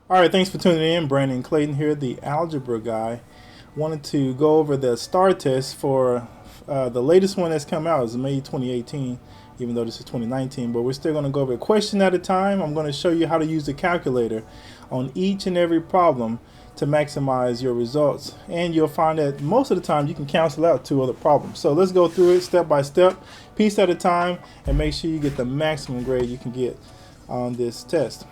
All right, thanks for tuning in. Brandon Clayton here, the Algebra Guy. Wanted to go over the STAAR test for the latest one that's come out. It's May 2018, even though this is 2019. But we're still going to go over a question at a time. I'm going to show you how to use the calculator on each and every problem to maximize your results. And you'll find that most of the time you can cancel out two other problems. So let's go through it step by step, piece at a time, and make sure you get the maximum grade you can get on this test.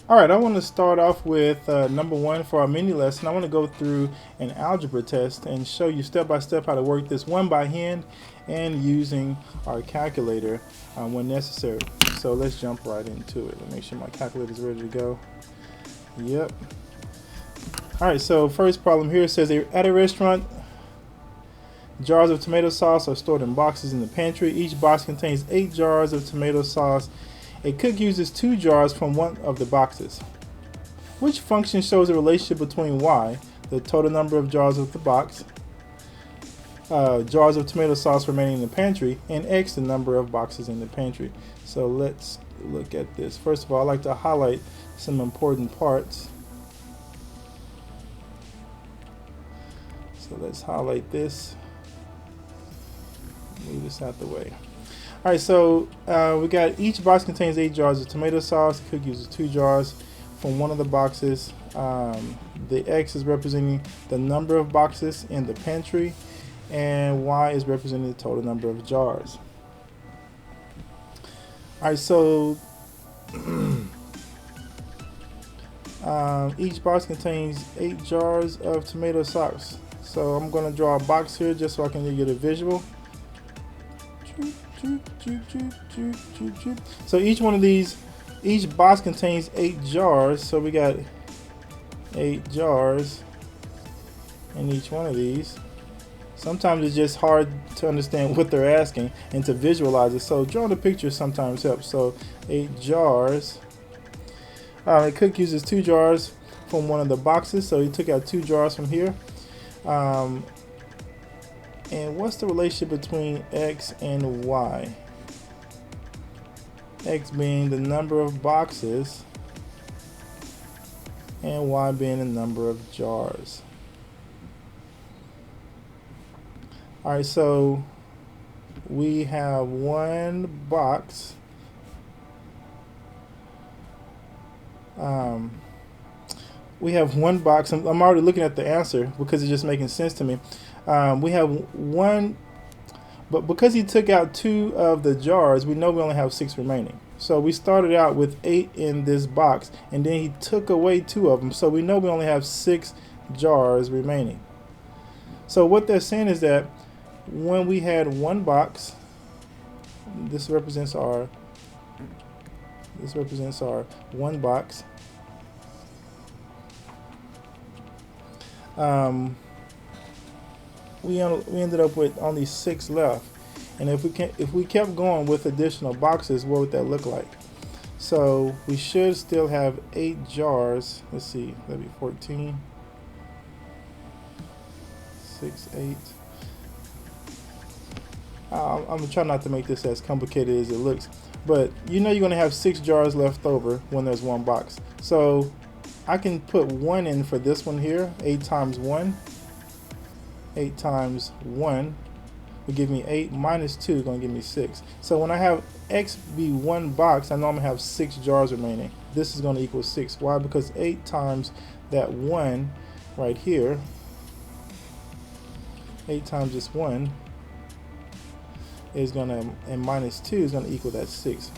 Alright, I want to start off with number one for our mini lesson. I want to go through an algebra test and show you step by step how to work this one by hand and using our calculator when necessary. So let's jump right into it. Let me make sure my calculator is ready to go. Yep. Alright, so first problem here says at a restaurant, jars of tomato sauce are stored in boxes in the pantry. Each box contains 8 jars of tomato sauce. A cook uses 2 jars from one of the boxes. Which function shows a relationship between y, the total number of jars of the box, jars of tomato sauce remaining in the pantry, and x, the number of boxes in the pantry? So let's look at this. First of all, I like to highlight some important parts. So let's highlight this. Move this out the way. Alright, so we got each box contains 8 jars of tomato sauce. The cook uses 2 jars from one of the boxes. The X is representing the number of boxes in the pantry, and Y is representing the total number of jars. Alright, so each box contains 8 jars of tomato sauce. So I'm going to draw a box here just so I can get a visual. So each box contains 8 jars. So we got 8 jars in each one of these. Sometimes it's just hard to understand what they're asking and to visualize it. So drawing a picture sometimes helps. So 8 jars. The cook uses 2 jars from one of the boxes. So he took out 2 jars from here. And what's the relationship between X and Y? X being the number of boxes and Y being the number of jars. Alright, so we have one box. We have one box. I'm already looking at the answer because it's just making sense to me. We have one, but because he took out 2 of the jars, we know we only have 6 remaining. So we started out with 8 in this box, and then he took away 2 of them. So we know we only have 6 jars remaining. So what they're saying is that when we had one box, this represents our one box. We ended up with only 6 left, and if we kept going with additional boxes, what would that look like? So we should still have 8 jars. Let's see, that'd be 14, 6, 8. I'm gonna try not to make this as complicated as it looks, but you know you're gonna have 6 jars left over when there's one box. So I can put 1 in for this one here. 8 times 1. 8 times 1 will give me 8 minus 2 is going to give me 6. So when I have X be one box, I know I'm going to have 6 jars remaining. This is going to equal 6. Why? Because 8 times that 1 right here, 8 times this 1 is going to, and minus 2 is going to equal that 6.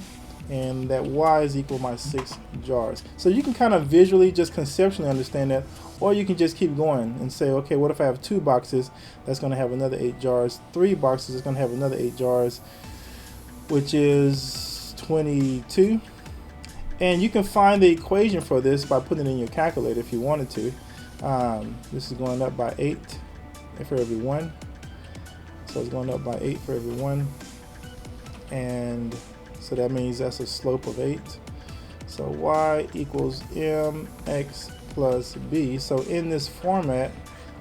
And that Y is equal my 6 jars. So you can kind of visually, just conceptually understand that, or you can just keep going and say, okay, what if I have 2 boxes? That's going to have another 8 jars. 3 boxes is going to have another 8 jars, which is 22. And you can find the equation for this by putting it in your calculator if you wanted to. This is going up by 8 for every 1. So it's going up by 8 for every 1. And so that means that's a slope of 8. So y equals mx plus b. So in this format,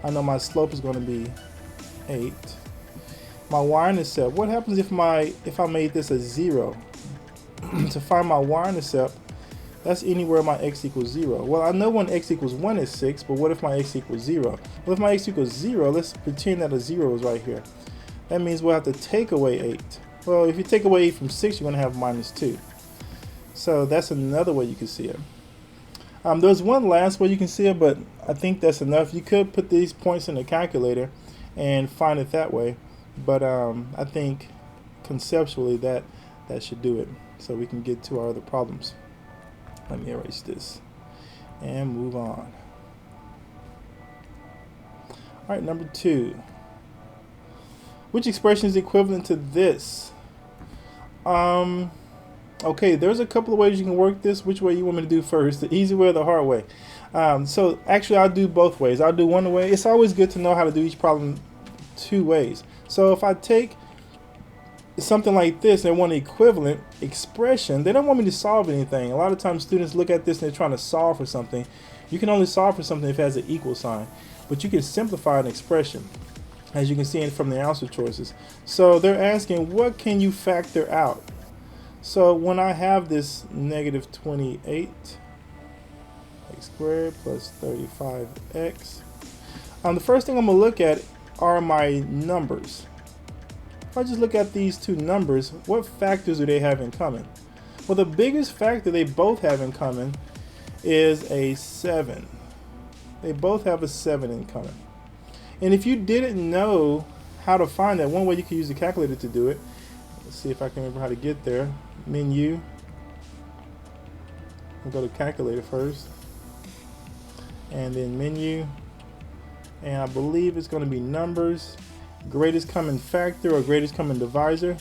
I know my slope is going to be 8. My y-intercept, what happens if I made this a 0? To find my y-intercept, That's anywhere my x equals 0. Well, I know when x equals 1 is 6, but what if my x equals 0? Well, if my x equals 0, let's pretend that a 0 is right here. That means we'll have to take away 8. Well, if you take away 8 from 6, you're going to have minus 2. So that's another way you can see it. There's one last way you can see it, but I think that's enough. You could put these points in the calculator and find it that way. But I think conceptually that should do it. So we can get to our other problems. Let me erase this and move on. Alright, number 2. Which expression is equivalent to this? Okay, there's a couple of ways you can work this. Which way you want me to do first? The easy way or the hard way? So actually I'll do both ways. I'll do one way. It's always good to know how to do each problem 2 ways. So if I take something like this and they want an equivalent expression, they don't want me to solve anything. A lot of times students look at this and they're trying to solve for something. You can only solve for something if it has an equal sign, but you can simplify an expression, as you can see from the answer choices. So they're asking, what can you factor out? So when I have this negative 28 x squared plus 35x, the first thing I'm going to look at are my numbers. If I just look at these two numbers, what factors do they have in common? Well, the biggest factor they both have in common is a 7. They both have a 7 in common. And if you didn't know how to find that, one way you can use the calculator to do it. Let's see if I can remember how to get there. Menu. We'll go to calculator first. And then menu. And I believe it's going to be numbers, greatest common factor or greatest common divisor.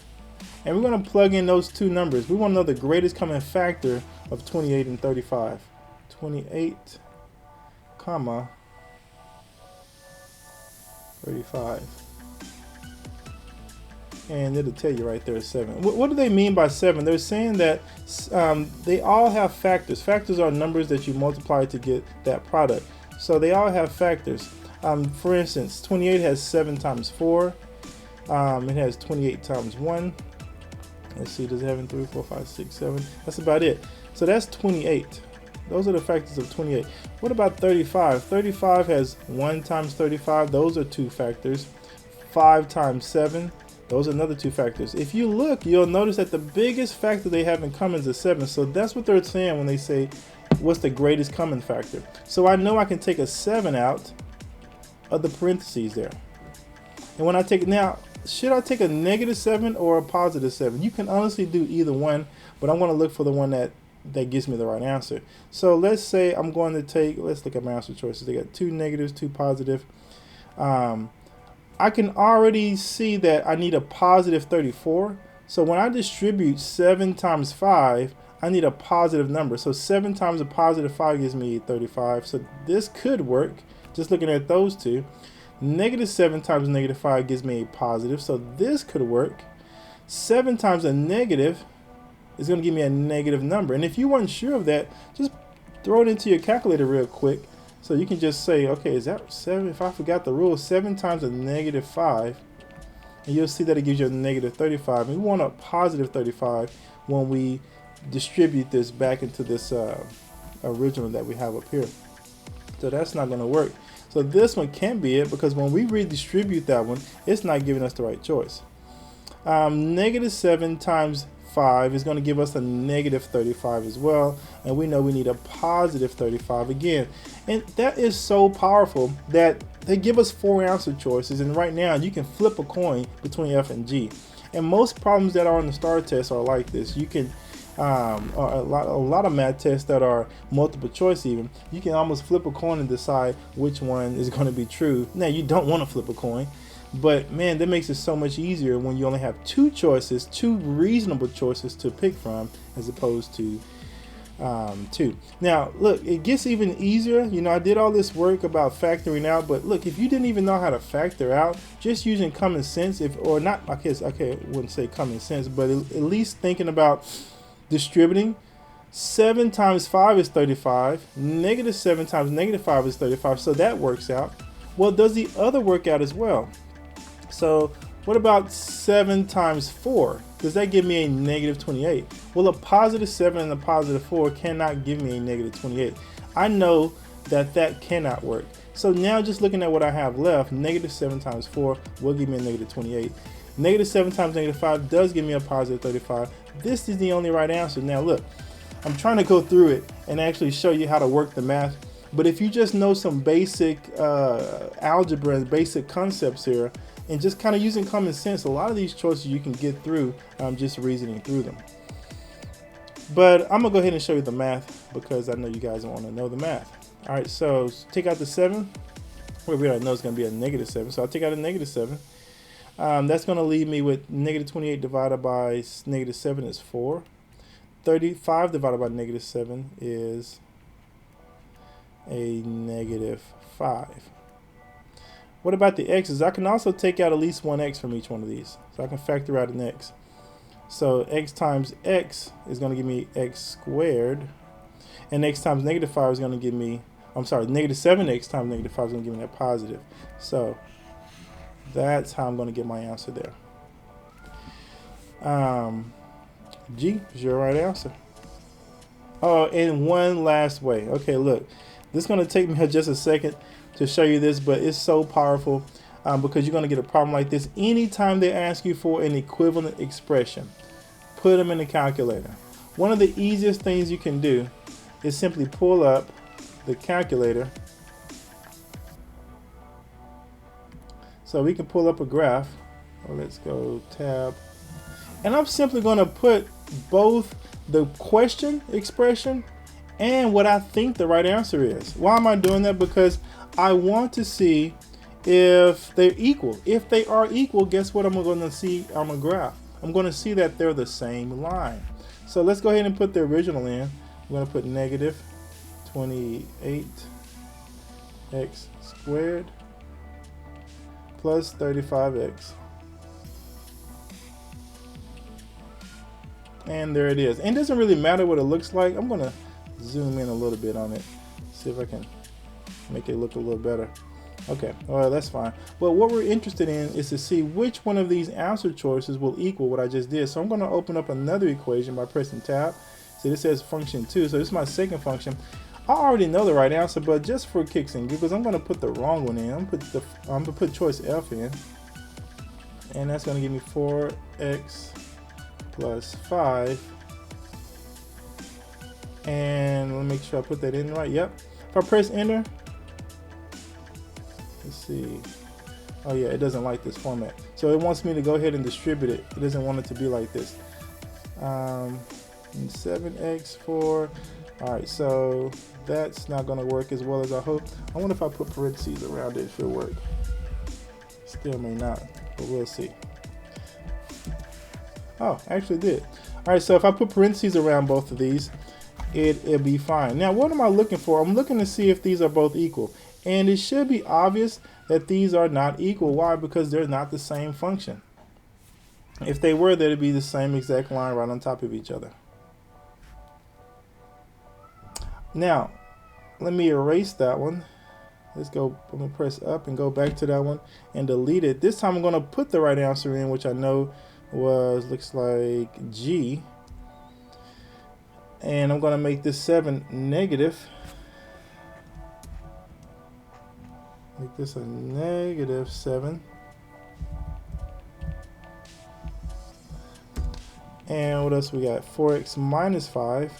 And we're going to plug in those two numbers. We want to know the greatest common factor of 28 and 35. 28, comma, 35. And it'll tell you right there 7. What do they mean by 7? They're saying that they all have factors. Factors are numbers that you multiply to get that product. So they all have factors. For instance, 28 has 7 times 4. It has 28 times 1. Let's see, does it have 3, 4, 5, 6, 7? That's about it. So that's 28. Those are the factors of 28. What about 35? 35 has 1 times 35. Those are 2 factors. 5 times 7. Those are another 2 factors. If you look, you'll notice that the biggest factor they have in common is a 7. So that's what they're saying when they say, what's the greatest common factor? So I know I can take a 7 out of the parentheses there. And when I take it now, should I take a negative 7 or a positive 7? You can honestly do either one, but I want to look for the one that gives me the right answer. So let's say I'm going to take, let's look at my answer choices. They got 2 negatives, 2 positive. I can already see that I need a positive 34. So when I distribute 7 times 5, I need a positive number. So 7 times a positive 5 gives me 35. So this could work, just looking at those two. Negative 7 times negative 5 gives me a positive. So this could work. 7 times a negative is going to give me a negative number. And if you weren't sure of that, just throw it into your calculator real quick. So you can just say, okay, is that 7? If I forgot the rule, 7 times a negative 5. And you'll see that it gives you a negative 35. And we want a positive 35 when we distribute this back into this original that we have up here. So that's not going to work. So this one can be it, because when we redistribute that one, it's not giving us the right choice. Negative 7 times 5 is going to give us a negative 35 as well, and we know we need a positive 35 again. And that is so powerful that they give us 4 answer choices, and right now you can flip a coin between F and G. And most problems that are on the STAAR test are like this. You can or a lot of math tests that are multiple choice, even you can almost flip a coin and decide which one is going to be true. Now you don't want to flip a coin, but man, that makes it so much easier when you only have 2 choices, 2 reasonable choices to pick from, as opposed to 2. Now look, it gets even easier. You know, I did all this work about factoring out, but look, if you didn't even know how to factor out, just using common sense, or not, I wouldn't say common sense, but at least thinking about distributing. 7 times 5 is 35. Negative 7 times negative 5 is 35. So that works out. Well, does the other work out as well? So What about 7 times 4? Does that give me a negative 28? Well, a positive 7 and a positive 4 cannot give me a negative 28. I know that that cannot work. So now just looking at what I have left, negative 7 times 4 will give me a negative 28. Negative 7 times negative 5 does give me a positive 35. This is the only right answer. Now look, I'm trying to go through it and actually show you how to work the math. But if you just know some basic algebra and basic concepts here, and just kind of using common sense, a lot of these choices you can get through just reasoning through them. But I'm gonna go ahead and show you the math because I know you guys want to know the math. All right, so take out the 7. Well, we already know it's gonna be a negative 7, so I'll take out a negative 7. That's gonna leave me with negative 28 divided by negative 7 is 4. 35 divided by negative 7 is a negative 5. What about the x's? I can also take out at least one x from each one of these. So I can factor out an x. So x times x is going to give me x squared. And x times negative 5 is going to give me, I'm sorry, negative 7x times negative 5 is going to give me that positive. So that's how I'm going to get my answer there. G is your right answer. Oh, and one last way. Okay, look. This is going to take me just a second to show you this, but it's so powerful because you're going to get a problem like this anytime they ask you for an equivalent expression. Put them in the calculator. One of the easiest things you can do is simply pull up the calculator. So we can pull up a graph. Oh, let's go tab. And I'm simply going to put both the question expression and what I think the right answer is. Why am I doing that? Because I want to see if they're equal. If they are equal, guess what I'm going to see on the graph? I'm going to see that they're the same line. So let's go ahead and put the original in. I'm going to put negative 28x squared plus 35x. And there it is. And it doesn't really matter what it looks like. I'm going to zoom in a little bit on it. See if I can make it look a little better. Okay, well, that's fine. But what we're interested in is to see which one of these answer choices will equal what I just did. So I'm going to open up another equation by pressing tab. See, this says function 2. So this is my second function. I already know the right answer, but just for kicks and giggles, I'm going to put the wrong one in. I'm going to put choice F in. And that's going to give me 4x plus 5. And let me make sure I put that in right. Yep. If I press enter, let's see. Oh yeah, it doesn't like this format. So it wants me to go ahead and distribute it. It doesn't want it to be like this. 7x4. All right, so that's not going to work as well as I hope. I wonder if I put parentheses around it, if it'll work. Still may not, but we'll see. Oh, actually did. All right, so if I put parentheses around both of these, it'll be fine. Now, what am I looking for? I'm looking to see if these are both equal. And it should be obvious that these are not equal. Why? Because they're not the same function. If they were, they'd be the same exact line right on top of each other. Now, let me erase that one. Let's go, I'm going to press up and go back to that one and delete it. This time I'm going to put the right answer in, which I know looks like G. And I'm going to make this 7 negative. Make this a negative 7. And what else we got? 4x minus 5.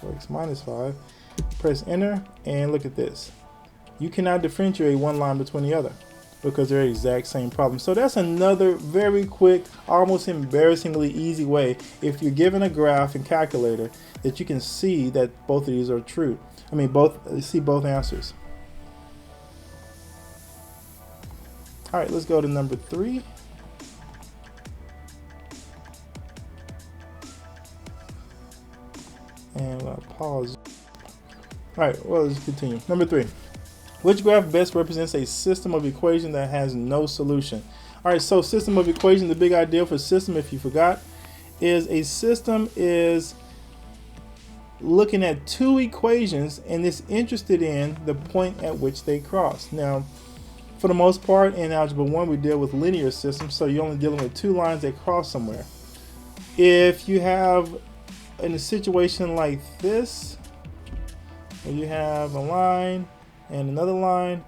4x minus 5. Press enter and look at this. You cannot differentiate one line between the other because they're the exact same problem. So that's another very quick, almost embarrassingly easy way, if you're given a graph and calculator, that you can see that both of these are true. I mean, see both answers. All right, let's go to number 3. And I'll pause. All right, well, let's continue. Number 3. Which graph best represents a system of equation that has no solution? All right, so system of equation, the big idea for system, if you forgot, is a system is looking at two equations and is interested in the point at which they cross. Now, For the most part, in Algebra 1, we deal with linear systems, so you're only dealing with two lines that cross somewhere. If you have in a situation like this, where you have a line and another line,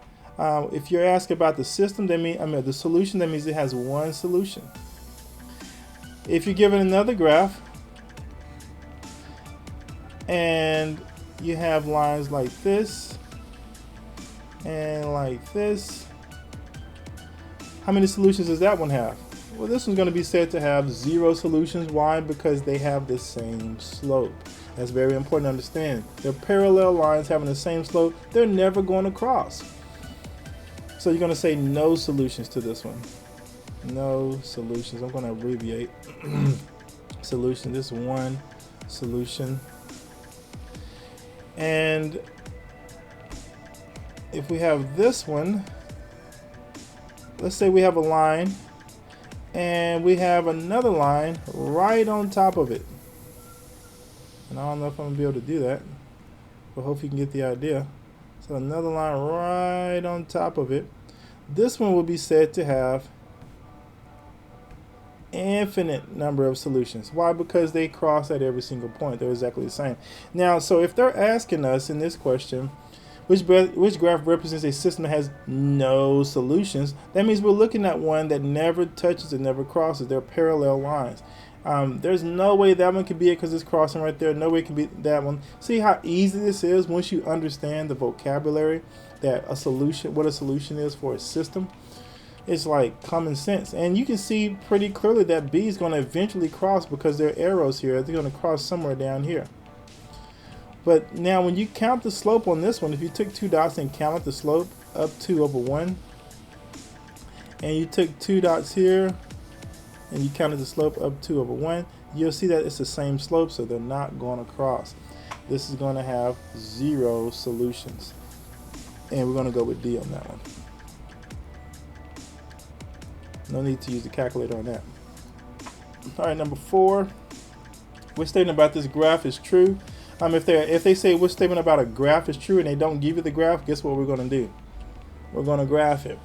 if you're asking about the system, the solution, that means it has one solution. If you're given another graph and you have lines like this and like this, how many solutions does that one have? Well, this one's going to be said to have 0 solutions. Why? Because they have the same slope. That's very important to understand. They're parallel lines having the same slope. They're never going to cross. So you're going to say no solutions to this one. No solutions. I'm going to abbreviate. Solution. This is one solution. And if we have this one, let's say we have a line and we have another line right on top of it. And I don't know if I'm going to be able to do that, but hopefully you can get the idea. So another line right on top of it. This one will be said to have infinite number of solutions. Why? Because they cross at every single point. They're exactly the same. Now, so if they're asking us in this question, which graph represents a system that has no solutions, that means we're looking at one that never touches and never crosses. They're parallel lines. There's no way that one could be it because it's crossing right there. No way it can be that one. See how easy this is once you understand the vocabulary that a solution, what a solution is for a system. It's like common sense. And you can see pretty clearly that B is going to eventually cross because there are arrows here. They're going to cross somewhere down here. But now when you count the slope on this one, if you took two dots and counted the slope up 2 over 1, and you took 2 dots here and you counted the slope up 2 over 1, you'll see that it's the same slope, so they're not going to cross. This is going to have 0 solutions. And we're going to go with D on that one. No need to use the calculator on that. All right, number 4. Which statement about this graph is true? If they say which statement about a graph is true and they don't give you the graph, guess what we're going to do? We're going to graph it.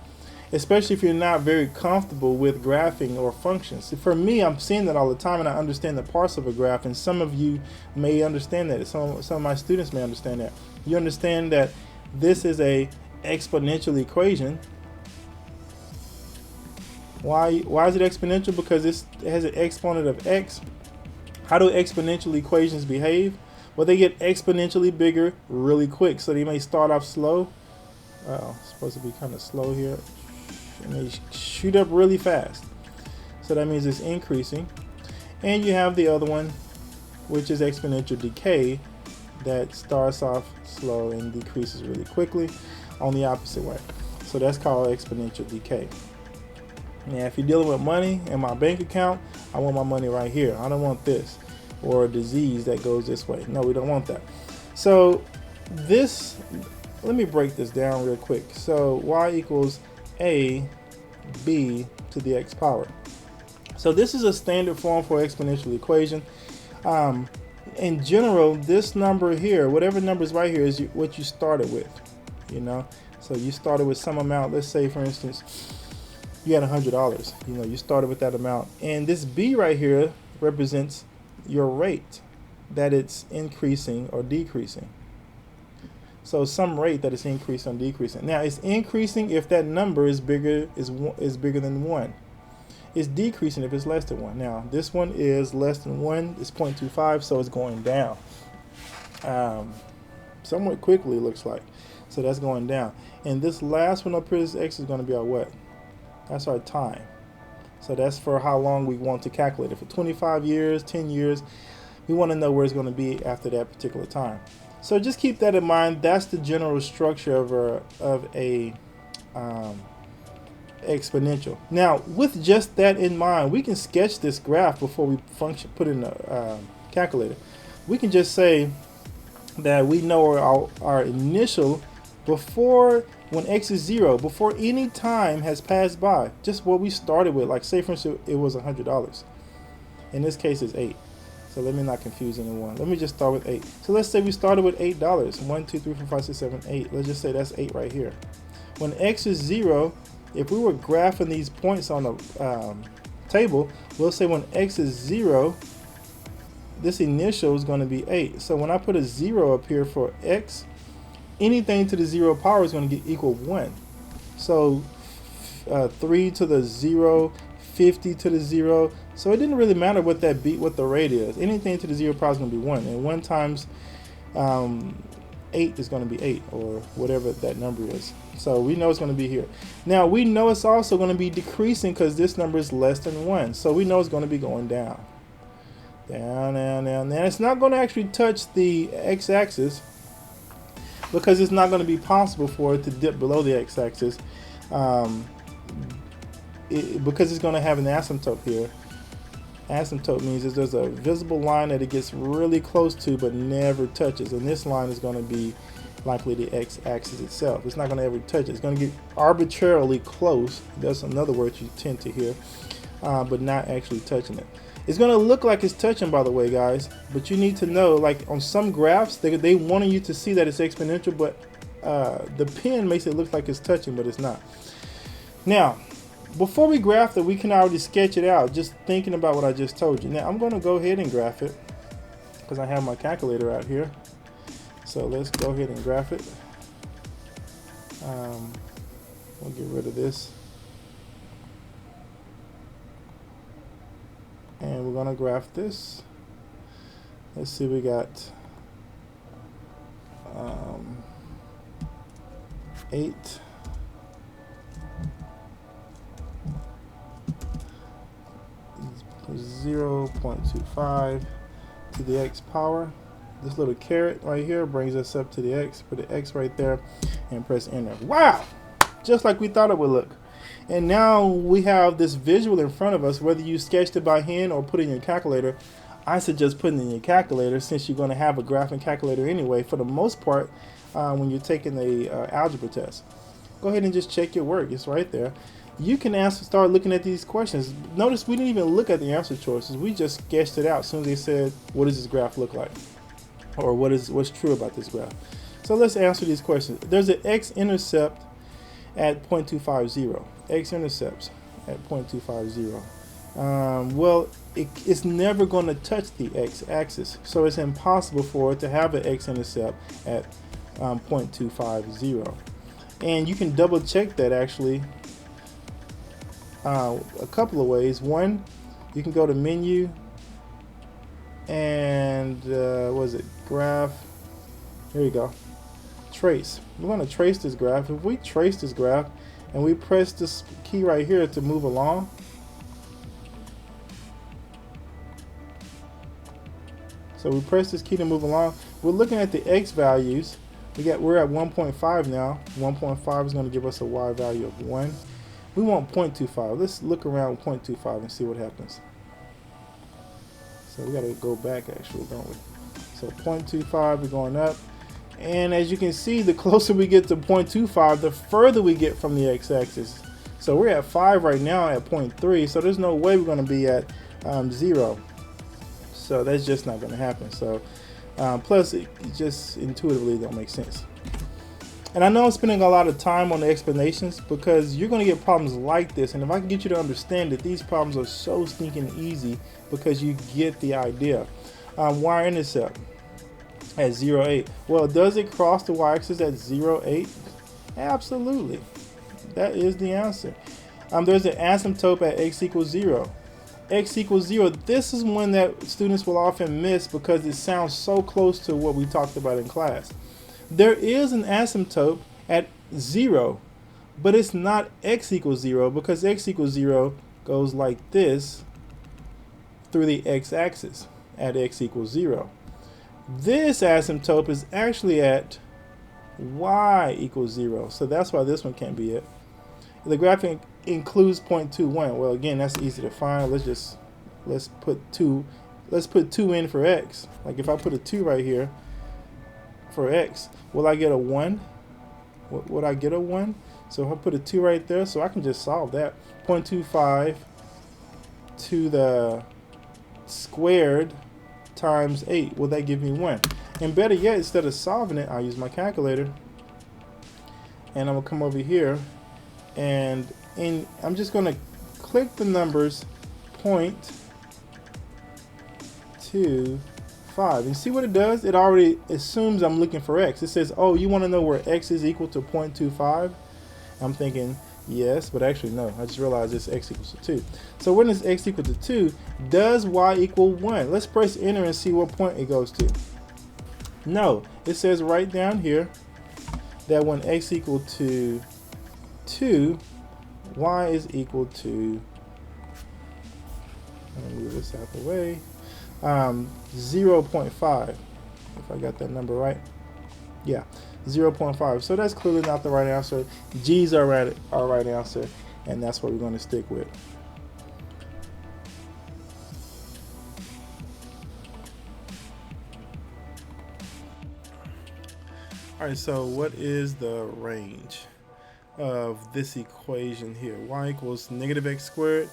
Especially if you're not very comfortable with graphing or functions. For me, I'm seeing that all the time, and I understand the parts of a graph, and some of you may understand that. Some of my students may understand that. You understand that this is a exponential equation. Why is it exponential? Because it has an exponent of x. How do exponential equations behave? Well, they get exponentially bigger really quick. So they may start off slow. It's supposed to be kind of slow here. And they shoot up really fast. So that means it's increasing. And you have the other one, which is exponential decay, that starts off slow and decreases really quickly on the opposite way. So that's called exponential decay. Now, if you're dealing with money in my bank account, I want my money right here. I don't want this, or a disease that goes this way. No, we don't want that. So this, let me break this down real quick. So y equals a b to the x power. So this is a standard form for exponential equation. In general, this number here, whatever number is right here, is what you started with. You know, so you started with some amount. Let's say, for instance, you had $100. You know, you started with that amount, and this b right here represents your rate that it's increasing or decreasing. So some rate that it's increasing or decreasing. Now it's increasing if that number is bigger than 1. It's decreasing if it's less than 1. Now this one is less than 1. It's 0.25, so it's going down somewhat quickly, it looks like. So that's going down. And this last one up here, this x, is going to be our what? That's our time. So that's for how long we want to calculate it. For 25 years, 10 years, we want to know where it's going to be after that particular time. So just keep that in mind. That's the general structure of a exponential. Now, with just that in mind, we can sketch this graph before we put in a calculator. We can just say that we know our initial before, when x is 0, before any time has passed by, just what we started with. Like, say for instance it was $100. In this case it's 8. So let me not confuse anyone. Let me just start with 8. So let's say we started with $8. 1, 2, 3, 4, 5, 6, 7, 8. Let's just say that's 8 right here. When x is 0, if we were graphing these points on the table, we'll say when x is 0, this initial is going to be 8. So when I put a 0 up here for x, anything to the 0 power is going to equal 1. So 3 to the 0, 50 to the 0. So it didn't really matter what that what the rate is. Anything to the 0 power is going to be 1. And 1 times 8 is going to be 8, or whatever that number is. So we know it's going to be here. Now we know it's also going to be decreasing because this number is less than 1. So we know it's going to be going down. Down, down, down. Now it's not going to actually touch the x-axis because it's not going to be possible for it to dip below the x-axis because it's going to have an asymptote here. Asymptote means that there's a visible line that it gets really close to but never touches, and this line is going to be likely the x-axis itself. It's not going to ever touch it. It's going to get arbitrarily close. That's another word you tend to hear, but not actually touching it. It's going to look like it's touching, by the way, guys, but you need to know, like on some graphs, they wanted you to see that it's exponential, but the pen makes it look like it's touching, but it's not. Now, before we graph it, we can already sketch it out, just thinking about what I just told you. Now, I'm going to go ahead and graph it because I have my calculator out here. So let's go ahead and graph it. We'll get rid of this. And we're going to graph this. Let's see, we got 8. .25 to the x power. This little caret right here brings us up to the x. Put the x right there and press enter. Wow! Just like we thought it would look. And now we have this visual in front of us. Whether you sketched it by hand or put it in your calculator, I suggest putting it in your calculator since you're going to have a graphing calculator anyway for the most part when you're taking the algebra test. Go ahead and just check your work. It's right there. You can start looking at these questions. Notice we didn't even look at the answer choices. We just sketched it out as soon as they said, what does this graph look like? Or what's true about this graph? So let's answer these questions. There's an x-intercept at 0.250. X-intercepts at 0.250. Well, it's never going to touch the x-axis. So it's impossible for it to have an x-intercept at 0.250. And you can double check that actually a couple of ways. One, you can go to menu and what is it, graph, here you go, trace. We're going to trace this graph. If we trace this graph and we press this key right here to move along, so we press this key to move along, we're looking at the x values. We're at 1.5 now. 1.5 is going to give us a y value of 1. We want 0.25. Let's look around 0.25 and see what happens. So we got to go back actually, don't we? So 0.25, we're going up. And as you can see, the closer we get to 0.25, the further we get from the x-axis. So we're at 5 right now at 0.3. So there's no way we're going to be at 0. So that's just not going to happen. So plus it just intuitively don't make sense. And I know I'm spending a lot of time on the explanations because you're going to get problems like this. And if I can get you to understand that these problems are so stinking easy because you get the idea. Y-intercept at 0.8. Well, does it cross the y-axis at 0.8? Absolutely. That is the answer. There's an asymptote at x equals 0. X equals 0. This is one that students will often miss because it sounds so close to what we talked about in class. There is an asymptote at 0, but it's not x equals 0 because x equals 0 goes like this through the x-axis at x equals 0. This asymptote is actually at y equals 0, so that's why this one can't be it. The graph includes 0.21. Well, again, that's easy to find. Let's put 2 in for x. Like if I put a 2 right here for x, will I get a 1? Would I get a 1? So if I put a 2 right there, so I can just solve that. 0.25 to the squared times 8. Will that give me 1? And better yet, instead of solving it, I'll use my calculator. And I'm going to come over here and And I'm just going to click the numbers 0.25, and see what it does. It already assumes I'm looking for x. It says, oh, you want to know where x is equal to 0.25? I'm thinking yes, but actually no. I just realized it's x equals to 2. So when is x equal to 2, does y equal 1? Let's press enter and see what point it goes to. No, it says right down here that when x equal to 2, y is equal to, let me move this out the way, 0.5, if I got that number right. Yeah, 0.5. So that's clearly not the right answer. G's are our right answer, and that's what we're going to stick with. All right, so what is the range of this equation here? Y equals negative x squared,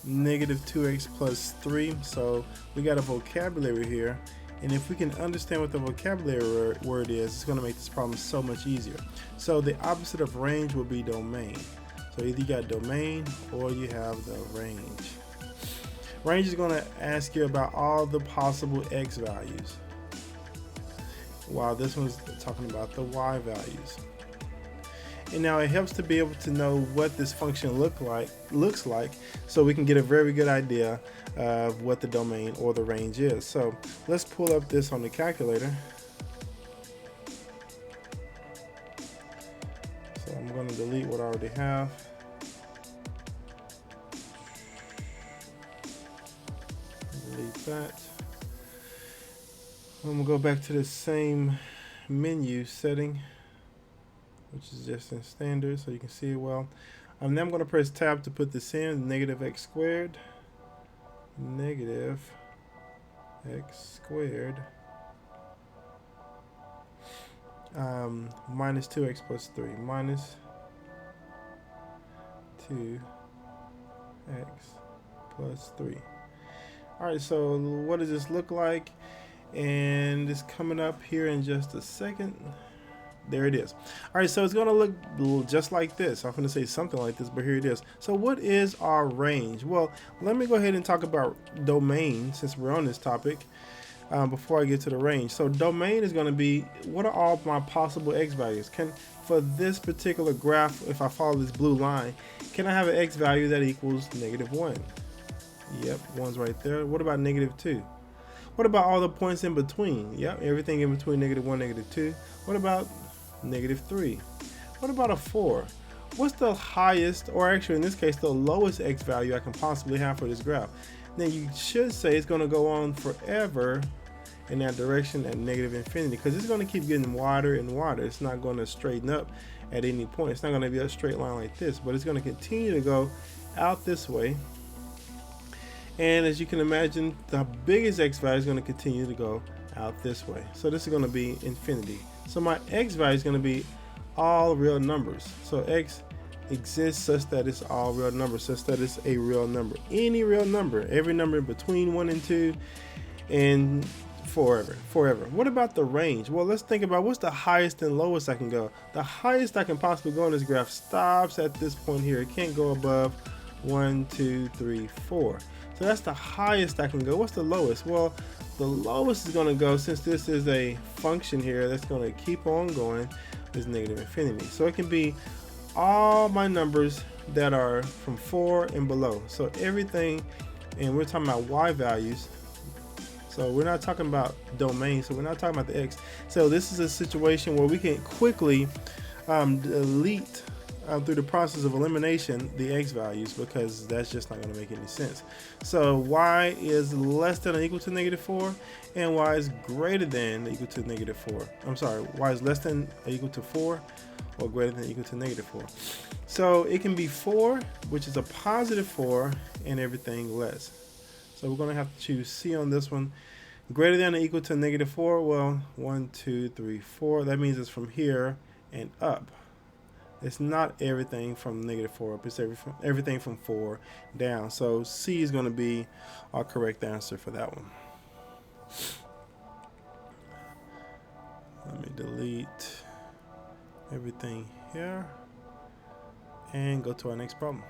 negative 2x plus 3. So we got a vocabulary here. And if we can understand what the vocabulary word is, it's going to make this problem so much easier. So the opposite of range will be domain. So either you got domain or you have the range. Range is going to ask you about all the possible x values, while this one's talking about the y values. And now it helps to be able to know what this function looks like, so we can get a very good idea of what the domain or the range is. So let's pull up this on the calculator. So I'm going to delete what I already have. Delete that. I'm going to go back to the same menu setting, which is just in standard, so you can see it well. Then I'm going to press tab to put this in, negative x squared, negative x squared, minus 2x plus 3, minus 2x plus 3. All right, so what does this look like? And it's coming up here in just a second. There it is. All right, so it's going to look just like this. I'm going to say something like this, but here it is. So what is our range? Well, let me go ahead and talk about domain since we're on this topic before I get to the range. So domain is going to be, what are all my possible x values? For this particular graph, if I follow this blue line, can I have an x value that equals negative 1? Yep, 1's right there. What about negative 2? What about all the points in between? Yep, everything in between negative 1, negative 2. What about negative 3? What about a 4? What's the highest, or actually in this case the lowest x value I can possibly have for this graph? Now you should say it's going to go on forever in that direction at negative infinity, because it's going to keep getting wider and wider. It's not going to straighten up at any point. It's not going to be a straight line like this, but it's going to continue to go out this way. And as you can imagine, the biggest x value is going to continue to go out this way. So this is going to be infinity. So my x value is going to be all real numbers. So x exists such that it's all real numbers, such that it's a real number. Any real number, every number between 1 and 2, and forever. What about the range? Well, let's think about what's the highest and lowest I can go. The highest I can possibly go on this graph stops at this point here. It can't go above 1, 2, 3, 4. So that's the highest I can go. What's the lowest? Well, the lowest is going to go, since this is a function here that's going to keep on going, is negative infinity. So it can be all my numbers that are from 4 and below. So everything, and we're talking about y values. So we're not talking about domain, so we're not talking about the x. So this is a situation where we can quickly delete through the process of elimination the x values, because that's just not going to make any sense. So y is less than or equal to negative 4, and y is greater than or equal to negative 4. I'm sorry, y is less than or equal to 4, or greater than or equal to negative 4. So it can be 4, which is a positive 4, and everything less. So we're going to have to choose C on this one. Greater than or equal to negative 4, well, 1, 2, 3, 4. That means it's from here and up. It's not everything from negative 4 up, it's everything from 4 down. So C is going to be our correct answer for that one. Let me delete everything here. and go to our next problem.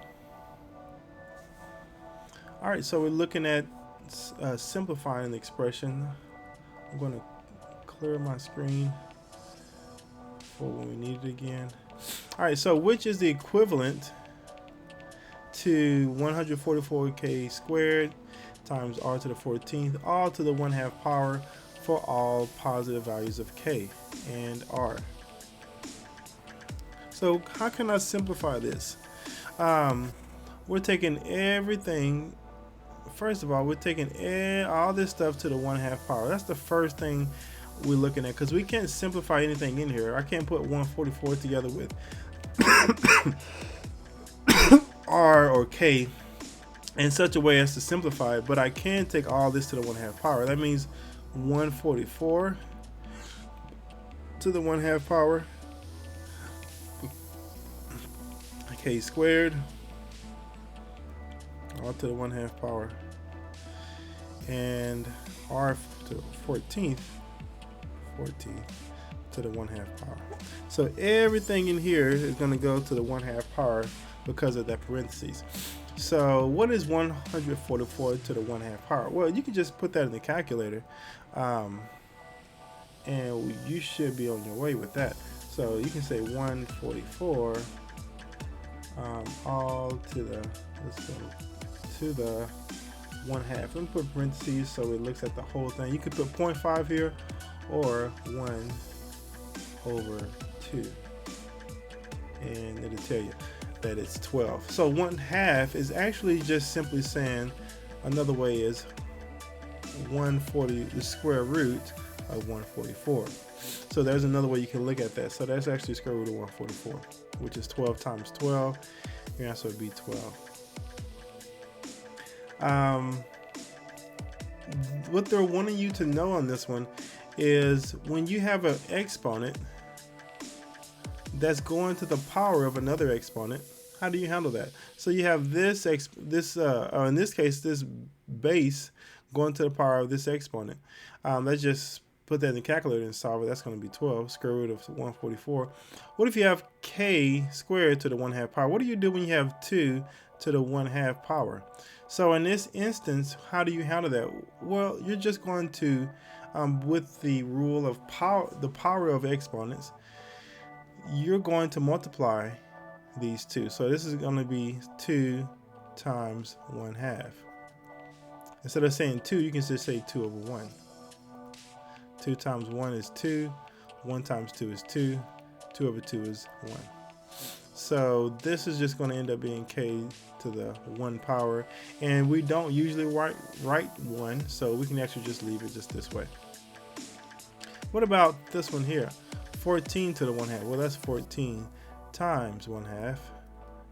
All right, so we're looking at simplifying the expression. I'm going to clear my screen for when we need it again. All right, so which is the equivalent to 144k squared times r to the 14th, all to the 1/2 power for all positive values of k and r. So how can I simplify this? We're taking everything. First of all, we're taking all this stuff to the 1/2 power. That's the first thing we're looking at, because we can't simplify anything in here. I can't put 144 together with r or k in such a way as to simplify it, but I can take all this to the 1/2 power. That means 144 to the 1/2 power, k squared, all to the 1/2 power, and r to the 14th, 14 to the 1/2 power. So everything in here is going to go to the 1/2 power because of that parentheses. So what is 144 to the 1/2 power? Well, you can just put that in the calculator, and you should be on your way with that. So you can say 144 all to the, let's go to the 1/2. Let me put parentheses so it looks at the whole thing. You could put 0.5 here or 1/2, and it'll tell you that it's 12. So 1/2 is actually just simply saying, another way is 140, the square root of 144. So there's another way you can look at that. So that's actually square root of 144, which is 12 times 12. Your answer would be 12. What they're wanting you to know on this one is when you have an exponent that's going to the power of another exponent, how do you handle that? So you have this in this case, this base going to the power of this exponent. Let's just put that in the calculator and solve it. That's going to be 12, square root of 144. What if you have k squared to the 1/2 power? What do you do when you have 2 to the 1/2 power? So in this instance, how do you handle that? Well, you're just going to, with the rule of the power of exponents, you're going to multiply these two. So this is going to be 2 times 1/2. Instead of saying 2, you can just say 2 over 1. 2 times 1 is 2. 1 times 2 is 2. 2 over 2 is 1. So this is just going to end up being k to the 1 power. And we don't usually write 1, so we can actually just leave it just this way. What about this one here? 14 to the 1/2. Well, that's 14 times 1/2,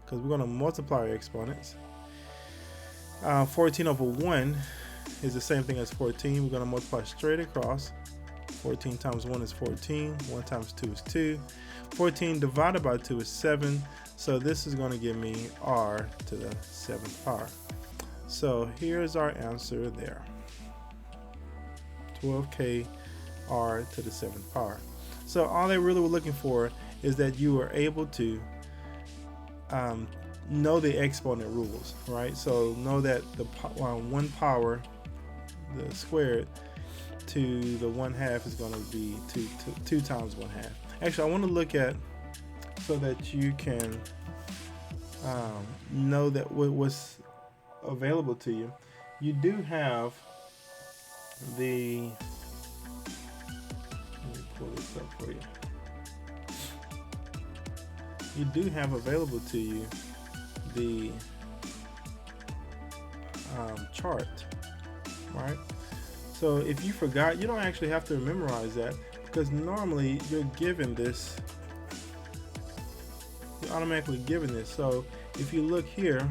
because we're going to multiply our exponents. 14 over 1 is the same thing as 14. We're going to multiply straight across. 14 times 1 is 14. 1 times 2 is 2. 14 divided by 2 is 7. So this is going to give me r to the 7th power. So here's our answer there. 12k r to the 7th power. So all they really were looking for is that you were able to know the exponent rules, right? So know that the 1 power, the squared, to the 1/2 is going to be 2 times 1/2. Actually, I want to look at, so that you can know that what's available to you. You do have the, let me pull this up for you. You do have available to you the chart, right? So if you forgot, you don't actually have to memorize that, because normally you're given this, you're automatically given this. So if you look here,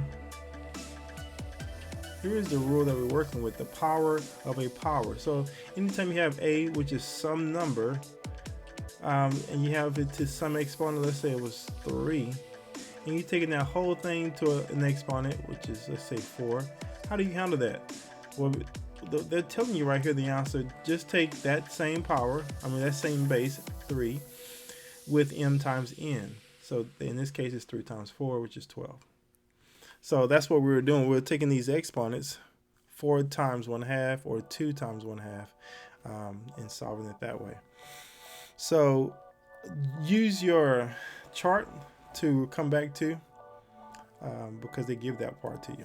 here's the rule that we're working with, the power of a power. So anytime you have a, which is some number, and you have it to some exponent, let's say it was 3, and you're taking that whole thing to an exponent, which is, let's say 4, how do you handle that? Well, they're telling you right here the answer. Just take that same power, that same base, 3, with m times n. So in this case, it's 3 times 4, which is 12. So that's what we were doing. We were taking these exponents, 4 times 1/2 or 2 times 1/2, and solving it that way. So use your chart to come back to, because they give that part to you.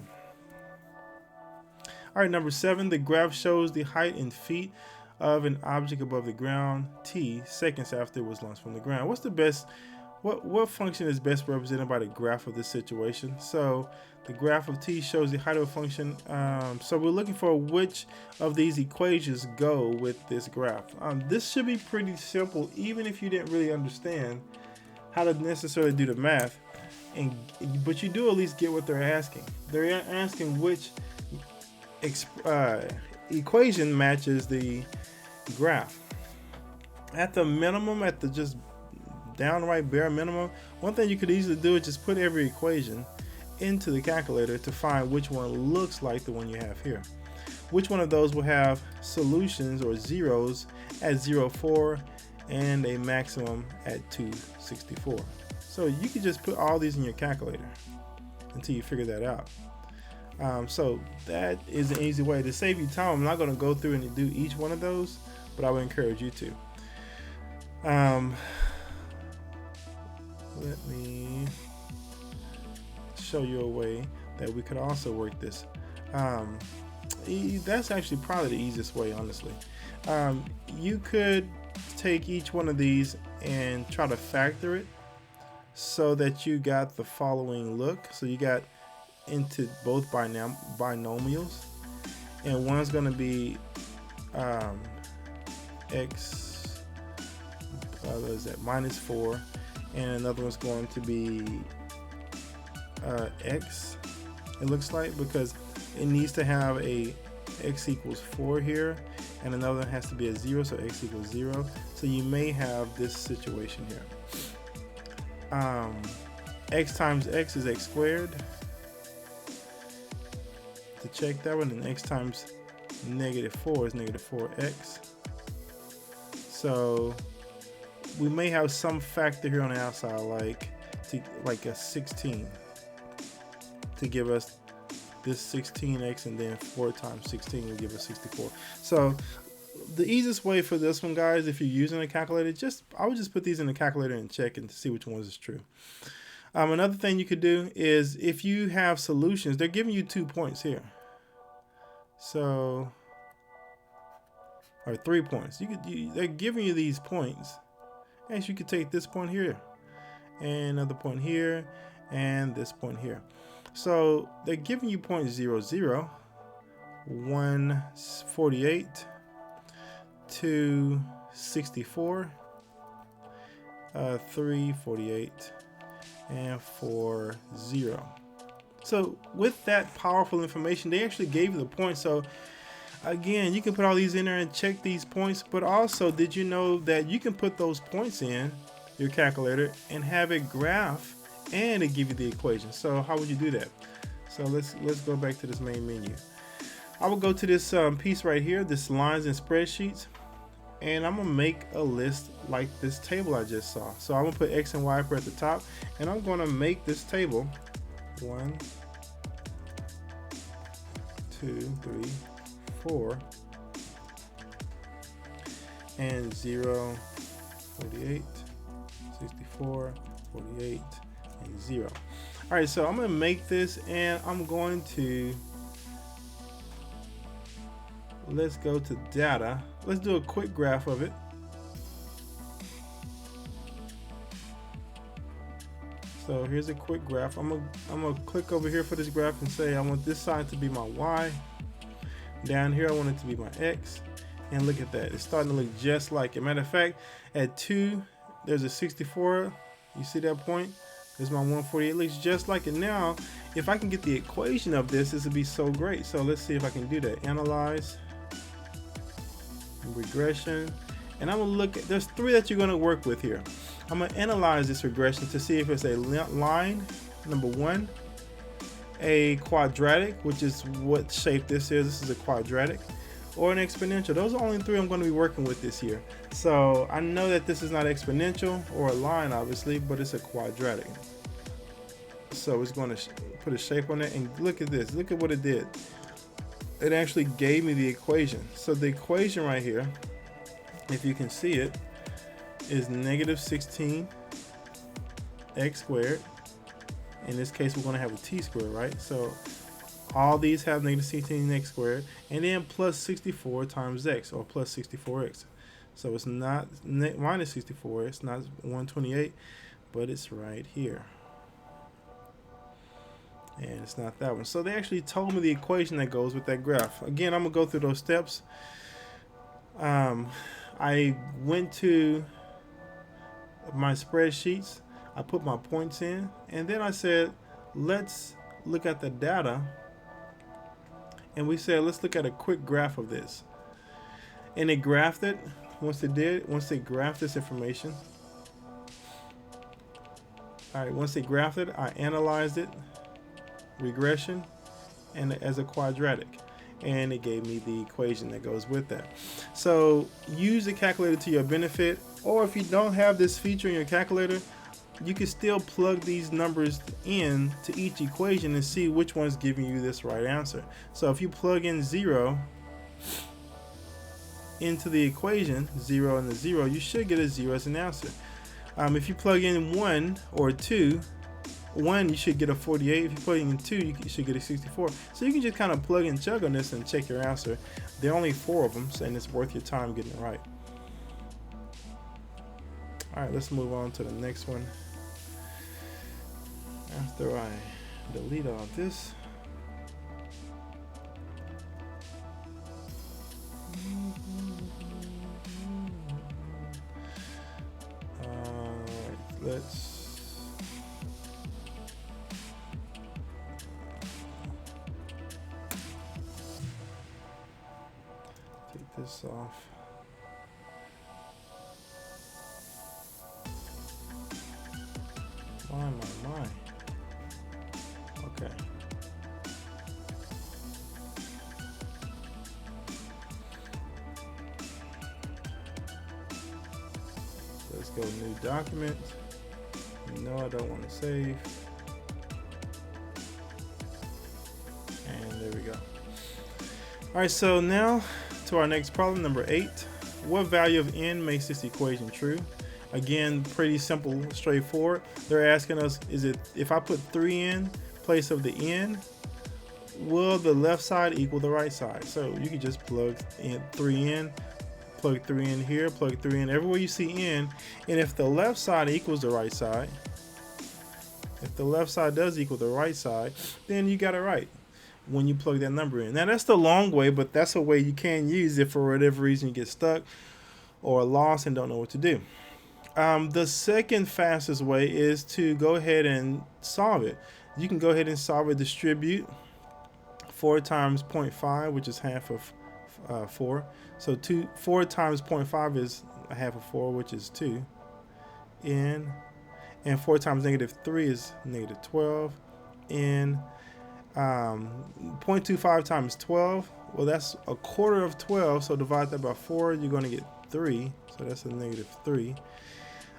All right, number 7, the graph shows the height in feet of an object above the ground t seconds after it was launched from the ground. What's the best? What function is best represented by the graph of this situation? So the graph of t shows the height of a function. So we're looking for which of these equations go with this graph. This should be pretty simple, even if you didn't really understand how to necessarily do the math. But you do at least get what they're asking. They're asking which equation matches the graph. At the minimum, at the just downright bare minimum, one thing you could easily do is just put every equation into the calculator to find which one looks like the one you have here. Which one of those will have solutions or zeros at 0, 4 and a maximum at 264. So you could just put all these in your calculator until you figure that out. So that is an easy way to save you time. I'm not going to go through and do each one of those, but I would encourage you to. Let me show you a way that we could also work this. That's actually probably the easiest way, honestly. You could take each one of these and try to factor it so that you got the following look. So you got into both binomials, and one's going to be x, what is that, -4, and another one's going to be x, it looks like, because it needs to have a x equals 4 here, and another one has to be a 0, so x equals 0. So you may have this situation here. X times x is x squared. To check that one, and x times -4 is -4x. So we may have some factor here on the outside, like a 16, to give us this 16x, and then 4 times 16 will give us 64. So the easiest way for this one, guys, if you're using a calculator, I would just put these in the calculator and check and see which ones is true. Another thing you could do is, if you have solutions, they're giving you 2 points here. So, or 3 points. They're giving you these points. And you could take this point here, and another point here, and this point here. So they're giving you 0.00, 148, 264, 348, and 40. So with that powerful information, they actually gave you the points. So again, you can put all these in there and check these points. But also, did you know that you can put those points in your calculator and have it graph and it give you the equation? So how would you do that? So let's go back to this main menu. I will go to this piece right here, this lines and spreadsheets, and I'm gonna make a list like this table I just saw. So I'm gonna put X and Y at the top, and I'm gonna make this table 1, 2, 3, 4, and 0, 48, 64, 48, and 0. All right, so I'm gonna make this, and I'm going to, let's go to data. Let's do a quick graph of it. So here's a quick graph. I'm gonna click over here for this graph and say I want this side to be my Y. Down here I want it to be my X. And look at that, it's starting to look just like it. Matter of fact, at 2, there's a 64. You see that point? There's my 148. It looks just like it. Now, if I can get the equation of this would be so great. So let's see if I can do that. Analyze, regression, and I'm gonna look at, there's 3 that you're gonna work with here. I'm gonna analyze this regression to see if it's a line, number 1, a quadratic, which is what shape this is. This is a quadratic, or an exponential. Those are only 3 I'm going to be working with this year. So I know that this is not exponential or a line, obviously, but it's a quadratic. So it's going to put a shape on it, and look at this. Look at what it did. It actually gave me the equation. So the equation right here, if you can see it, is negative 16 x squared. In this case, we're going to have a t squared, right? So all these have negative 16 x squared, and then plus 64 times x, or plus 64x. So it's not minus 64, it's not 128, but it's right here. And it's not that one. So they actually told me the equation that goes with that graph. Again, I'm going to go through those steps. I went to my spreadsheets, I put my points in, and then I said, let's look at the data. And we said, let's look at a quick graph of this. And it graphed it. Once they graphed this information, once they graphed it, I analyzed it, regression, and as a quadratic, and it gave me the equation that goes with that. So use the calculator to your benefit, or if you don't have this feature in your calculator, you can still plug these numbers in to each equation and see which one's giving you this right answer. So if you plug in 0 into the equation, 0 and the 0, you should get a 0 as an answer. If you plug in 1 or 2, 1 you should get a 48. If you plug in 2, you should get a 64. So you can just kind of plug and chug on this and check your answer. There are only 4 of them, and it's worth your time getting it right. Alright, let's move on to the next one. After I delete all this, let's take this off. My. Okay. Let's go new document. No, I don't want to save. And there we go. All right, so now to our next problem, number 8. What value of n makes this equation true? Again, pretty simple, straightforward. They're asking us, is it, if I put 3 in place of the n, will the left side equal the right side? So you can just plug in 3 in, plug 3 in here, plug 3 in everywhere you see n, and if the left side equals the right side, if the left side does equal the right side, then you got it right when you plug that number in. Now that's the long way, but that's a way you can use if for whatever reason you get stuck or lost and don't know what to do. The second fastest way is to go ahead and solve it. You can go ahead and solve it, distribute 4 times 0.5, which is half of 4. So 4 times 0.5 is a half of 4, which is 2. And 4 times negative 3 is negative 12. And 0.25 times 12, well, that's a quarter of 12. So divide that by 4, you're going to get 3. So that's a negative 3.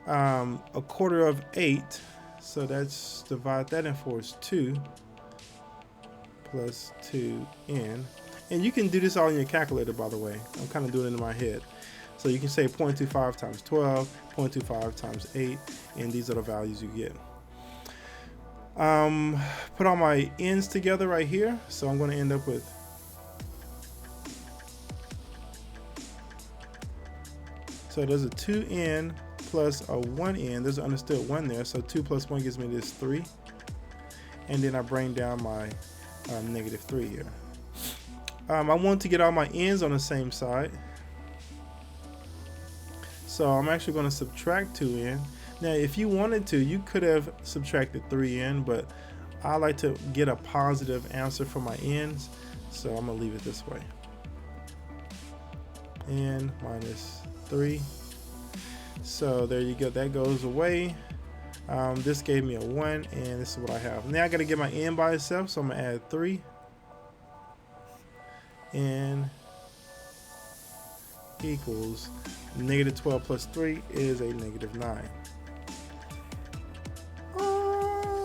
A quarter of 8, so that's, divide that in 4 is 2 plus 2n. And you can do this all in your calculator, by the way. I'm kind of doing it in my head. So you can say 0.25 times 12, 0.25 times 8, and these are the values you get. Put all my n's together right here, so I'm going to end up with so there's a 2n plus a 1n. There's an understood 1 there, so 2 plus 1 gives me this 3. And then I bring down my negative 3 here. I want to get all my n's on the same side. So I'm actually going to subtract 2n. Now, if you wanted to, you could have subtracted 3n, but I like to get a positive answer for my n's, so I'm going to leave it this way. N minus 3. So there you go, that goes away. This gave me a 1, and this is what I have. Now I got to get my n by itself, so I'm going to add 3. And equals negative 12 plus 3 is a negative 9.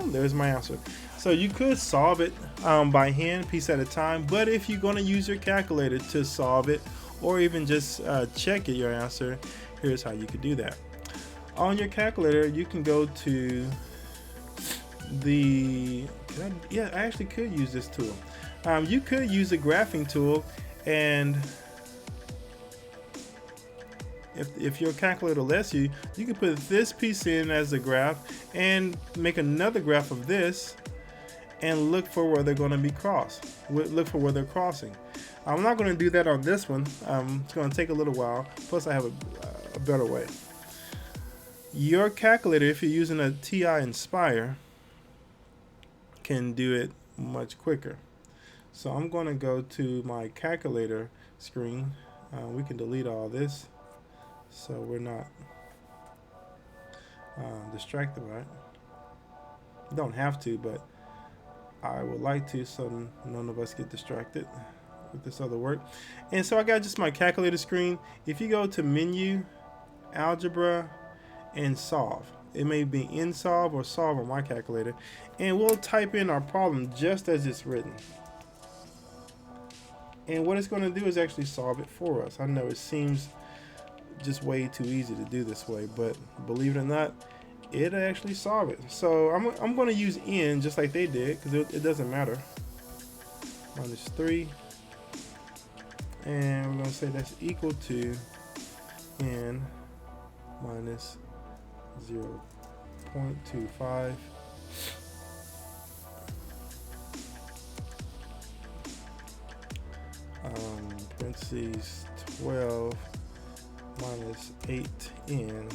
There's my answer. So you could solve it by hand, piece at a time, but if you're going to use your calculator to solve it, or even just check your answer, here's how you could do that. On your calculator, you can go to the, I actually could use this tool. You could use the graphing tool, and if your calculator lets you, you can put this piece in as a graph and make another graph of this and look for where they're going to be crossed. Look for where they're crossing. I'm not going to do that on this one. It's going to take a little while. Plus, I have a better way. Your calculator, if you're using a TI Inspire, can do it much quicker. So I'm going to go to my calculator screen. We can delete all this so we're not distracted by it. You don't have to, but I would like to, so none of us get distracted with this other work. And so I got just my calculator screen. If you go to Menu, Algebra, and Solve, it may be in Solve or Solve on my calculator, and we'll type in our problem just as it's written. And what it's going to do is actually solve it for us. I know it seems just way too easy to do this way, but believe it or not, it'll actually solve it. So I'm going to use n just like they did, because it doesn't matter. Minus 3, and we're going to say that's equal to n minus 0.25 parentheses 12 minus 8n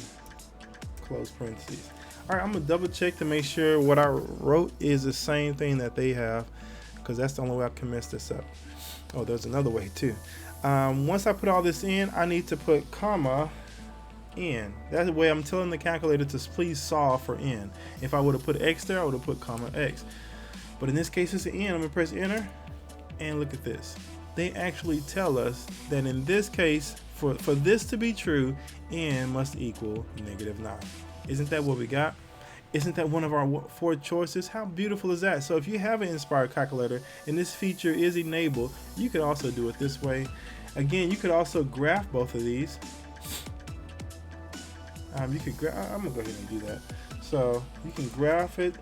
close parentheses. Alright, I'm gonna double check to make sure what I wrote is the same thing that they have, because that's the only way I can mess this up. Oh, there's another way too. Once I put all this in, I need to put comma n. That's the way I'm telling the calculator to please solve for n. If I would have put x there, I would have put comma x. But in this case, it's an n. I'm gonna press enter, and look at this. They actually tell us that in this case, for this to be true, n must equal negative 9. Isn't that what we got? Isn't that one of our 4 choices? How beautiful is that? So if you have an Inspired calculator and this feature is enabled, you could also do it this way. Again, you could also graph both of these. I'm gonna go ahead and do that. So you can graph it.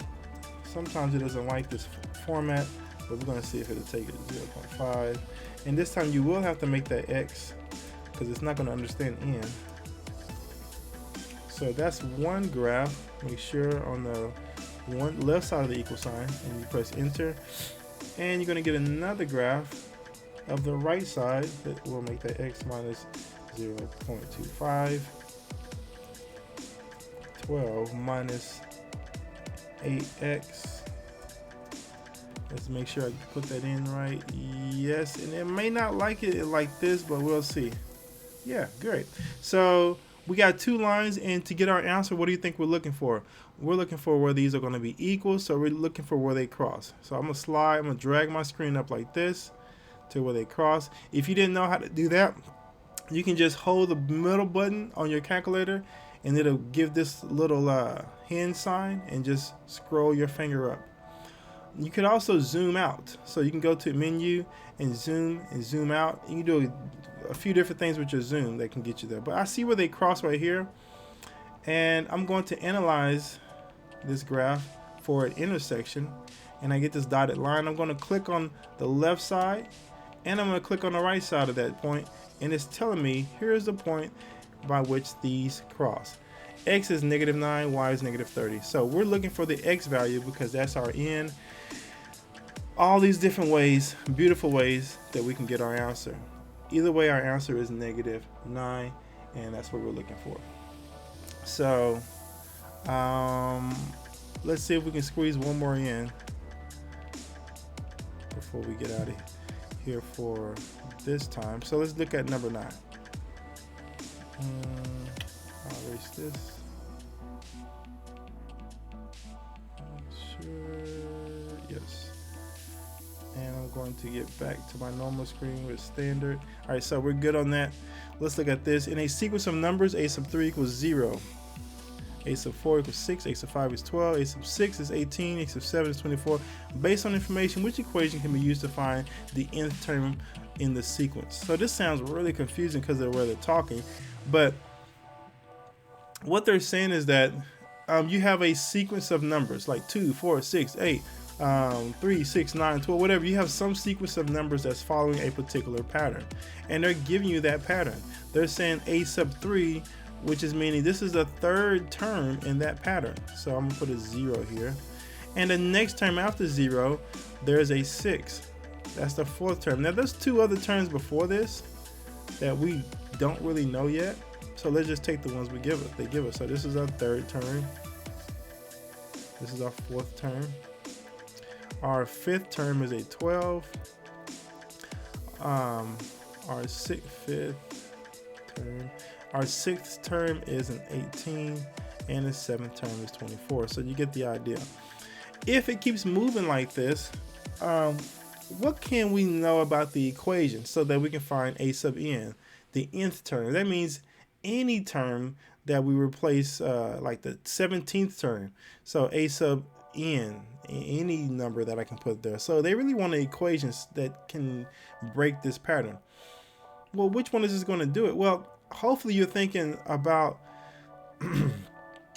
Sometimes it doesn't like this format, but we're gonna see if it'll take it to 0.5. And this time you will have to make that x, because it's not gonna understand n. So that's one graph. Make sure on the left side of the equal sign, and you press enter, and you're gonna get another graph of the right side that will make that x minus 0.25. 12 minus 8x. Let's make sure I put that in right. Yes, and it may not like it like this, but we'll see. Yeah, great. So we got 2 lines, and to get our answer, what do you think we're looking for? We're looking for where these are going to be equal, so we're looking for where they cross. So I'm going to drag my screen up like this to where they cross. If you didn't know how to do that, you can just hold the middle button on your calculator, and it'll give this little hand sign, and just scroll your finger up. You could also zoom out, so you can go to menu and zoom out. You can do a few different things with your zoom that can get you there. But I see where they cross right here, and I'm going to analyze this graph for an intersection, and I get this dotted line. I'm going to click on the left side, and I'm going to click on the right side of that point, and it's telling me here's the point by which these cross. X is negative 9, y is negative 30. So we're looking for the x value because that's our n. All these different ways, beautiful ways that we can get our answer. Either way, our answer is negative 9, and that's what we're looking for. So let's see if we can squeeze one more in before we get out of here for this time. So let's look at number 9. I'll erase this. Sure, yes. And I'm going to get back to my normal screen with standard. All right, so we're good on that. let's look at this. In a sequence of numbers, a sub 3 equals 0. A sub 4 equals 6, a sub 5 is 12, a sub 6 is 18, a sub 7 is 24. Based on information, which equation can be used to find the nth term in the sequence? So this sounds really confusing because of where they're talking, but what they're saying is that you have a sequence of numbers like 2, 4, 6, 8, 3, 6, 9, 12, whatever. You have some sequence of numbers that's following a particular pattern, and they're giving you that pattern. They're saying a sub 3, which is meaning this is the third term in that pattern. So I'm gonna put a 0 here. And the next term after 0, there's a 6. That's the fourth term. Now there's two other terms before this that we don't really know yet. So let's just take the ones they give us. So this is our third term. This is our fourth term. Our fifth term is a 12. Our fifth term. Our sixth term is an 18, and the seventh term is 24. So you get the idea. If it keeps moving like this, what can we know about the equation so that we can find a sub n, the nth term? That means any term that we replace, like the 17th term. So a sub n, any number that I can put there. So they really want equations that can break this pattern. Well, which one is this going to do it? Well, hopefully you're thinking about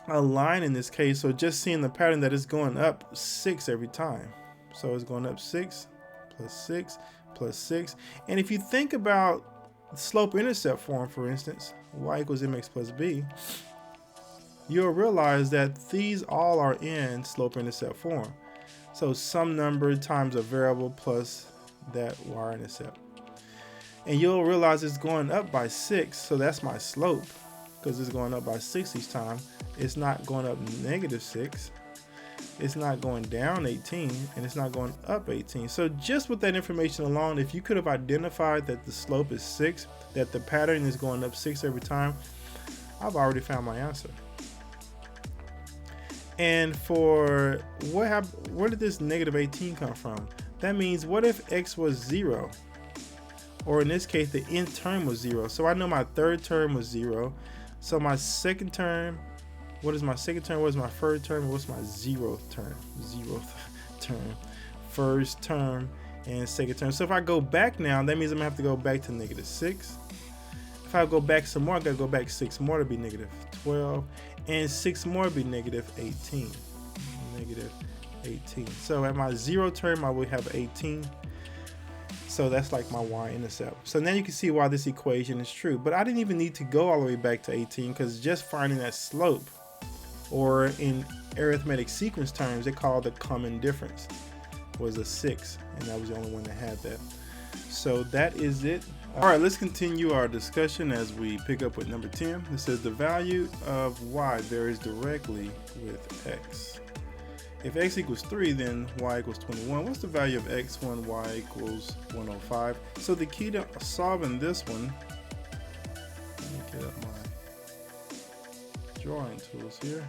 a line in this case. So just seeing the pattern that is going up 6 every time. So it's going up 6 plus 6 plus 6. And if you think about slope-intercept form, for instance, y equals mx plus b, you'll realize that these all are in slope-intercept form. So some number times a variable plus that y-intercept. And you'll realize it's going up by 6, so that's my slope, because it's going up by 6 each time. It's not going up negative 6. It's not going down 18, and it's not going up 18. So just with that information alone, if you could have identified that the slope is 6, that the pattern is going up 6 every time, I've already found my answer. And for where did this negative 18 come from? That means, what if x was 0? Or in this case, the nth term was 0. So I know my third term was 0. So my second term, what is my second term? What is my third term? What's my 0th term? 0th term, first term, and second term. So if I go back now, that means I'm gonna have to go back to negative 6. If I go back some more, I gotta go back 6 more to be negative 12, and 6 more to be negative 18. Negative 18. So at my 0 term, I will have 18. So that's like my y-intercept. So now you can see why this equation is true. But I didn't even need to go all the way back to 18, because just finding that slope, or in arithmetic sequence terms, they call the common difference, was a 6. And that was the only one that had that. So that is it. All right, let's continue our discussion as we pick up with number 10. It says the value of y varies directly with x. If x equals 3, then y equals 21. What's the value of x when y equals 105? So the key to solving this one, let me get up my drawing tools here.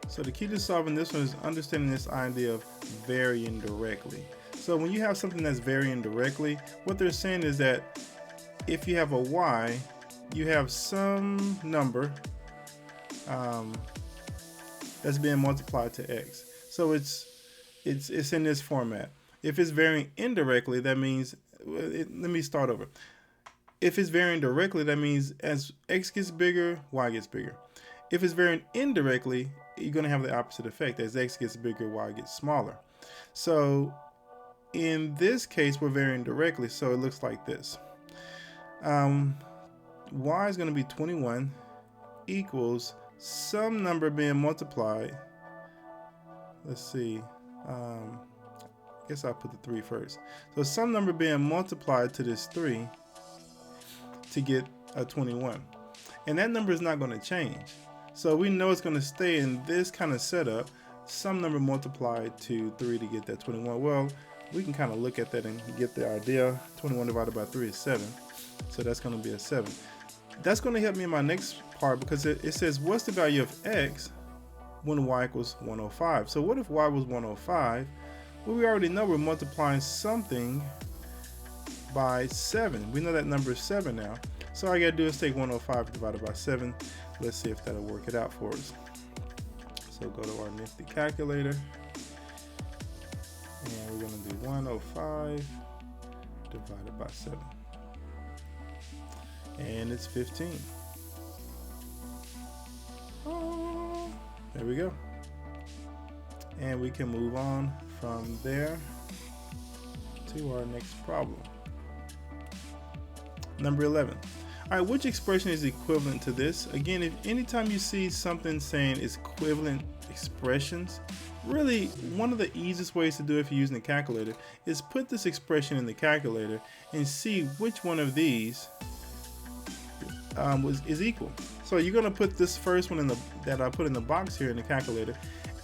So the key to solving this one is understanding this idea of varying directly. So when you have something that's varying directly, what they're saying is that if you have a y, you have some number that's being multiplied to x. So it's in this format. If it's varying indirectly, that means, let me start over. If it's varying directly, that means as x gets bigger, y gets bigger. If it's varying indirectly, you're going to have the opposite effect. As x gets bigger, y gets smaller. So in this case, we're varying directly, so it looks like this. Y is going to be 21 equals some number being multiplied. Let's see. I guess I'll put the 3 first. So some number being multiplied to this 3 to get a 21. And that number is not going to change. So we know it's going to stay in this kind of setup. Some number multiplied to 3 to get that 21. Well, we can kind of look at that and get the idea. 21 divided by 3 is 7. So that's going to be a 7. That's going to help me in my next part, because it says, what's the value of x when y equals 105? So what if y was 105? Well, we already know we're multiplying something by 7. We know that number is 7 now. So all I gotta do is take 105 divided by 7. Let's see if that'll work it out for us. So go to our nifty calculator. And we're gonna do 105 divided by 7. And it's 15. Oh, there we go. And we can move on from there to our next problem. Number 11. All right, which expression is equivalent to this? Again, if anytime you see something saying it's equivalent expressions, really one of the easiest ways to do it if you're using a calculator is put this expression in the calculator and see which one of these is equal. So you're going to put this first one that I put in the box here in the calculator,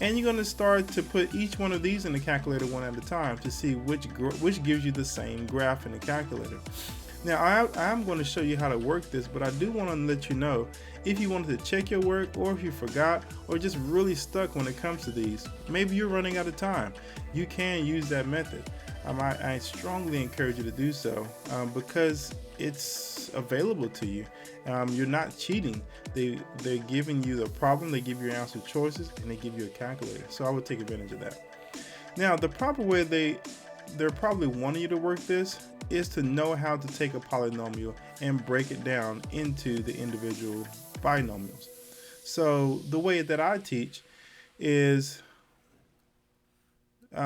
and you're going to start to put each one of these in the calculator one at a time to see which gives you the same graph in the calculator. Now I'm going to show you how to work this, but I do want to let you know, if you wanted to check your work, or if you forgot, or just really stuck when it comes to these, maybe you're running out of time, you can use that method. I strongly encourage you to do so because it's available to you. You're not cheating. They're giving you the problem, they give you your answer choices, and they give you a calculator. So I would take advantage of that. Now the proper way they're probably wanting you to work this is to know how to take a polynomial and break it down into the individual binomials. So the way that I teach is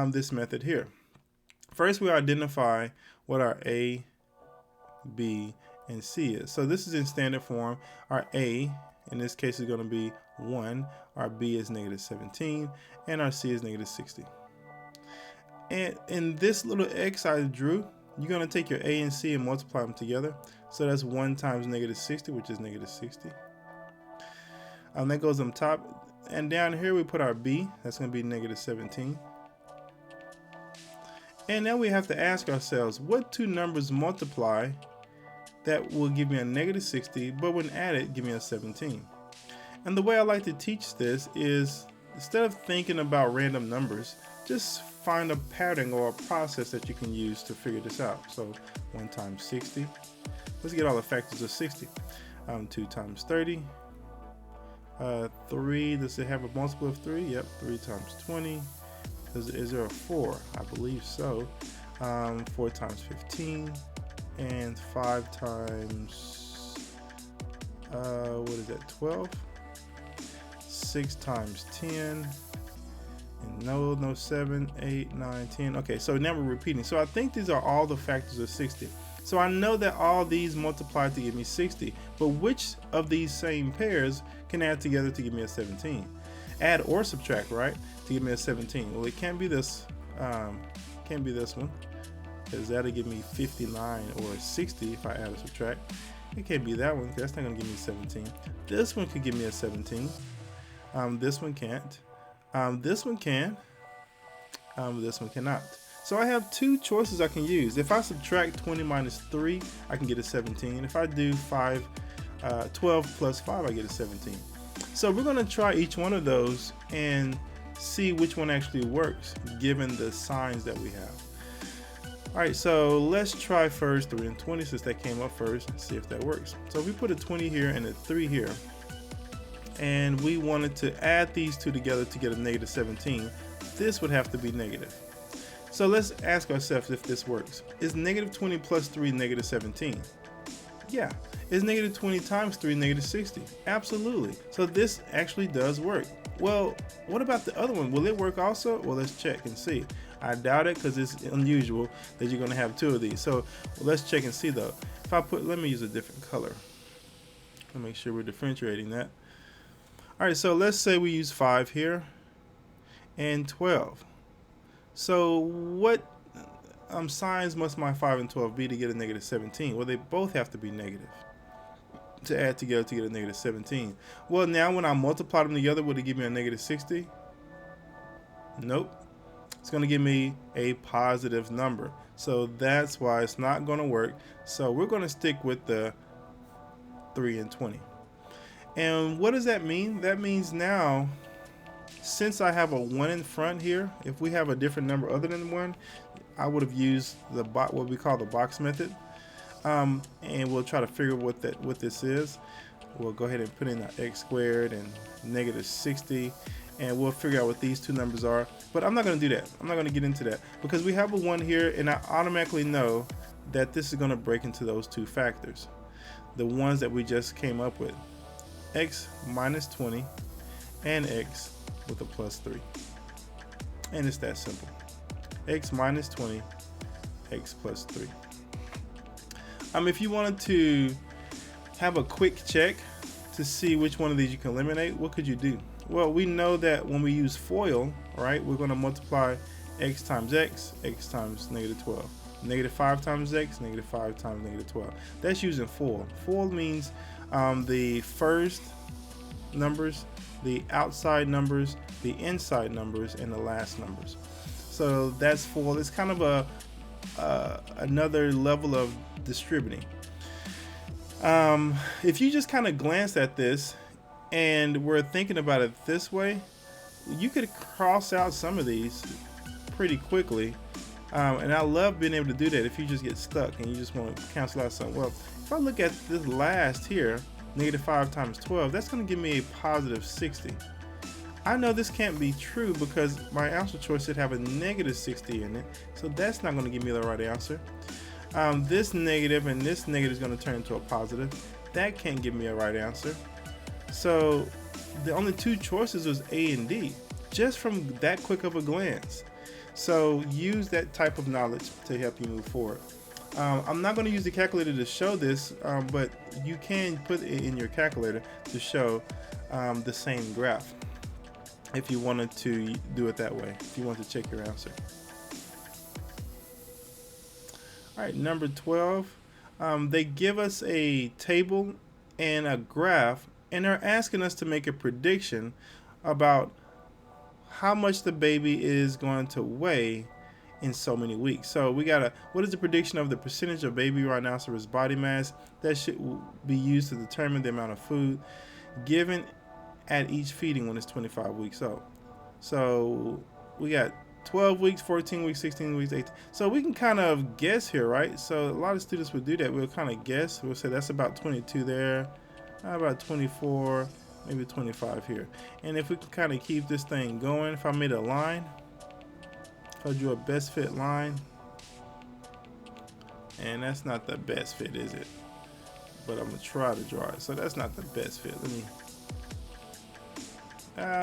this method here. First, we identify what our A, B, and C is. So this is in standard form. Our A, in this case, is going to be 1. Our B is negative 17. And our C is negative 60. And in this little X I drew, you're going to take your A and C and multiply them together. So that's 1 times negative 60, which is negative 60. That goes on top. And down here, we put our B. That's going to be negative 17. And now we have to ask ourselves, what two numbers multiply that will give me a negative 60, but when added, give me a 17? And the way I like to teach this is, instead of thinking about random numbers, just find a pattern or a process that you can use to figure this out. So 1 times 60. Let's get all the factors of 60. 2 times 30. 3, does it have a multiple of 3? Yep, 3 times 20. Is there a 4? I believe so. 4 times 15. And 5 times, what is that, 12? 6 times 10. And no 7, 8, 9, 10. Okay, so now we're repeating. So I think these are all the factors of 60. So I know that all these multiply to give me 60, but which of these same pairs can add together to give me a 17? Add or subtract, right? To give me a 17. Well, it can't be this one, because that'll give me 59 or 60 if I add or subtract. It can't be that one, because that's not going to give me 17. This one could give me a 17. This one can't. This one can. This one cannot. So I have two choices I can use. If I subtract 20 minus 3, I can get a 17. If I do 12 plus 5, I get a 17. So we're going to try each one of those and see which one actually works given the signs that we have. Alright, so let's try first 3 and 20 since that came up first and see if that works. So if we put a 20 here and a 3 here, and we wanted to add these two together to get a negative 17, this would have to be negative. So let's ask ourselves if this works. Is negative 20 plus 3 negative 17? Yeah. Is negative 20 times 3 negative 60? Absolutely. So this actually does work. Well, what about the other one? Will it work also? Well, let's check and see. I doubt it because it's unusual that you're going to have two of these. So let's check and see though. If I let me use a different color. Let me make sure we're differentiating that. All right, so let's say we use 5 here and 12. So what signs must my 5 and 12 be to get a negative 17? Well, they both have to be negative to add together to get a negative 17. Well, now when I multiply them together, would it give me a negative 60? Nope. It's going to give me a positive number. So that's why it's not going to work. So we're going to stick with the 3 and 20. And what does that mean? That means now, since I have a 1 in front here, if we have a different number other than 1, I would have used what we call the box method, and we'll try to figure what this is. We'll go ahead and put in our x squared and negative 60, and we'll figure out what these two numbers are. But I'm not going to do that. I'm not going to get into that because we have a 1 here, and I automatically know that this is going to break into those two factors, the ones that we just came up with, x minus 20 and x with a plus 3. And it's that simple. X minus 20, x plus 3. If you wanted to have a quick check to see which one of these you can eliminate, what could you do? Well, we know that when we use FOIL, right, we're going to multiply x times negative 12. Negative 5 times x, negative 5 times negative 12. That's using FOIL. FOIL means the first numbers, the outside numbers, the inside numbers, and the last numbers. So that's FOIL. It's kind of another level of distributing. If you just kind of glance at this and we're thinking about it this way, you could cross out some of these pretty quickly. And I love being able to do that if you just get stuck and you just want to cancel out something. Well, if I look at this last here, negative 5 times 12, that's going to give me a positive 60. I know this can't be true because my answer choice should have a negative 60 in it, so that's not going to give me the right answer. This negative and this negative is going to turn into a positive. That can't give me a right answer. So the only two choices was A and D, just from that quick of a glance. So use that type of knowledge to help you move forward. I'm not going to use the calculator to show this, but you can put it in your calculator to show the same graph if you wanted to do it that way, if you want to check your answer. All right, number 12, they give us a table and a graph, and they're asking us to make a prediction about how much the baby is going to weigh in so many weeks. So we got what is the prediction of the percentage of baby rhinoceros body mass that should be used to determine the amount of food given at each feeding when it's 25 weeks old. So we got 12 weeks, 14 weeks, 16 weeks, 18. So we can kind of guess here, right? So a lot of students would do that. We'll kind of guess. We'll say that's about 22 there, about 24, maybe 25 here. And if we can kind of keep this thing going, if I made a line, if I drew a best fit line, and that's not the best fit, is it? But I'm gonna try to draw it. So that's not the best fit. Let me.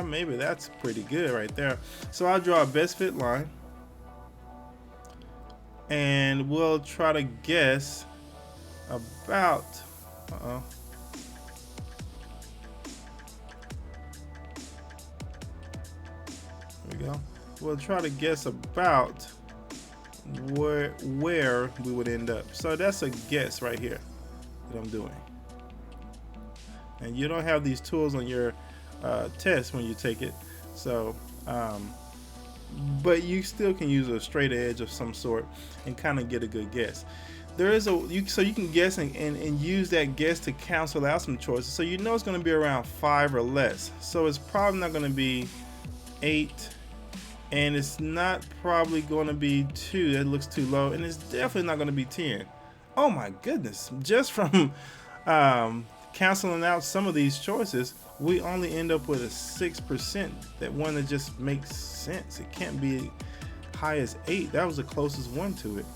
Maybe that's pretty good right there. So I'll draw a best fit line, and we'll try to guess about. There we go. We'll try to guess about where we would end up. So that's a guess right here that I'm doing. And you don't have these tools on your test when you take it, so but you still can use a straight edge of some sort and kind of get a good guess. There is so you can guess and use that guess to cancel out some choices, so you know it's going to be around 5 or less. So it's probably not going to be 8, and it's not probably going to be 2. That looks too low, and it's definitely not going to be 10. Oh my goodness, just from canceling out some of these choices, we only end up with a 6%. That one that just makes sense. It can't be high as 8. That was the closest one to it.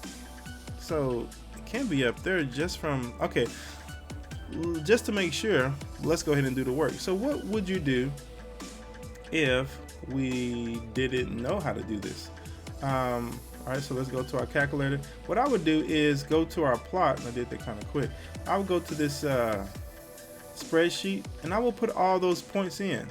So it can be up there just from, okay, just to make sure, let's go ahead and do the work. So what would you do if we didn't know how to do this? All right, so let's go to our calculator. What I would do is go to our plot, and I did that kind of quick. I would go to this spreadsheet, and I will put all those points in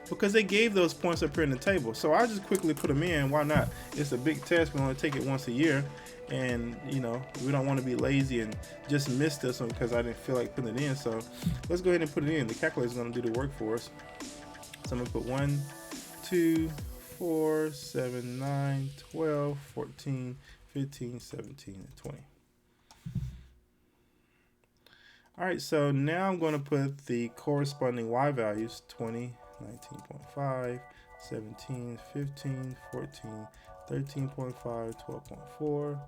because they gave those points up here in the table. So I just quickly put them in. Why not? It's a big test. We only take it once a year, and you know we don't want to be lazy and just miss this one because I didn't feel like putting it in. So let's go ahead and put it in. The calculator is going to do the work for us. So I'm going to put 1, 2, 4, 7, 9, 12, 14, 15, 17, and 20. All right, so now I'm going to put the corresponding y values, 20, 19.5, 17, 15, 14, 13.5, 12.4,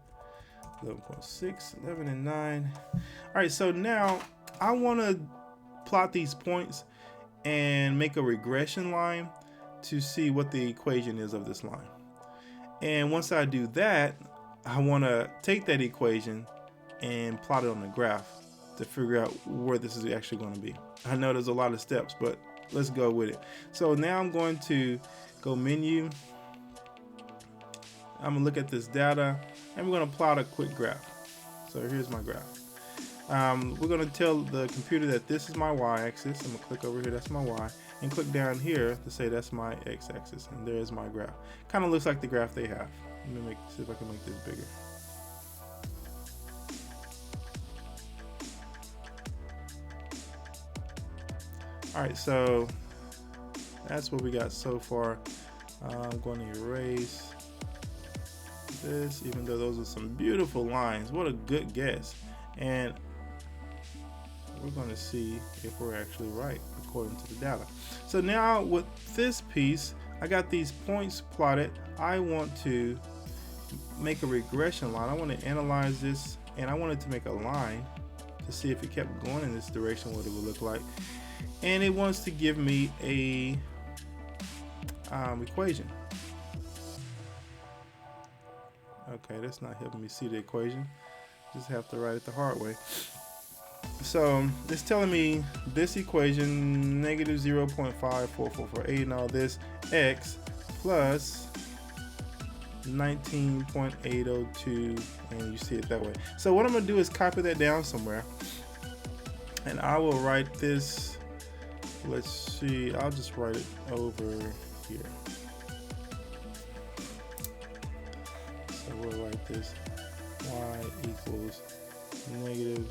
11.6, 11 and 9. All right, so now I want to plot these points and make a regression line to see what the equation is of this line. And once I do that, I want to take that equation and plot it on the graph to figure out where this is actually going to be. I know there's a lot of steps, but let's go with it. So now I'm going to go menu. I'm going to look at this data and we're going to plot a quick graph. So here's my graph. We're going to tell the computer that this is my y-axis. I'm going to click over here, that's my y, and click down here to say that's my x-axis, and there's my graph. Kind of looks like the graph they have. Let me see if I can make this bigger. Alright, so that's what we got so far. I'm going to erase this, even though those are some beautiful lines. What a good guess. And we're going to see if we're actually right according to the data. So now with this piece, I got these points plotted. I want to make a regression line. I want to analyze this, and I wanted to make a line to see if it kept going in this direction, what it would look like. And it wants to give me a equation. Okay, that's not helping me see the equation. Just have to write it the hard way. So it's telling me this equation, negative 0.54448 and all this, x plus 19.802, and you see it that way. So what I'm going to do is copy that down somewhere, and I will write this. Let's see, I'll just write it over here. So we'll write this y equals negative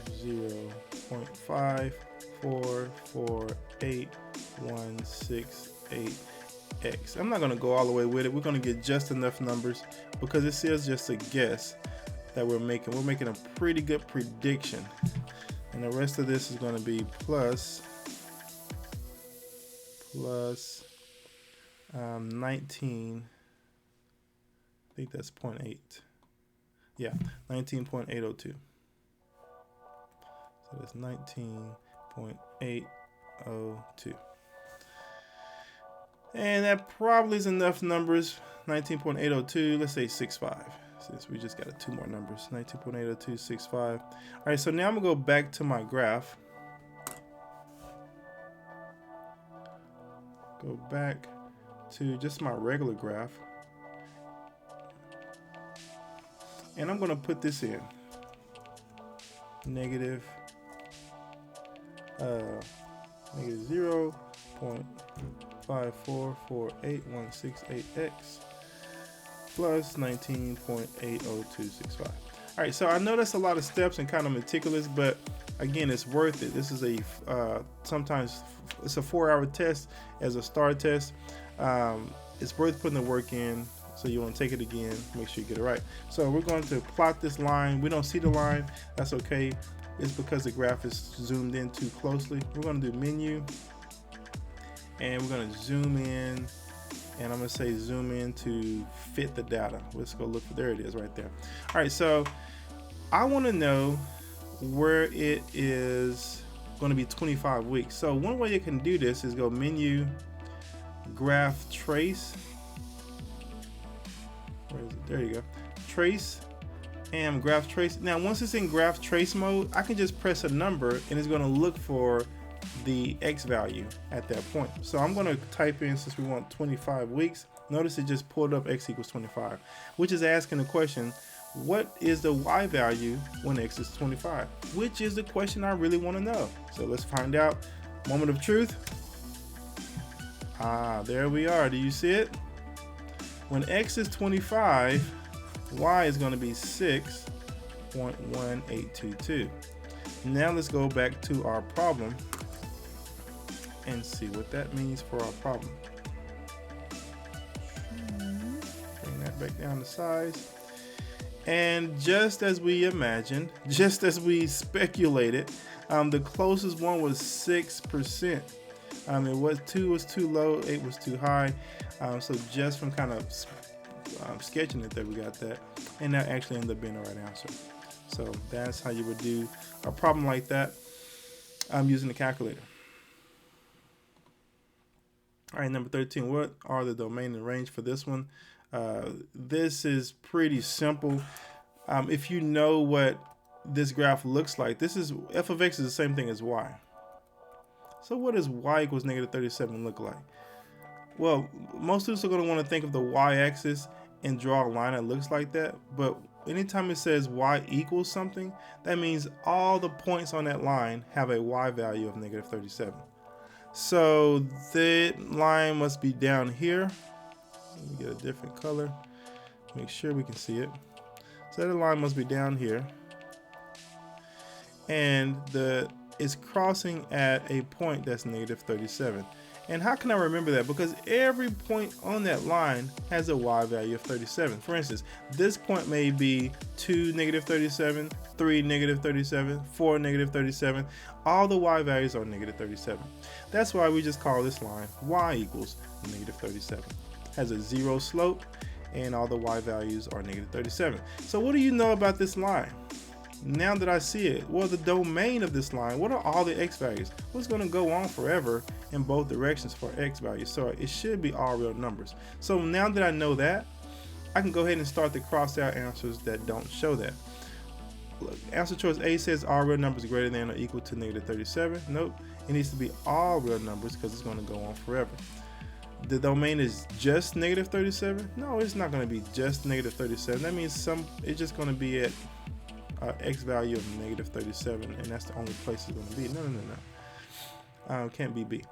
0.5448168x. I'm not going to go all the way with it. We're going to get just enough numbers because it says just a guess that we're making. We're making a pretty good prediction. And the rest of this is going to be plus 19, I think that's 0.8. Yeah, 19.802. So that's 19.802. And that probably is enough numbers. 19.802, let's say 65, since we just got 2 more numbers. 19.802, 65. All right, so now I'm gonna go back to my graph. Go back to just my regular graph. And I'm gonna put this in. Negative 0.5448168x plus 19.80265. All right, so I know that's a lot of steps and kind of meticulous, but again, it's worth it. This is a sometimes it's a 4-hour test as a STAAR test. It's worth putting the work in. So you want to take it again, make sure you get it right. So we're going to plot this line. We don't see the line, that's okay. It's because the graph is zoomed in too closely. We're going to do menu, and we're going to zoom in, and I'm going to say zoom in to fit the data. Let's go look for, there it is right there. All right, so I want to know where it is going to be 25 weeks. So one way you can do this is go menu, graph trace. Where is it? There you go. Trace and graph trace. Now once it's in graph trace mode, I can just press a number and it's going to look for the X value at that point. So I'm going to type in, since we want 25 weeks, notice it just pulled up X equals 25, which is asking the question, what is the Y value when X is 25? Which is the question I really want to know. So let's find out. Moment of truth. There we are. Do you see it? When X is 25, Y is going to be 6.1822. Now let's go back to our problem and see what that means for our problem. Bring that back down to size. And just as we imagined, just as we speculated, the closest one was 6%. It was 2 was too low, 8 was too high. So just from kind of sketching it that we got that, and that actually ended up being the right answer. So that's how you would do a problem like that using the calculator. All right, number 13, what are the domain and range for this one? This is pretty simple. If you know what this graph looks like, this is f of x is the same thing as y. So what does y equals negative 37 look like? Well, most students are going to want to think of the y-axis and draw a line that looks like that, but anytime it says y equals something, that means all the points on that line have a y value of negative 37. So the line must be down here. Let me get a different color, make sure we can see it. So the line must be down here, and it's crossing at a point that's negative 37. And how can I remember that? Because every point on that line has a y value of 37. For instance, this point may be 2, negative 37, 3, negative 37, 4, negative 37. All the y values are negative 37. That's why we just call this line y equals negative 37. Has a 0 slope, and all the y values are negative 37. So what do you know about this line? Now that I see it, well, the domain of this line, what are all the x values? What's going to go on forever in both directions for x values? So it should be all real numbers. So now that I know that, I can go ahead and start to cross out answers that don't show that. Look, answer choice A says all real numbers greater than or equal to negative 37. Nope, it needs to be all real numbers because it's going to go on forever. The domain is just negative 37? No, it's not going to be just negative 37. That means it's just going to be at x value of negative 37, and that's the only place it's going to be. No. Can't be B.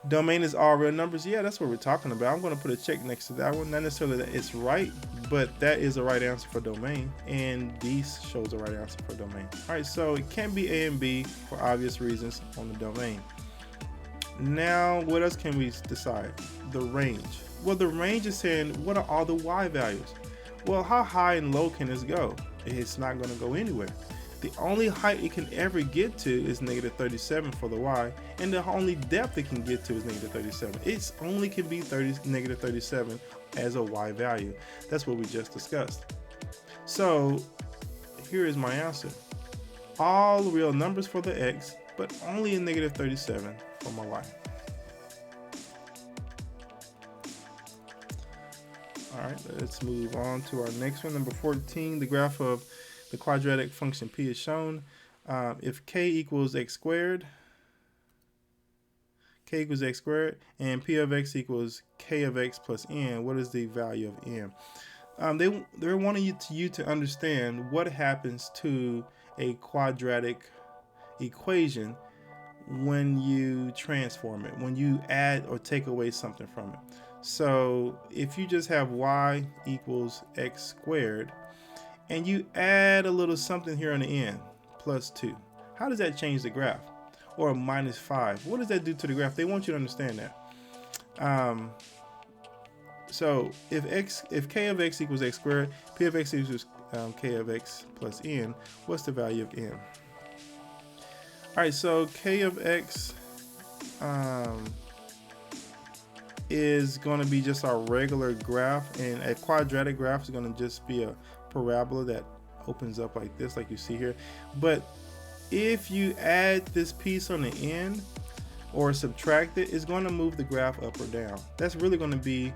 Domain is all real numbers. Yeah, that's what we're talking about. I'm going to put a check next to that one. Not necessarily that it's right, but that is the right answer for domain, and D shows the right answer for domain. All right, so it can't be A and B for obvious reasons on the domain. Now, what else can we decide? The range. Well, the range is saying, what are all the y values? Well, how high and low can this go? It's not going to go anywhere. The only height it can ever get to is negative 37 for the y, and the only depth it can get to is negative 37. It only can be negative 37 as a y value. That's what we just discussed. So here is my answer. All real numbers for the x, but only in negative 37 for my y. All right, let's move on to our next one. Number 14, the graph of the quadratic function p is shown. If k equals x squared, and p of x equals k of x plus n, what is the value of n? They're wanting you to understand what happens to a quadratic equation when you transform it, when you add or take away something from it. So if you just have y equals x squared, and you add a little something here on the end, plus 2, how does that change the graph? Or minus 5, what does that do to the graph? They want you to understand that. So if k of x equals x squared, p of x equals k of x plus n, what's the value of n? All right, so k of x is going to be just our regular graph, and a quadratic graph is going to just be a parabola that opens up like this, like you see here. But if you add this piece on the end or subtract it, it's going to move the graph up or down. That's really going to be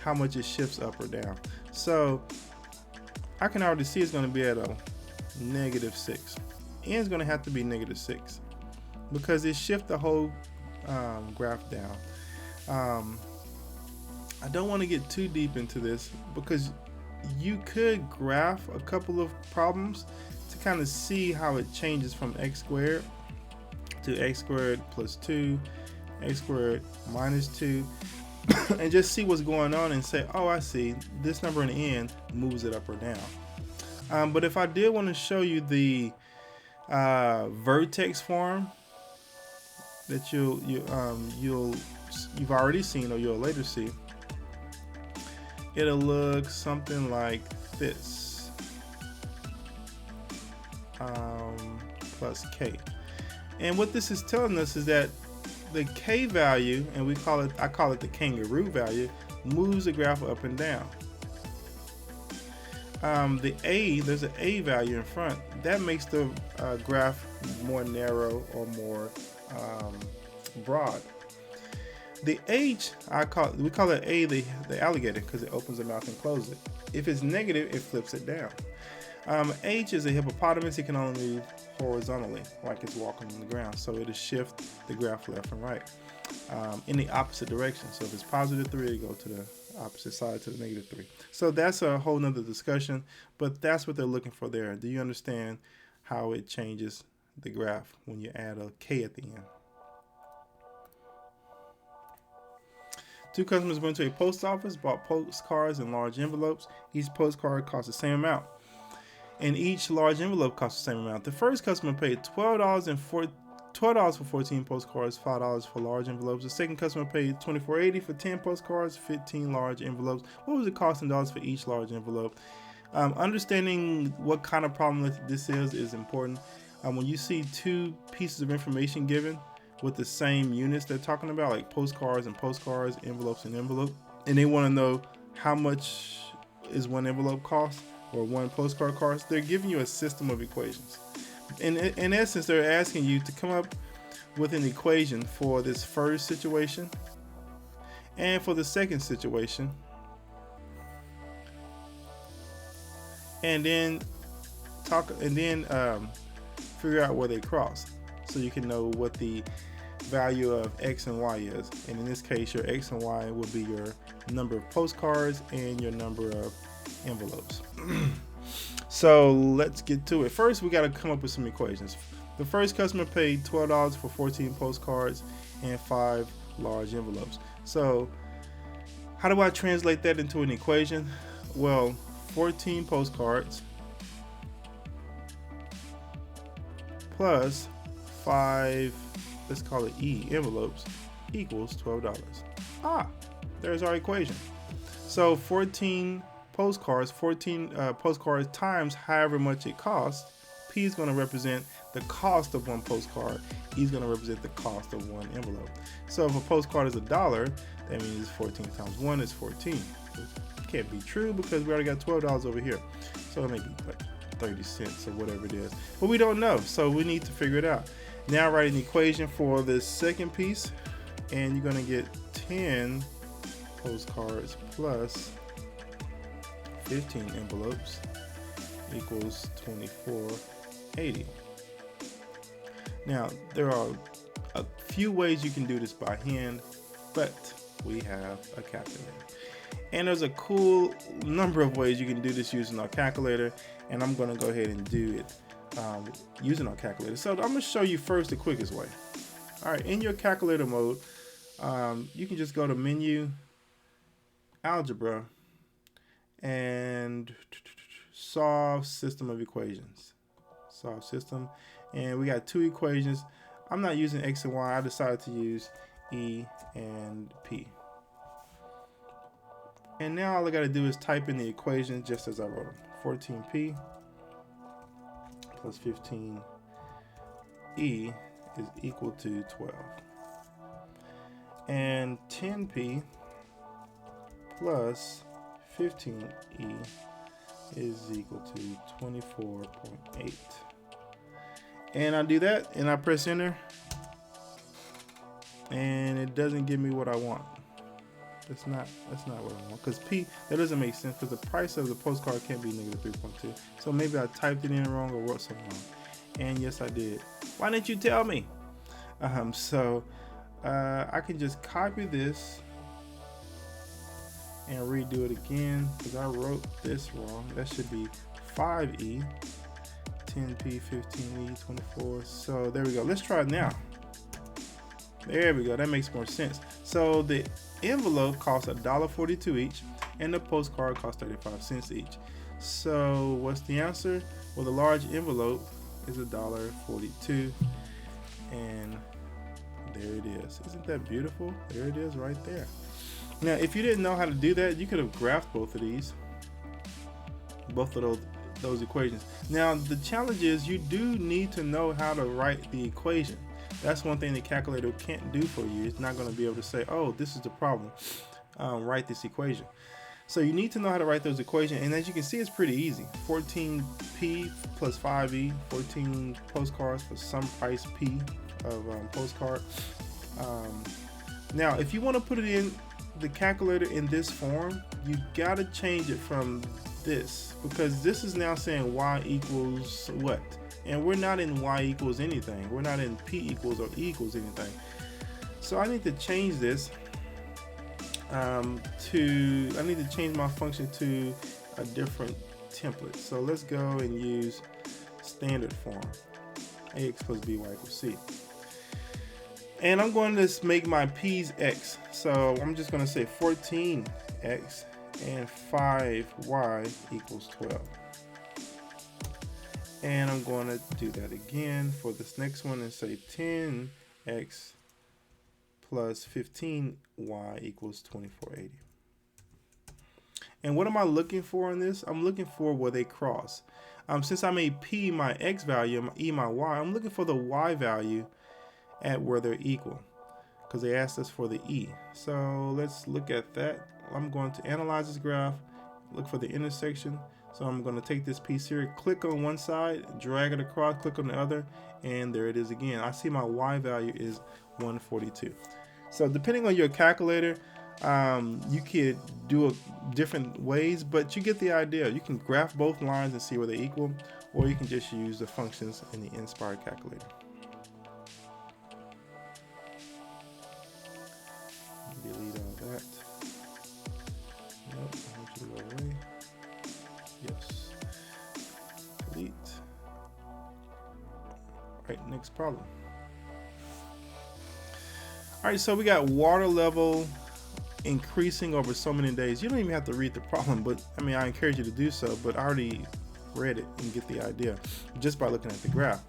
how much it shifts up or down. So I can already see it's going to be at a negative 6. N is going to have to be negative 6 because it shifts the whole graph down. I don't want to get too deep into this because you could graph a couple of problems to kind of see how it changes from x squared to x squared plus 2, x squared minus 2, and just see what's going on and say, oh, I see, this number in the end moves it up or down. But if I did want to show you the vertex form that you've already seen or you'll later see, it'll look something like this, plus k. And what this is telling us is that the k value, and I call it the kangaroo value, moves the graph up and down. There's an A value in front. That makes the graph more narrow or more broad. The H, we call it A, the alligator, because it opens the mouth and closes it. If it's negative, it flips it down. H is a hippopotamus. It can only move horizontally, like it's walking on the ground. So it'll shift the graph left and right in the opposite direction. So if it's positive 3, it go to the opposite side, to the negative 3. So that's a whole nother discussion, but that's what they're looking for there. Do you understand how it changes the graph when you add a K at the end? Two customers went to a post office, bought postcards in large envelopes. Each postcard cost the same amount, and each large envelope cost the same amount. The first customer paid $12 for 14 postcards, $5 for large envelopes. The second customer paid $24.80 for 10 postcards, 15 large envelopes. What was the cost in dollars for each large envelope? Understanding what kind of problem this is important. When you see two pieces of information given with the same units they're talking about, like postcards and postcards, envelopes and envelope, and they want to know how much is one envelope cost or one postcard cost, they're giving you a system of equations. In essence, they're asking you to come up with an equation for this first situation and for the second situation, and then figure out where they cross, so you can know what the value of X and Y is. And in this case, your X and Y will be your number of postcards and your number of envelopes. So let's get to it. First, we got to come up with some equations. The first customer paid $12 for 14 postcards and 5 large envelopes. So how do I translate that into an equation? Well, 14 postcards plus 5, let's call it E, envelopes, equals $12. There's our equation. So 14 postcards times however much it costs. P is going to represent the cost of one postcard. E is going to represent the cost of one envelope. So if a postcard is $1, that means 14 times 1 is 14. It can't be true because we already got $12 over here. So it may be like 30 cents or whatever it is. But we don't know, so we need to figure it out. Now write an equation for this second piece, and you're going to get 10 postcards plus 15 envelopes equals $24.80. Now, there are a few ways you can do this by hand, but we have a calculator. And there's a cool number of ways you can do this using our calculator, and I'm going to go ahead and do it using our calculator. So I'm going to show you first the quickest way. All right, in your calculator mode, you can just go to Menu, Algebra, and Solve System of Equations. Solve System, and we got two equations. I'm not using X and Y. I decided to use E and P. And now all I got to do is type in the equation just as I wrote them. 14P plus 15E is equal to 12. And 10P plus 15E is equal to 24.8. And I do that and I press enter, and it doesn't give me what I want. That's not what I want, because P, that doesn't make sense, because the price of the postcard can't be negative 3.2. So maybe I typed it in wrong or wrote something wrong. And yes, I did. Why didn't you tell me? So I can just copy this and redo it again, because I wrote this wrong. That should be 5E, 10P, 15E, 24. So there we go. Let's try it now. There we go. That makes more sense. So the envelope costs $1.42 each, and the postcard costs 35 cents each. So what's the answer? Well, the large envelope is $1.42, and there it is. Isn't that beautiful? There it is right there. Now, if you didn't know how to do that, you could have graphed both of those equations. Now, the challenge is you do need to know how to write the equation. That's one thing the calculator can't do for you. It's not going to be able to say, oh, this is the problem. write this equation. So you need to know how to write those equations, and as you can see, it's pretty easy. 14p plus 5e, 14 postcards for some price p of postcard. Now, if you want to put it in the calculator in this form, you gotta change it from this, because this is now saying y equals what? And we're not in y equals anything. We're not in p equals or e equals anything. So I need to change this I need to change my function to a different template. So let's go and use standard form, ax plus by equals c. And I'm going to make my p's x. So I'm just going to say 14x and 5y equals 12. And I'm going to do that again for this next one and say 10x plus 15y equals 2480. And what am I looking for in this? I'm looking for where they cross. Since I made p my x value and e my y, I'm looking for the y value at where they're equal, because they asked us for the e. So let's look at that. I'm going to analyze this graph, look for the intersection. So I'm going to take this piece here, click on one side, drag it across, click on the other, and there it is again. I see my y value is 142. So depending on your calculator, you could do it different ways, but you get the idea. You can graph both lines and see where they equal, or you can just use the functions in the Inspired calculator. Delete all that. Nope, I want you to go away. Yes. Delete. All right, next problem. All right, so we got water level increasing over so many days. You don't even have to read the problem, but I mean, I encourage you to do so, but I already read it and get the idea just by looking at the graph.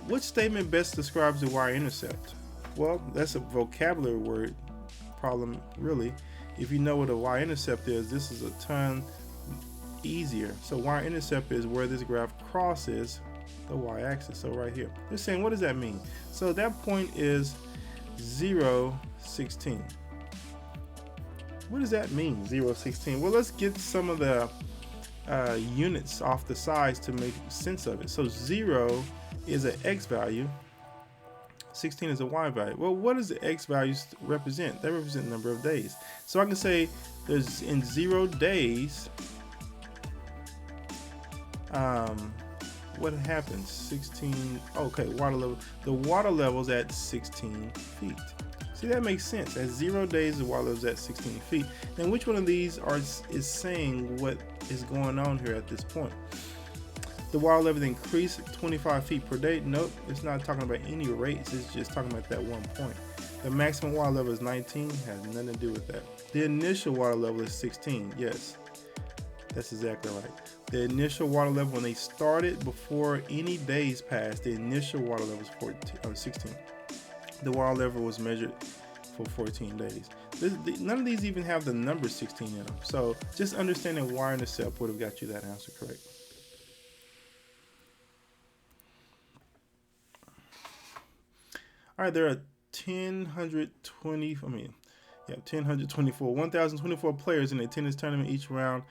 Which statement best describes the y-intercept? Well, that's a vocabulary word problem, really. If you know what a y-intercept is, this is a ton easier. So y-intercept is where this graph crosses the y-axis. So right here, they're saying, what does that mean? So that point is 0, 16. What does that mean, 0, 16? Well, let's get some of the units off the sides to make sense of it. So 0 is an x value, 16 is a y value. Well, what does the x values represent? They represent the number of days. So I can say there's in 0 days, what happens? 16, okay, water level. The water level's at 16 feet. See, that makes sense. At 0 days, the water level's at 16 feet. Then which one of these is saying what is going on here at this point? The water level increased 25 feet per day. Nope, it's not talking about any rates. It's just talking about that one point. The maximum water level is 19. Has nothing to do with that. The initial water level is 16. Yes, that's exactly right. The initial water level when they started, before any days passed, the initial water level was 16. The water level was measured for 14 days. None of these even have the number 16 in them. So just understanding y-intercept would have got you that answer correct. All right, there are 1,024 players in a tennis tournament. Each round,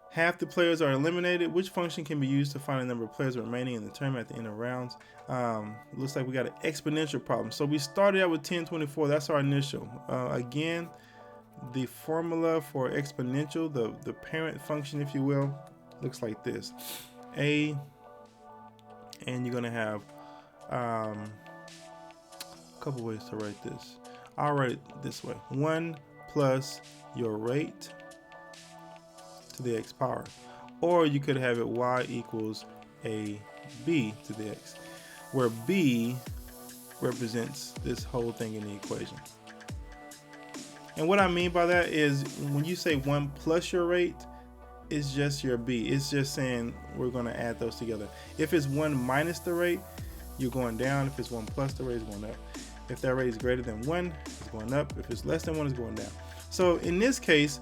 half the players are eliminated. Which function can be used to find the number of players remaining in the tournament at the end of rounds? Looks like we got an exponential problem. So we started out with 1024. That's our initial. Again, the formula for exponential, the parent function, if you will, looks like this. And you're going to have a couple ways to write this. I'll write it this way: 1 plus your rate to the x power, or you could have it y equals a b to the x, where b represents this whole thing in the equation. And what I mean by that is when you say 1 plus your rate, it's just your b. It's just saying we're going to add those together. If it's 1 minus the rate, you're going down. If it's 1 plus the rate, it's going up. If that rate is greater than 1, it's going up. If it's less than 1, it's going down. So in this case,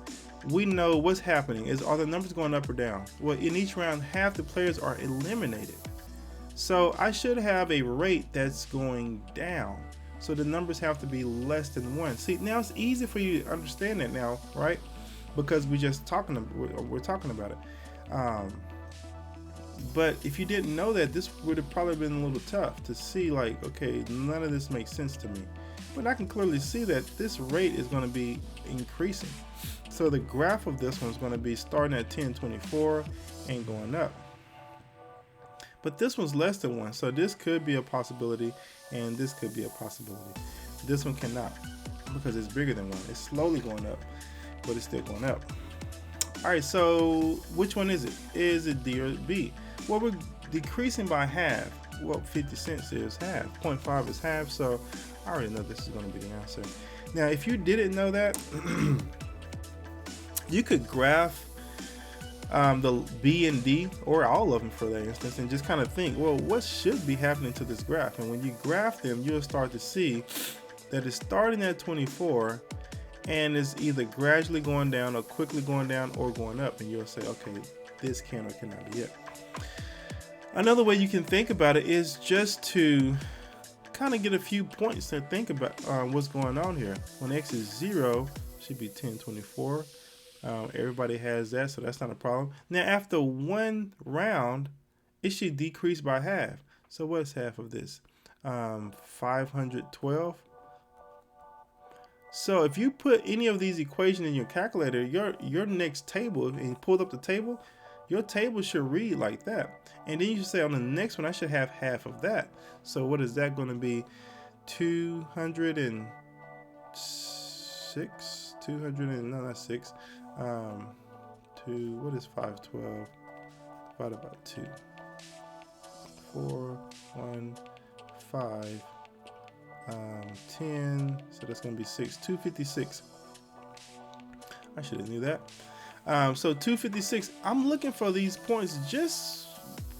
we know what's happening is, are the numbers going up or down? Well, in each round, half the players are eliminated. So I should have a rate that's going down. So the numbers have to be less than 1. See, now it's easy for you to understand that now, right? Because we're talking about it. But if you didn't know that, this would have probably been a little tough to see, like, okay, none of this makes sense to me. But I can clearly see that this rate is going to be increasing. So the graph of this one is going to be starting at 1024 and going up. But this one's less than 1, so this could be a possibility, and this could be a possibility. This one cannot, because it's bigger than 1. It's slowly going up, but it's still going up. All right, so which one is it? Is it D or B? Well, we're decreasing by half. Well, 50 cents is half. 0.5 is half, so I already know this is going to be the answer. Now, if you didn't know that, you could graph the B and D, or all of them for that instance, and just kind of think, well, what should be happening to this graph? And when you graph them, you'll start to see that it's starting at 24 and it's either gradually going down or quickly going down or going up, and you'll say, okay, this can or cannot be it. Another way you can think about it is just to kind of get a few points to think about what's going on here. When x is 0, it should be 1024. Everybody has that, so that's not a problem. Now, after one round, it should decrease by half. So what's half of this? 512. So if you put any of these equations in your calculator, your next table, and you pulled up the table, your table should read like that. And then you should say, on the next one, I should have half of that. So what is that going to be? 206? 200 and, no, not 6. What is 512 divided by 2? 4, 1, 5, 10. So that's going to be 6. 256. I should have knew that. So 256. I'm looking for these points, just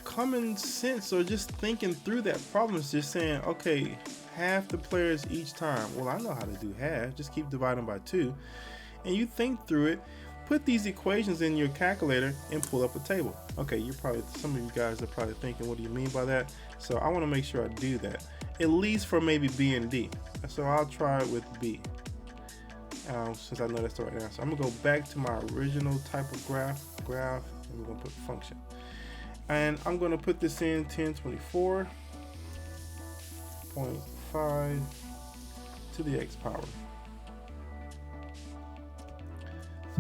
common sense, or just thinking through that problem. Is just saying, okay, half the players each time. Well, I know how to do half. Just keep dividing by 2. And you think through it, put these equations in your calculator and pull up a table. Okay, some of you guys are probably thinking, what do you mean by that? So I want to make sure I do that, at least for maybe B and D. So I'll try it with B, since I know that's the right answer. I'm gonna go back to my original type of graph, and we're gonna put function. And I'm gonna put this in 1024.5 to the x power.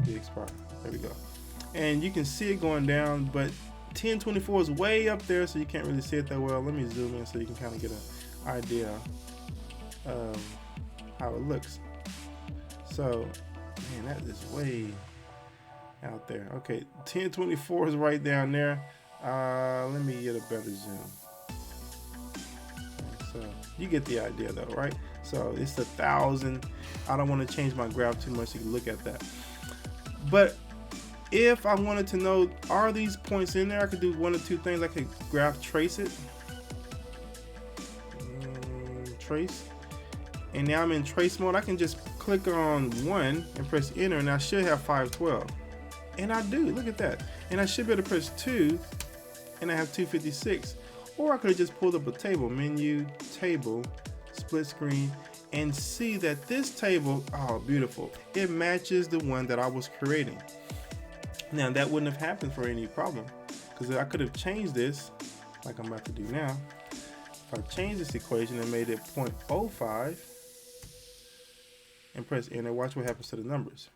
The x power. There we go. And you can see it going down, but 1024 is way up there, so you can't really see it that well. Let me zoom in so you can kind of get an idea of how it looks. So, man, that is way out there. Okay, 1024 is right down there. Let me get a better zoom. So you get the idea though, right? So it's 1,000. I don't want to change my graph too much so you can look at that. But if I wanted to know, are these points in there, I could do one or two things. I could graph trace it. Trace. And now I'm in trace mode. I can just click on 1 and press enter, and I should have 512. And I do, look at that. And I should be able to press 2, and I have 256. Or I could have just pulled up a table, menu, table, split screen, and see that this table, oh, beautiful. It matches the one that I was creating. Now that wouldn't have happened for any problem, because I could have changed this like I'm about to do now. If I change this equation and made it 0.05 and press enter, watch what happens to the numbers.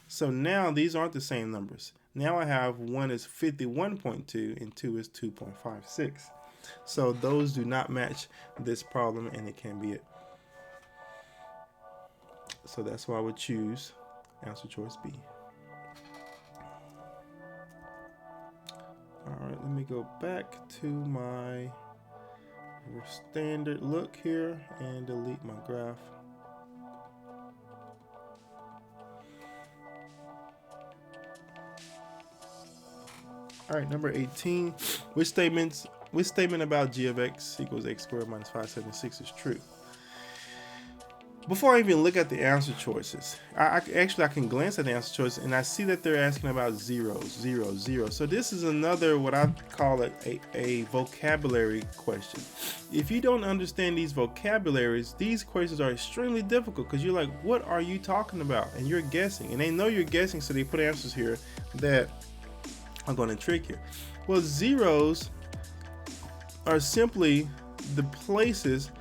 So now these aren't the same numbers. Now I have 1 is 51.2 and 2 is 2.56. So those do not match this problem, and it can be it. So that's why I would choose answer choice B. Alright, let me go back to my standard look here and delete my graph. Alright, number 18. Which statement about g of x equals x squared minus 576 is true? before I even look at the answer choices, I can glance at the answer choices and I see that they're asking about zeros, 0, 0. So this is another, what I call it, a vocabulary question. If you don't understand these vocabularies, these questions are extremely difficult because you're like, what are you talking about? And you're guessing, and they know you're guessing, so they put answers here that are going to trick you. Well, zeros are simply the places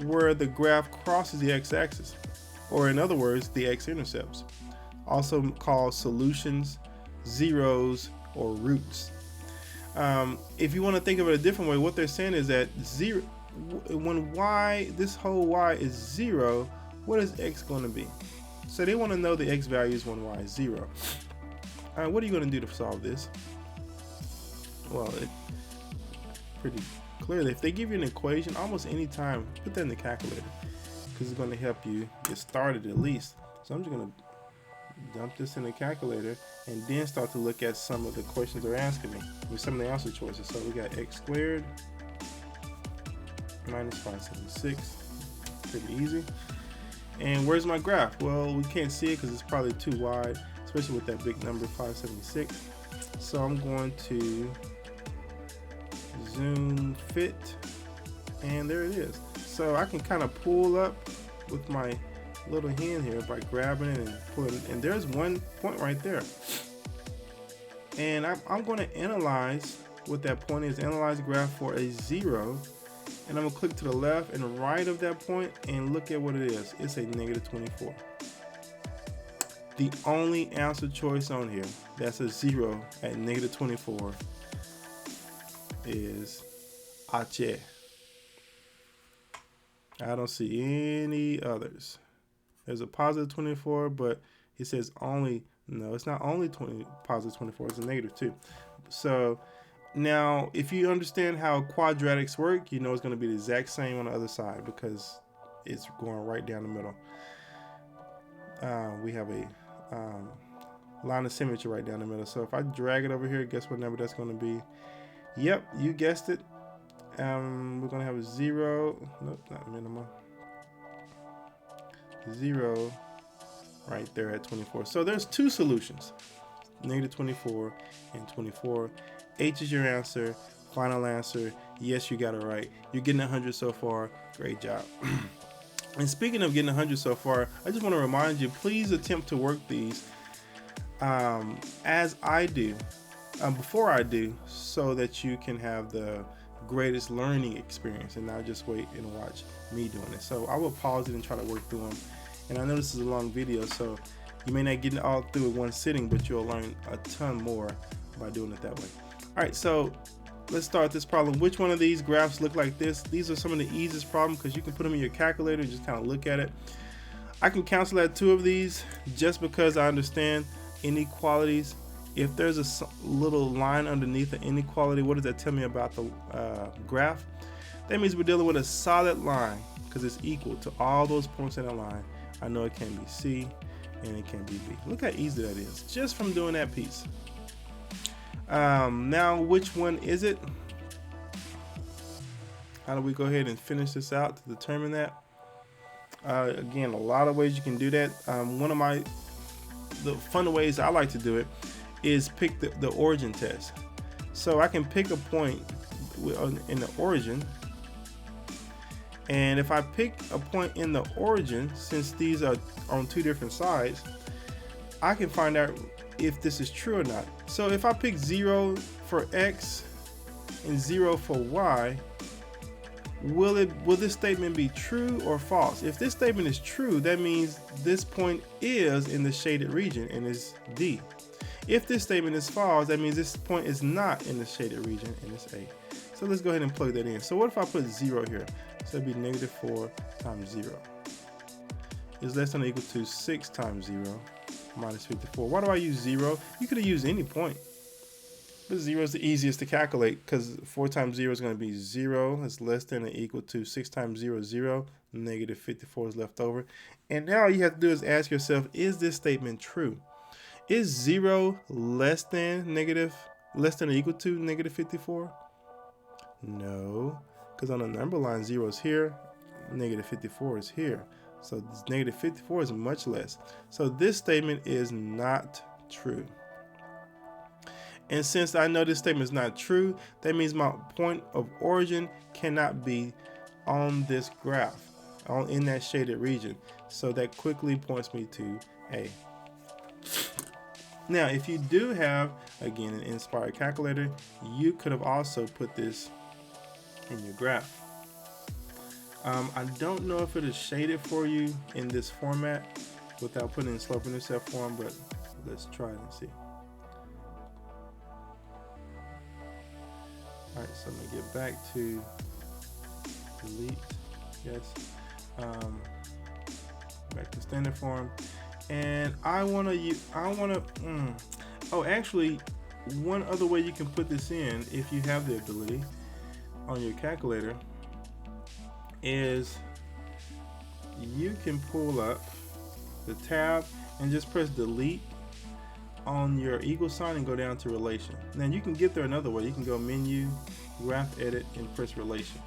where the graph crosses the x-axis, or in other words, the x-intercepts, also called solutions, zeros, or roots. If you want to think of it a different way, what they're saying is that zero, when y, this whole y is 0, what is x going to be? So they want to know the x values when y is 0. What are you going to do to solve this? Well, it's pretty clearly, if they give you an equation, almost any time, put that in the calculator because it's going to help you get started at least. So I'm just going to dump this in the calculator and then start to look at some of the questions they're asking me with some of the answer choices. So we got x squared minus 576, pretty easy. And where's my graph? Well, we can't see it because it's probably too wide, especially with that big number 576. So I'm going to zoom fit, and there it is. So I can kind of pull up with my little hand here by grabbing it and pulling, and there's one point right there. And I'm going to analyze what that point is, analyze the graph for a 0, and I'm going to click to the left and right of that point and look at what it is. It's a -24. The only answer choice on here that's a 0 at -24 is H. I don't see any others. There's a +24, but it says only, no, it's not only +24, it's a -2. So now if you understand how quadratics work, you know it's going to be the exact same on the other side because it's going right down the middle. We have a line of symmetry right down the middle. So if I drag it over here, guess what number that's going to be? Yep, you guessed it. We're going to have a 0. Nope, not minimum. 0 right there at 24. So there's two solutions, -24 and 24. H is your answer, final answer. Yes, you got it right. You're getting 100 so far. Great job. And speaking of getting 100 so far, I just want to remind you, please attempt to work these as I do, before I do, so that you can have the greatest learning experience and not just wait and watch me doing it. So I will pause it and try to work through them. And I know this is a long video, so you may not get it all through in one sitting, but you'll learn a ton more by doing it that way. All right, so let's start this problem. Which one of these graphs look like this? These are some of the easiest problems because you can put them in your calculator and just kind of look at it. I can cancel out 2 of these just because I understand inequalities. If there's a little line underneath the inequality, what does that tell me about the graph? That means we're dealing with a solid line because it's equal to all those points in a line. I know it can be C and it can be B. Look how easy that is just from doing that piece. Now, which one is it? How do we go ahead and finish this out to determine that? Again, a lot of ways you can do that. One of the fun ways I like to do it is pick the origin test. So I can pick a point in the origin, and if I pick a point in the origin, since these are on 2 different sides, I can find out if this is true or not. So if I pick 0 for x and 0 for y, will this statement be true or false? If this statement is true, that means this point is in the shaded region and is D. If this statement is false, that means this point is not in the shaded region and it's A. So let's go ahead and plug that in. So what if I put 0 here? So it'd be -4 times 0 is less than or equal to 6 times 0 minus 54. Why do I use 0? You could have used any point, but 0 is the easiest to calculate because 4 times 0 is going to be 0. It's less than or equal to 6 times 0 is 0. -54 is left over. And now all you have to do is ask yourself, is this statement true? Is 0 less than or equal to -54? No, because on the number line 0 is here, -54 is here. So this negative 54 is much less. So this statement is not true. And since I know this statement is not true, that means my point of origin cannot be on this graph, in that shaded region. So that quickly points me to A. Now, if you do have, again, an inspired calculator, you could have also put this in your graph. I don't know if it is shaded for you in this format without putting in slope-intercept form, but let's try it and see. All right, so I'm gonna get back to delete, yes, back to standard form, and oh, actually, one other way you can put this in, if you have the ability on your calculator, is you can pull up the tab and just press delete on your equal sign and go down to relation. Then you can get there another way. You can go menu, graph edit, and press relation.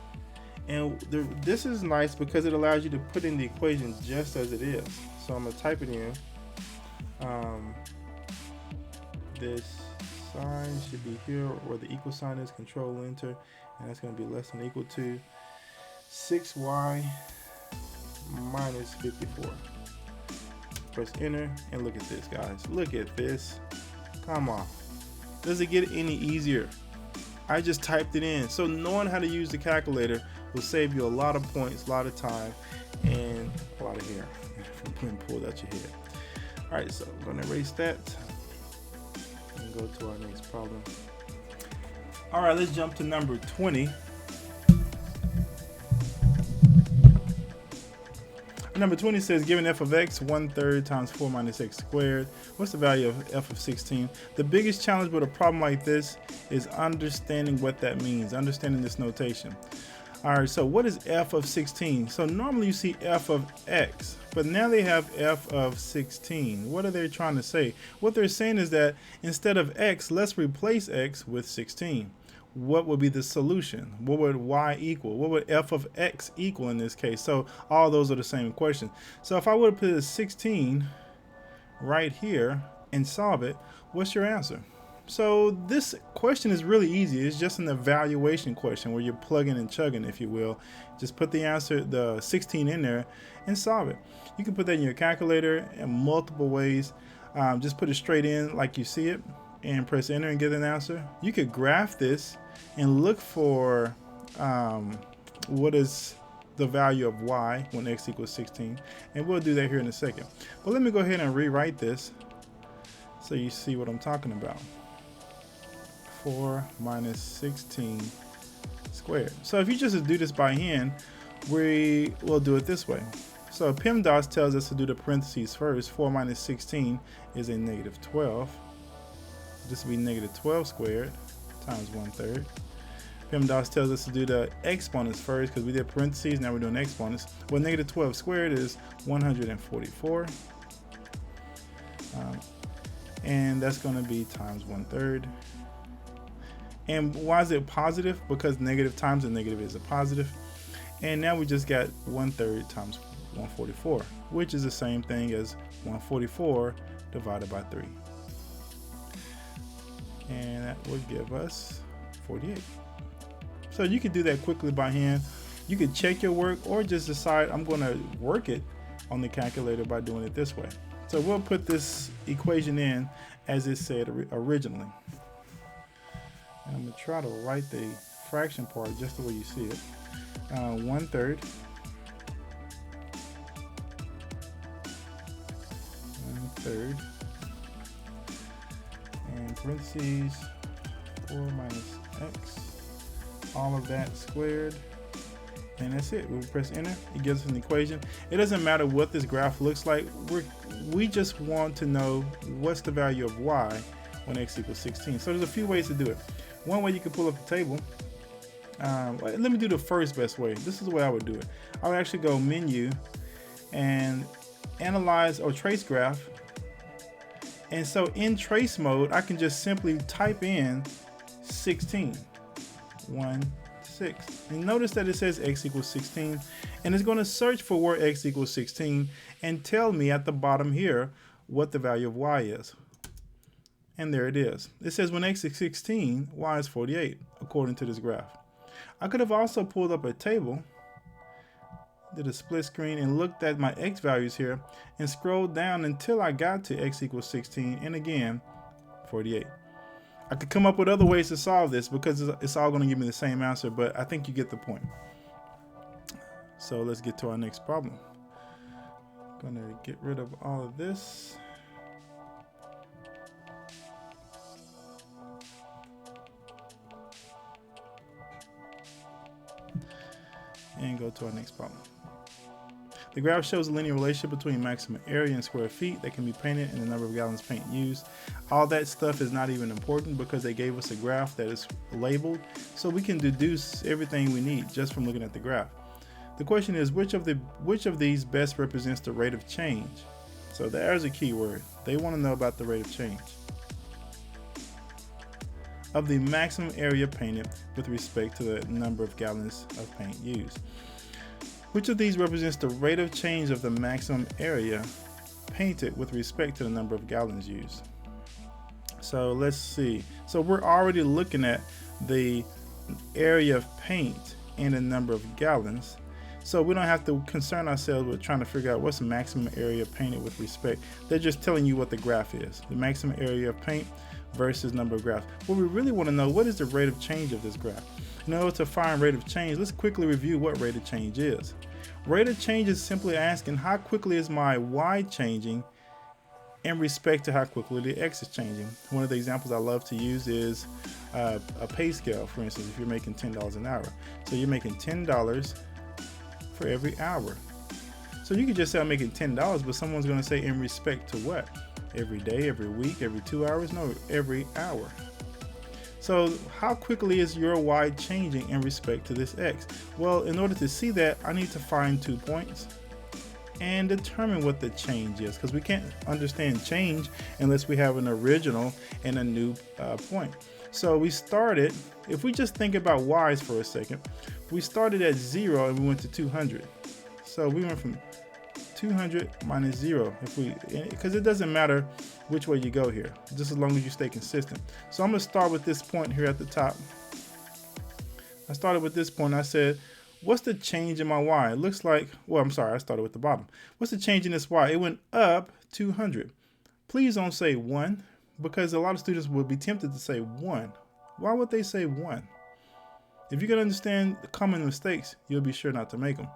And this is nice because it allows you to put in the equation just as it is. So I'm gonna type it in. This sign should be here where the equal sign is, control enter, and that's gonna be less than or equal to 6y minus 54. Press enter and look at this, guys. Look at this. Come on. Does it get any easier? I just typed it in. So knowing how to use the calculator will save you a lot of points, a lot of time, and a lot of hair from being pulled out your head. All right, so I'm gonna erase that and go to our next problem. All right, let's jump to number 20. Number 20 says, given f of x, 1/3 times 4 minus x squared. What's the value of f of 16? The biggest challenge with a problem like this is understanding what that means, understanding this notation. All right, so what is f of 16? So normally you see f of x, but now they have f of 16. What are they trying to say? What they're saying is that instead of x, let's replace x with 16. What would be the solution? What would y equal? What would f of x equal in this case? So all those are the same question. So if I would have put a 16 right here and solve it, what's your answer? So this question is really easy. It's just an evaluation question where you're plugging and chugging, if you will. Just put the answer, the 16 in there and solve it. You can put that in your calculator in multiple ways. Just put it straight in like you see it and press enter and get an answer. You could graph this and look for what is the value of y when x equals 16, and we'll do that here in a second. But let me go ahead and rewrite this so you see what I'm talking about. 4 minus 16 squared. So if you just do this by hand, we will do it this way. So PEMDAS tells us to do the parentheses first. 4 minus 16 is a negative 12. This will be negative 12 squared times 1/3. PEMDAS tells us to do the exponents first because we did parentheses, now we're doing exponents. Well, negative 12 squared is 144. And that's going to be times 1/3. And why is it positive? Because negative times a negative is a positive. And now we just got 1/3 times 144, which is the same thing as 144 divided by 3. And that would give us 48. So you could do that quickly by hand. You could check your work or just decide I'm going to work it on the calculator by doing it this way. So we'll put this equation in as it said originally. And I'm going to try to write the fraction part just the way you see it. 1/3 and parentheses 4 minus x, all of that squared, and that's it. We'll press enter. It gives us an equation. It doesn't matter what this graph looks like. We just want to know what's the value of y when x equals 16. So there's a few ways to do it. One way you can pull up the table. Let me do the first best way. This is the way I would do it. I would actually go menu and analyze or trace graph. And so in trace mode, I can just simply type in 16. 1, 6. And notice that it says x equals 16, and it's going to search for where x equals 16 and tell me at the bottom here what the value of y is. And there it is. It says when x is 16, y is 48, according to this graph. I could have also pulled up a table, did a split screen, and looked at my x values here and scrolled down until I got to x equals 16, and again, 48. I could come up with other ways to solve this because it's all going to give me the same answer, but I think you get the point. So let's get to our next problem. I'm going to get rid of all of this. And go to our next problem. The graph shows a linear relationship between maximum area in square feet that can be painted and the number of gallons of paint used. All that stuff is not even important because they gave us a graph that is labeled, so we can deduce everything we need just from looking at the graph. The question is, which of these best represents the rate of change? So there's a key word. They want to know about the rate of change of the maximum area painted with respect to the number of gallons of paint used. Which of these represents the rate of change of the maximum area painted with respect to the number of gallons used? So let's see. So we're already looking at the area of paint and the number of gallons. So we don't have to concern ourselves with trying to figure out what's the maximum area painted with respect. They're just telling you what the graph is. The maximum area of paint versus number of graphs. What we really want to know, what is the rate of change of this graph? In order to find rate of change, let's quickly review what rate of change is. Rate of change is simply asking how quickly is my y changing in respect to how quickly the x is changing. One of the examples I love to use is a pay scale. For instance, if you're making $10 an hour. So you're making $10 for every hour. So you could just say I'm making $10, but someone's going to say in respect to what? Every day, every week, every 2 hours? No, every hour. So how quickly is your y changing in respect to this x? Well, in order to see that, I need to find 2 points and determine what the change is, because we can't understand change unless we have an original and a new point. So we started, if we just think about y's for a second, we started at 0 and we went to 200. So we went from 200 minus 0, because it doesn't matter which way you go here, just as long as you stay consistent. So I'm going to start with this point here at the top. I started with this point. I said, what's the change in my y? It looks like, well, I'm sorry, I started with the bottom. What's the change in this y? It went up 200. Please don't say 1, because a lot of students will be tempted to say 1. Why would they say 1? If you can understand the common mistakes, you'll be sure not to make them.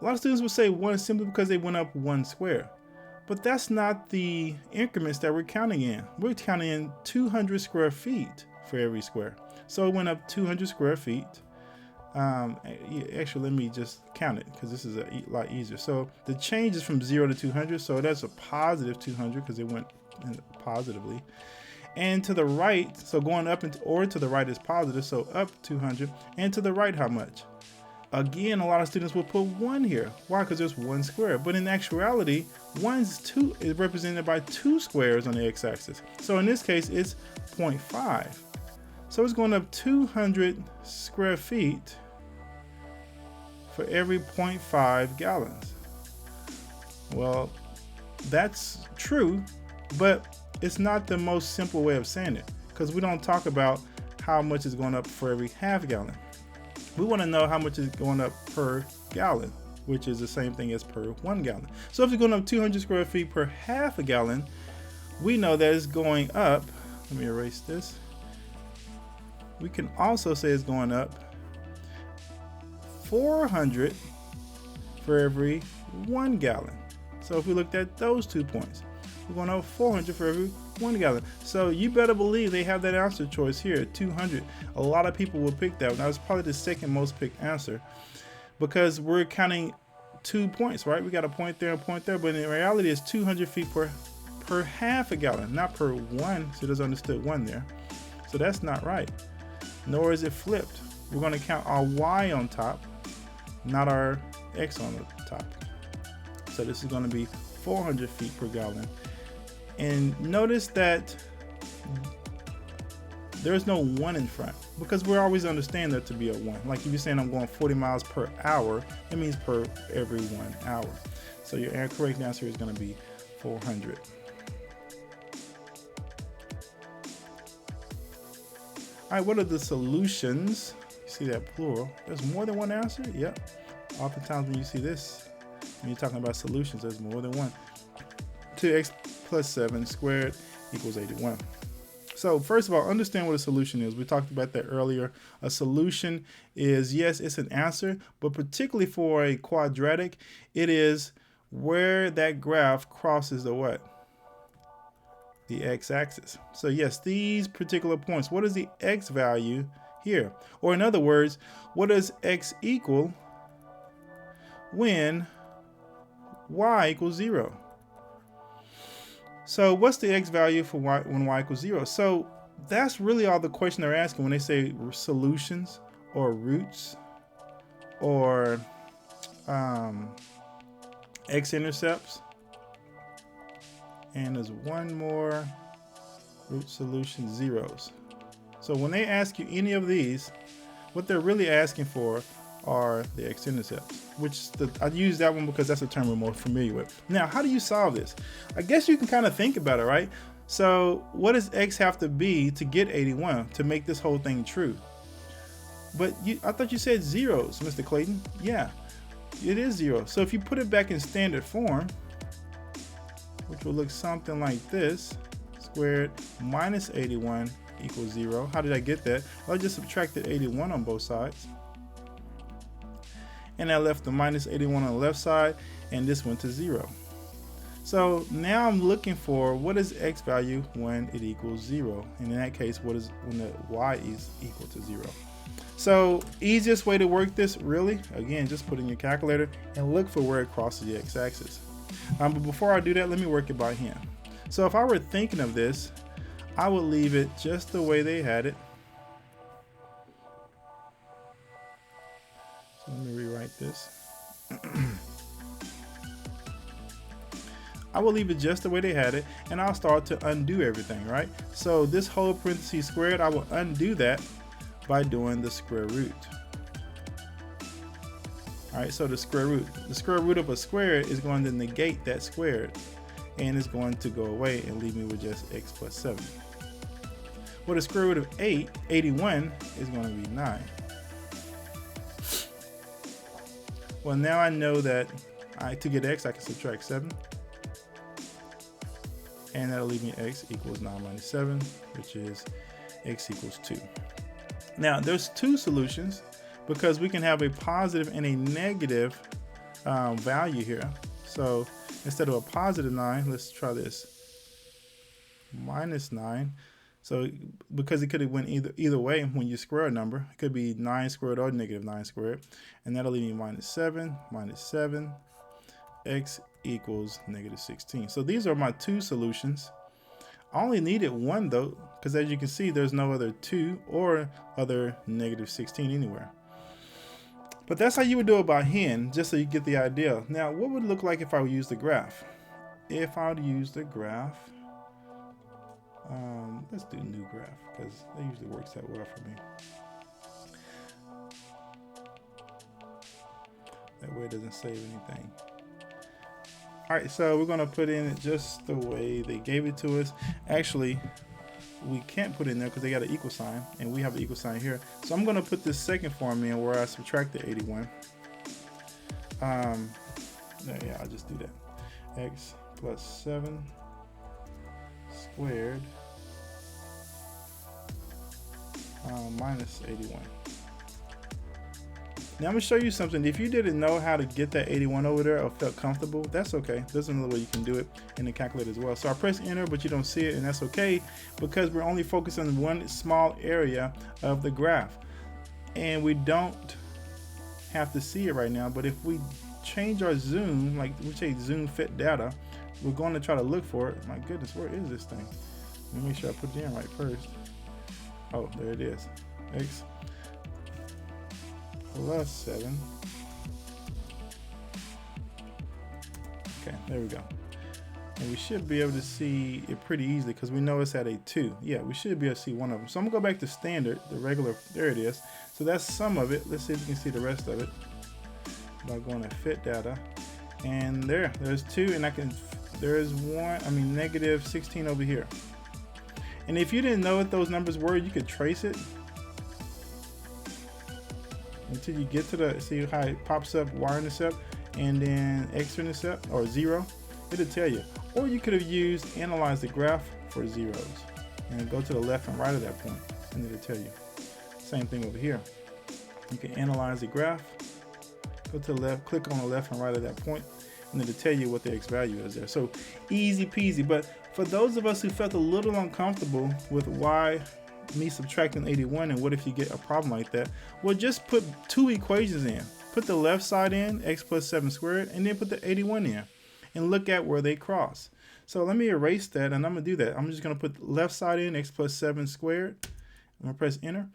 A lot of students will say 1 simply because they went up 1 square. But that's not the increments that we're counting in. We're counting in 200 square feet for every square. So it went up 200 square feet. Actually, let me just count it because this is a lot easier. So the change is from 0 to 200. So that's a positive 200 because it went positively. And to the right, so going up or to the right is positive. So up 200. And to the right, how much? Again, a lot of students will put 1 here. Why? Because there's 1 square. But in actuality, 1 is represented by 2 squares on the x-axis. So in this case, it's 0.5. So it's going up 200 square feet for every 0.5 gallons. Well, that's true, but it's not the most simple way of saying it, because we don't talk about how much is going up for every half gallon. We want to know how much is going up per gallon, which is the same thing as per 1 gallon. So if it's going up 200 square feet per half a gallon, we know that it's going up. Let me erase this. We can also say it's going up 400 for every 1 gallon. So if we looked at those 2 points, we're going up 400 for every 1 gallon. So you better believe they have that answer choice here, 200. A lot of people will pick that one. That was probably the second most picked answer because we're counting 2 points, right? We got a point there and a point there, but in reality it's 200 feet per half a gallon, not per 1. So there's understood 1 there. So that's not right. Nor is it flipped. We're going to count our y on top, not our x on the top. So this is going to be 400 feet per gallon. And notice that there's no 1 in front because we always understand there to be a 1. Like if you're saying I'm going 40 miles per hour, it means per every 1 hour. So your correct answer is going to be 400. All right, what are the solutions? You see that plural? There's more than one answer? Yep. Oftentimes when you see this, when you're talking about solutions, there's more than one. 2x plus 7 squared equals 81. So first of all, understand what a solution is. We talked about that earlier. A solution is, yes, it's an answer, but particularly for a quadratic, it is where that graph crosses the what? The x-axis. So yes, these particular points, what is the x value here? Or in other words, what does x equal when y equals 0? So what's the x value for y when y equals 0? So that's really all the question they're asking when they say solutions or roots or x-intercepts. And there's one more, root solution, zeros. So when they ask you any of these, what they're really asking for are the x-intercepts, which I use that one because that's a term we're more familiar with. Now, how do you solve this? I guess you can kind of think about it, right? So what does x have to be to get 81 to make this whole thing true? But I thought you said zeros, Mr. Clayton. Yeah, it is 0. So if you put it back in standard form, which will look something like this, squared minus 81 equals 0. How did I get that? Well, I just subtracted 81 on both sides. And I left the minus 81 on the left side, and this went to 0. So now I'm looking for what is x value when it equals 0. And in that case, what is when the y is equal to 0. So easiest way to work this, really, again, just put in your calculator and look for where it crosses the x-axis. But before I do that, let me work it by hand. So if I were thinking of this, I would leave it just the way they had it. So let me rewrite this. I will leave it just the way they had it, and I'll start to undo everything, right? So this whole parentheses squared, I will undo that by doing the square root. All right, so the square root of a square is going to negate that squared, and it's going to go away and leave me with just x plus 7. Well, the square root of 81 is going to be 9. Well, now I know that to get x, I can subtract 7. And that'll leave me x equals 9 minus 7, which is x equals 2. Now, there's two solutions because we can have a positive and a negative value here. So instead of a positive 9, let's try this. Minus 9. So because it could have went either way when you square a number, it could be 9 squared or negative 9 squared. And that'll leave me minus 7, x equals negative 16. So these are my two solutions. I only needed one though, because as you can see, there's no other 2 or other negative 16 anywhere. But that's how you would do it by hand, just so you get the idea. Now, what would it look like if I would use the graph? If I would use the graph, let's do new graph, because that usually works out well for me. That way it doesn't save anything. All right, so we're going to put in it just the way they gave it to us. Actually, we can't put it in there because they got an equal sign, and we have an equal sign here. So I'm going to put this second form in where I subtract the 81. Yeah, I'll just do that. X plus 7 squared minus 81. Now I'm going to show you something. If you didn't know how to get that 81 over there or felt comfortable, that's okay. There's another way you can do it in the calculator as well. So I press enter, but you don't see it, and that's okay because we're only focused on one small area of the graph. And we don't have to see it right now, but if we change our zoom, like we say zoom fit data, we're going to try to look for it. My goodness, where is this thing? Let me make sure I put it in right first. Oh, there it is. X plus 7. Okay, there we go. And we should be able to see it pretty easily because we know it's at a 2. Yeah, we should be able to see one of them. So I'm going to go back to standard, the regular. There it is. So that's some of it. Let's see if we can see the rest of it by going to fit data. And there's 2, and there's negative 16 over here. And if you didn't know what those numbers were, you could trace it until you get to see how it pops up y-intercept and then x-intercept or 0. It'll tell you. Or you could have used analyze the graph for zeros and go to the left and right of that point, and it'll tell you. Same thing over here. You can analyze the graph, go to the left, click on the left and right of that point, and it'll tell you what the x value is there. So easy peasy. But for those of us who felt a little uncomfortable with me subtracting 81 and what if you get a problem like that, well, just put 2 equations in. Put the left side in, x plus 7 squared, and then put the 81 in. And look at where they cross. So let me erase that, and I'm going to do that. I'm just going to put left side in, x plus 7 squared. I'm going to press enter.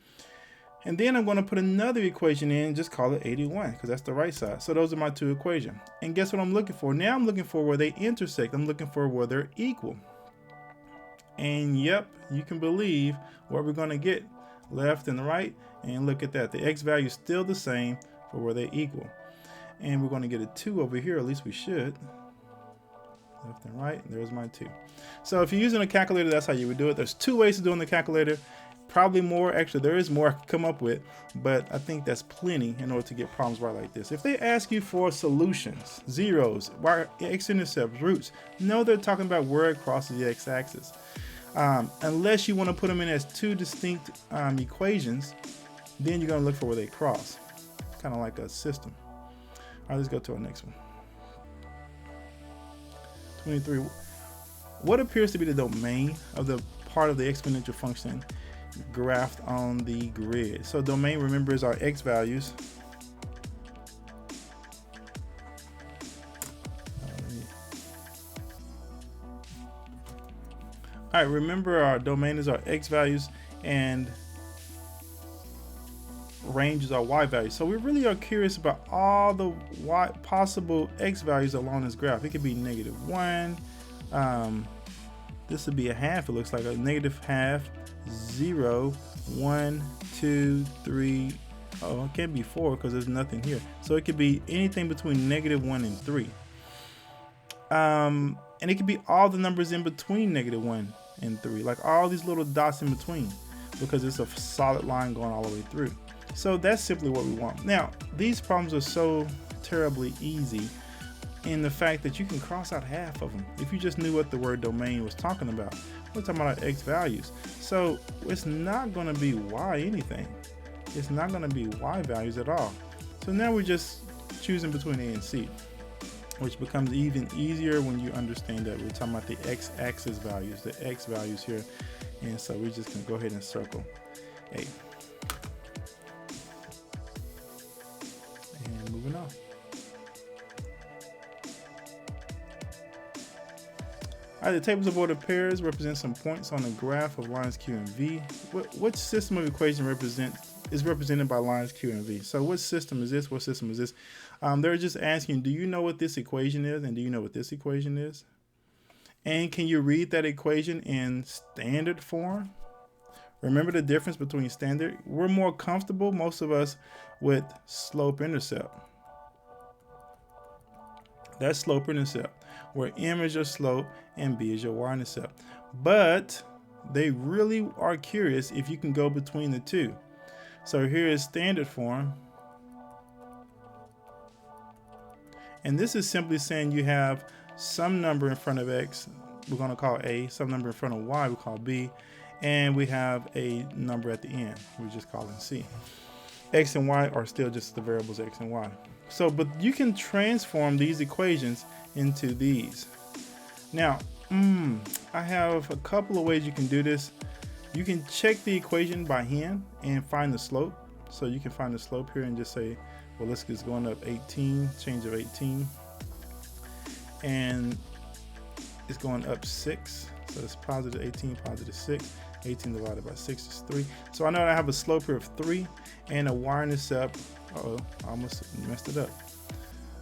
And then I'm going to put another equation in, just call it 81, because that's the right side. So those are my 2 equations. And guess what I'm looking for? Now I'm looking for where they intersect. I'm looking for where they're equal. And yep, you can believe what we're going to get left and right. And look at that. The x value is still the same for where they equal. And we're going to get a 2 over here, at least we should. Left and right, and there's my 2. So if you're using a calculator, that's how you would do it. There's 2 ways to do it on the calculator. Probably more, actually there is more I could come up with, but I think that's plenty in order to get problems right like this. If they ask you for solutions, zeros, x-intercepts, roots, no, they're talking about where it crosses the x-axis. Unless you want to put them in as 2 distinct equations, then you're going to look for where they cross. Kind of like a system. All right, let's go to our next one. 23. What appears to be the domain of the part of the exponential function graphed on the grid? So domain, remember, is our x values. All right, remember our domain is our x values and range is our y values. So we really are curious about all the possible x values along this graph. It could be -1. This would be a half. It looks like a -1/2, 0, 1, 2, 3. Oh, it can't be 4 because there's nothing here. So it could be anything between -1 and 3. And it could be all the numbers in between -1 and 3, like all these little dots in between, because it's a solid line going all the way through. So that's simply what we want. Now, these problems are so terribly easy in the fact that you can cross out half of them if you just knew what the word domain was talking about. We're talking about our x values. So it's not going to be y anything. It's not going to be y values at all. So now we're just choosing between A and C, which becomes even easier when you understand that we're talking about the x-axis values, the x values here. And so we're just going to go ahead and circle A. And moving on. All right, the tables of ordered pairs represent some points on the graph of lines Q and V. What system of equation is represented by lines Q and V? So what system is this? What system is this? They're just asking, do you know what this equation is? And do you know what this equation is? And can you read that equation in standard form? Remember the difference between standard? We're more comfortable, most of us, with slope-intercept. That's slope-intercept, where M is your slope and B is your y-intercept. But they really are curious if you can go between the two. So here is standard form. And this is simply saying you have some number in front of X, we're going to call A, some number in front of Y, we call B, and we have a number at the end, we're just calling C. X and Y are still just the variables X and Y. So, but you can transform these equations into these. Now, I have a couple of ways you can do this. You can check the equation by hand and find the slope. So you can find the slope here and just say, well, let's just going up 18, change of 18. And it's going up 6. So it's positive 18, positive 6. 18 divided by 6 is 3. So I know I have a slope here of 3 and a y-intercept. Uh-oh, I almost messed it up.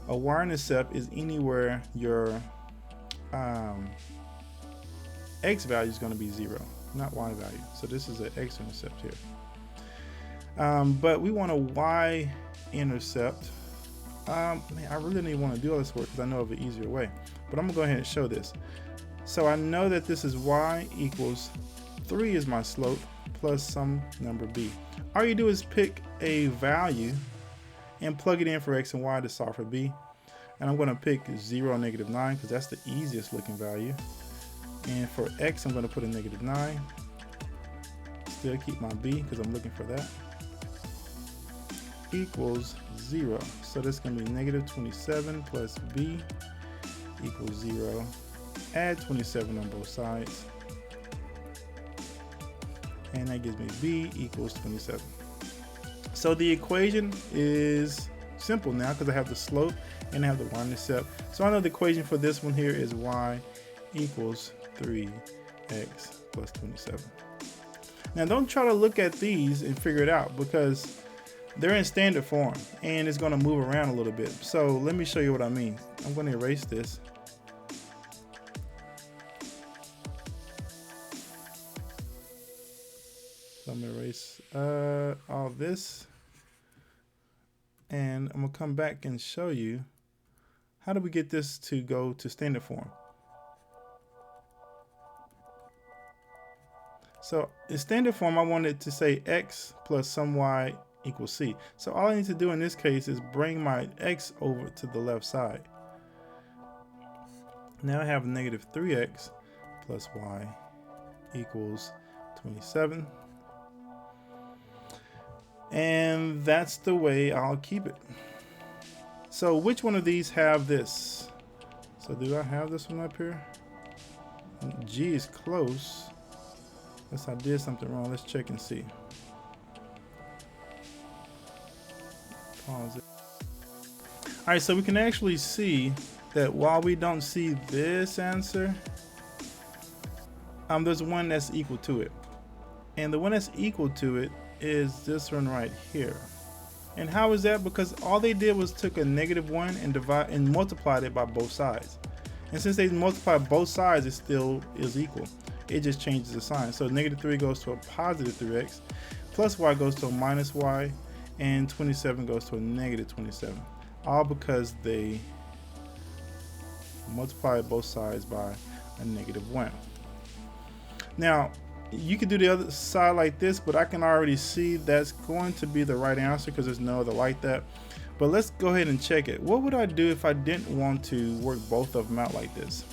A y-intercept is anywhere your x value is going to be 0, not y value. So this is an x-intercept here. But we want a y-intercept. Man, I really didn't want to do all this work because I know of an easier way. But I'm going to go ahead and show this. So I know that this is y equals 3 is my slope plus some number b. All you do is pick a value and plug it in for x and y to solve for b. And I'm going to pick 0 and -9 because that's the easiest looking value. And for x, I'm going to put a -9. Still keep my b because I'm looking for that. Equals 0. So this is going to be -27 plus b equals 0. Add 27 on both sides. And that gives me b equals 27. So the equation is simple now because I have the slope and I have the y-intercept. So I know the equation for this one here is y equals 3x plus 27. Now don't try to look at these and figure it out because they're in standard form and it's going to move around a little bit. So let me show you what I mean. I'm going to erase this. So I'm going to erase all this. And I'm going to come back and show you how do we get this to go to standard form. So in standard form, I wanted to say x plus some y equals c. So all I need to do in this case is bring my x over to the left side. Now I have -3x plus y equals 27. And that's the way I'll keep it. So which one of these have this? So do I have this one up here? G is close. Unless I did something wrong. Let's check and see. Pause it. All right, so we can actually see that while we don't see this answer, there's one that's equal to it. And the one that's equal to it is this one right here. And how is that? Because all they did was took a -1 and multiplied it by both sides. And since they multiplied both sides, it still is equal. It just changes the sign. So -3 goes to a positive 3x, plus y goes to a minus y, and 27 goes to a -27. All because they multiplied both sides by a -1. Now, you could do the other side like this, but I can already see that's going to be the right answer because there's no other like that. But let's go ahead and check it. What would I do if I didn't want to work both of them out like this?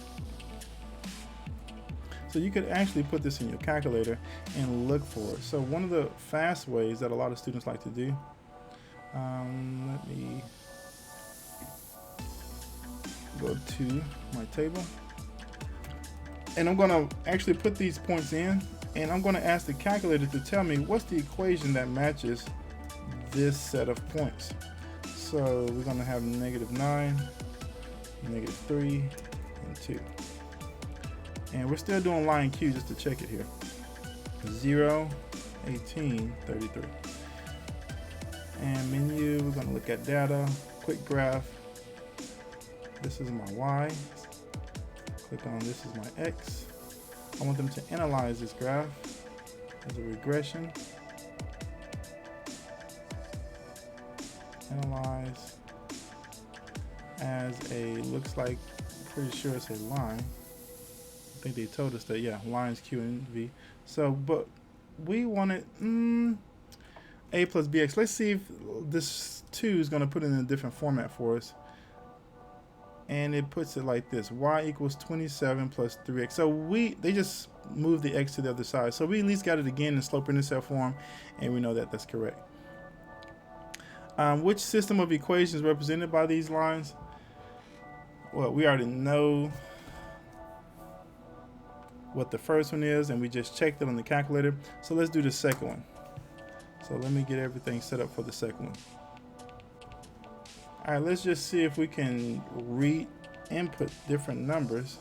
So you could actually put this in your calculator and look for it. So one of the fast ways that a lot of students like to do, let me go to my table. And I'm going to actually put these points in, and I'm going to ask the calculator to tell me what's the equation that matches this set of points. So we're going to have -9, -3, and 2. And we're still doing line Q just to check it here. 0, 18, 33. And menu, we're going to look at data, quick graph. This is my Y. Click on this is my X. I want them to analyze this graph as a regression. Analyze as a, looks like, pretty sure it's a line. I think they told us that, yeah, lines Q and V. So, but we wanted A plus BX. Let's see if this 2 is going to put it in a different format for us. And it puts it like this: y equals 27 plus 3x. So they just moved the x to the other side. So we at least got it again in slope-intercept form, and we know that that's correct. Which system of equations is represented by these lines? Well, we already know what the first one is, and we just checked it on the calculator. So let's do the second one. So let me get everything set up for the second one. All right, let's just see if we can re-input different numbers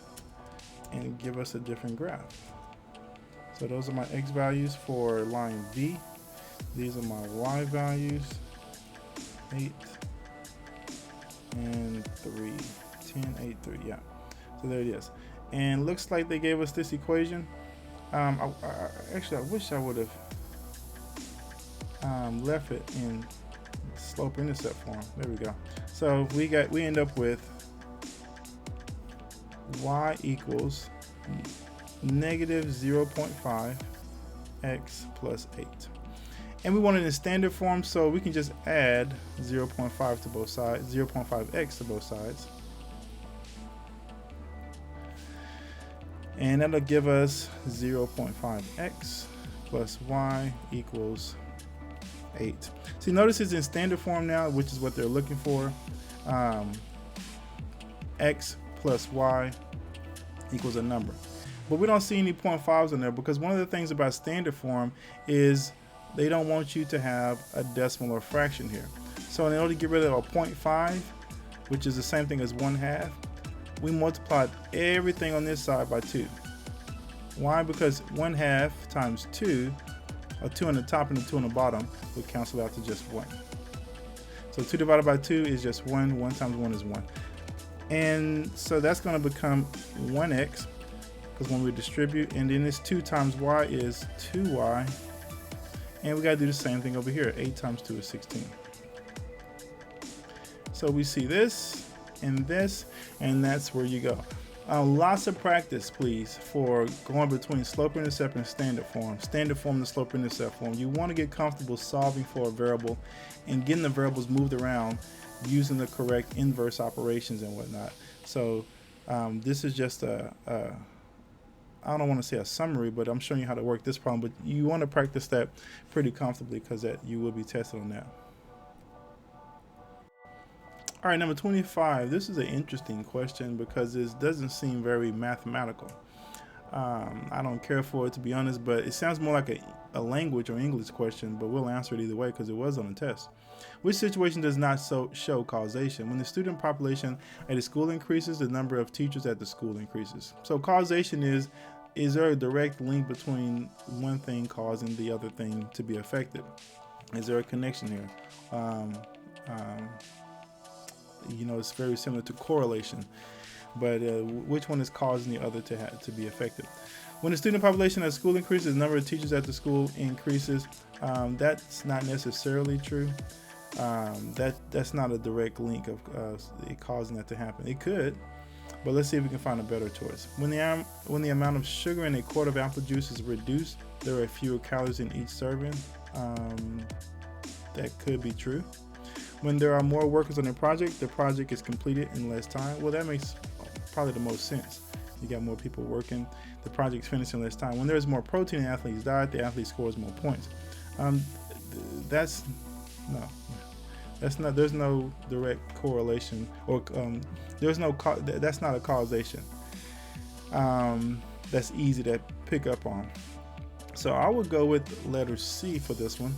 and give us a different graph. So those are my x values for line B. These are my y values, 8 and 3, 10, 8, 3, yeah. So there it is. And looks like they gave us this equation. Actually, I wish I would have left it in slope-intercept form. There we go. So we end up with y equals negative 0.5 x plus 8. And we want it in standard form, so we can just add 0.5 to both sides, 0.5x to both sides. And that'll give us 0.5x plus y equals 8. See, notice it's in standard form now, which is what they're looking for. X plus y equals a number. But we don't see any 0.5s in there, because one of the things about standard form is they don't want you to have a decimal or fraction here. So in order to get rid of a 0.5, which is the same thing as 1/2, we multiplied everything on this side by 2. Why? Because 1/2 times 2, a 2 on the top and a 2 on the bottom, would cancel out to just 1. So 2 divided by 2 is just 1. 1 times 1 is 1. And so that's going to become 1x, because when we distribute, and then this 2 times y is 2y. And we got to do the same thing over here. 8 times 2 is 16. So we see this, and that's where you go. Lots of practice, please, for going between slope-intercept and standard form to slope-intercept form. You want to get comfortable solving for a variable and getting the variables moved around using the correct inverse operations and whatnot. So this is just I don't want to say a summary, but I'm showing you how to work this problem. But you want to practice that pretty comfortably, because that you will be tested on that. All right, number 25. This is an interesting question because it doesn't seem very mathematical. I don't care for it, to be honest, but it sounds more like a language or English question, but we'll answer it either way because it was on the test. Which situation does not show causation? When the student population at a school increases, the number of teachers at the school increases. So causation is there a direct link between one thing causing the other thing to be affected? Is there a connection here? It's very similar to correlation, but which one is causing the other to be affected? When the student population at school increases, the number of teachers at the school increases. That's not necessarily true. That's not a direct link of it causing that to happen. It could, but let's see if we can find a better choice. When the amount of sugar in a quart of apple juice is reduced, there are fewer calories in each serving. That could be true. When there are more workers on a project, the project is completed in less time. Well, that makes probably the most sense. You got more people working, the project's finished in less time. When there's more protein in the athlete's diet, the athlete scores more points. That's not. There's no direct correlation, or that's not a causation. That's easy to pick up on. So I would go with letter C for this one.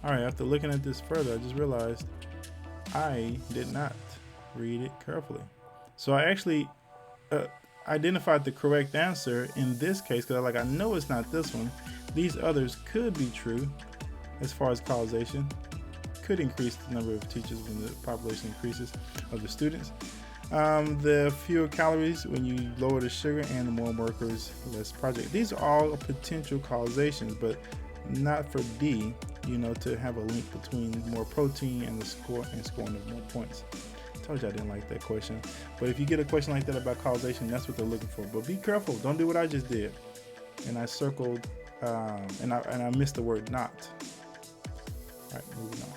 All right, after looking at this further, I just realized I did not read it carefully. So I actually identified the correct answer in this case, because I know it's not this one. These others could be true as far as causation. Could increase the number of teachers when the population increases of the students. The fewer calories when you lower the sugar, and the more workers, less project. These are all potential causations, but not for D, to have a link between more protein and the scoring of more points. Told you I didn't like that question. But if you get a question like that about causation, that's what they're looking for. But be careful. Don't do what I just did. And I circled, and I missed the word not. All right, moving on.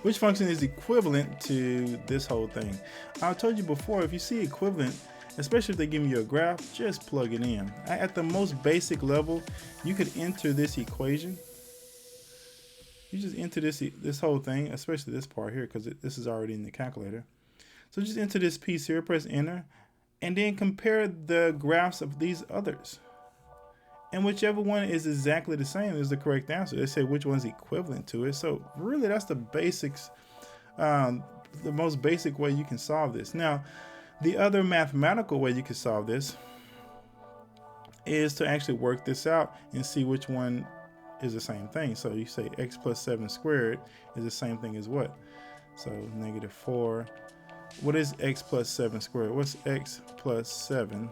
Which function is equivalent to this whole thing? I told you before, if you see equivalent, especially if they give you a graph, just plug it in. At the most basic level, you could enter this equation. You just enter this whole thing, especially this part here, because this is already in the calculator. So just enter this piece here, press enter, and then compare the graphs of these others. And whichever one is exactly the same is the correct answer. They say which one's equivalent to it. So really, that's the basics, the most basic way you can solve this. Now, the other mathematical way you can solve this is to actually work this out and see which one is the same thing. So you say x plus 7 squared is the same thing as what? So negative 4 what is x plus 7 squared? What's x plus 7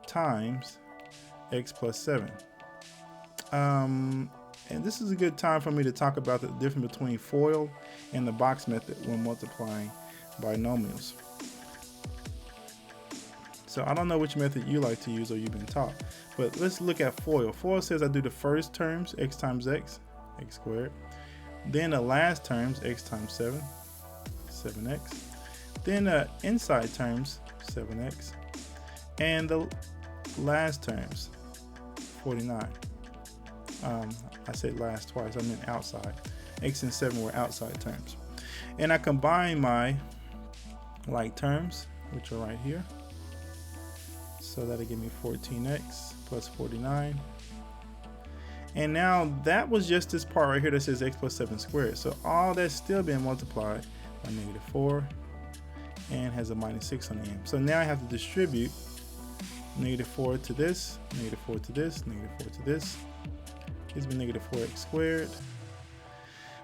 times x plus 7? And this is a good time for me to talk about the difference between FOIL and the box method when multiplying binomials. So I don't know which method you like to use or you've been taught, but let's look at FOIL. FOIL says I do the first terms, x times x, x squared. Then the last terms, x times 7, 7x. Then the inside terms, 7x. And the last terms, 49. I said last twice, I meant outside. X and 7 were outside terms. And I combine my like terms, which are right here. So that'll give me 14x plus 49. And now that was just this part right here that says x plus 7 squared. So all that's still being multiplied by -4 and has a -6 on the end. So now I have to distribute -4 to this, -4 to this, -4 to this. Gives me -4x squared.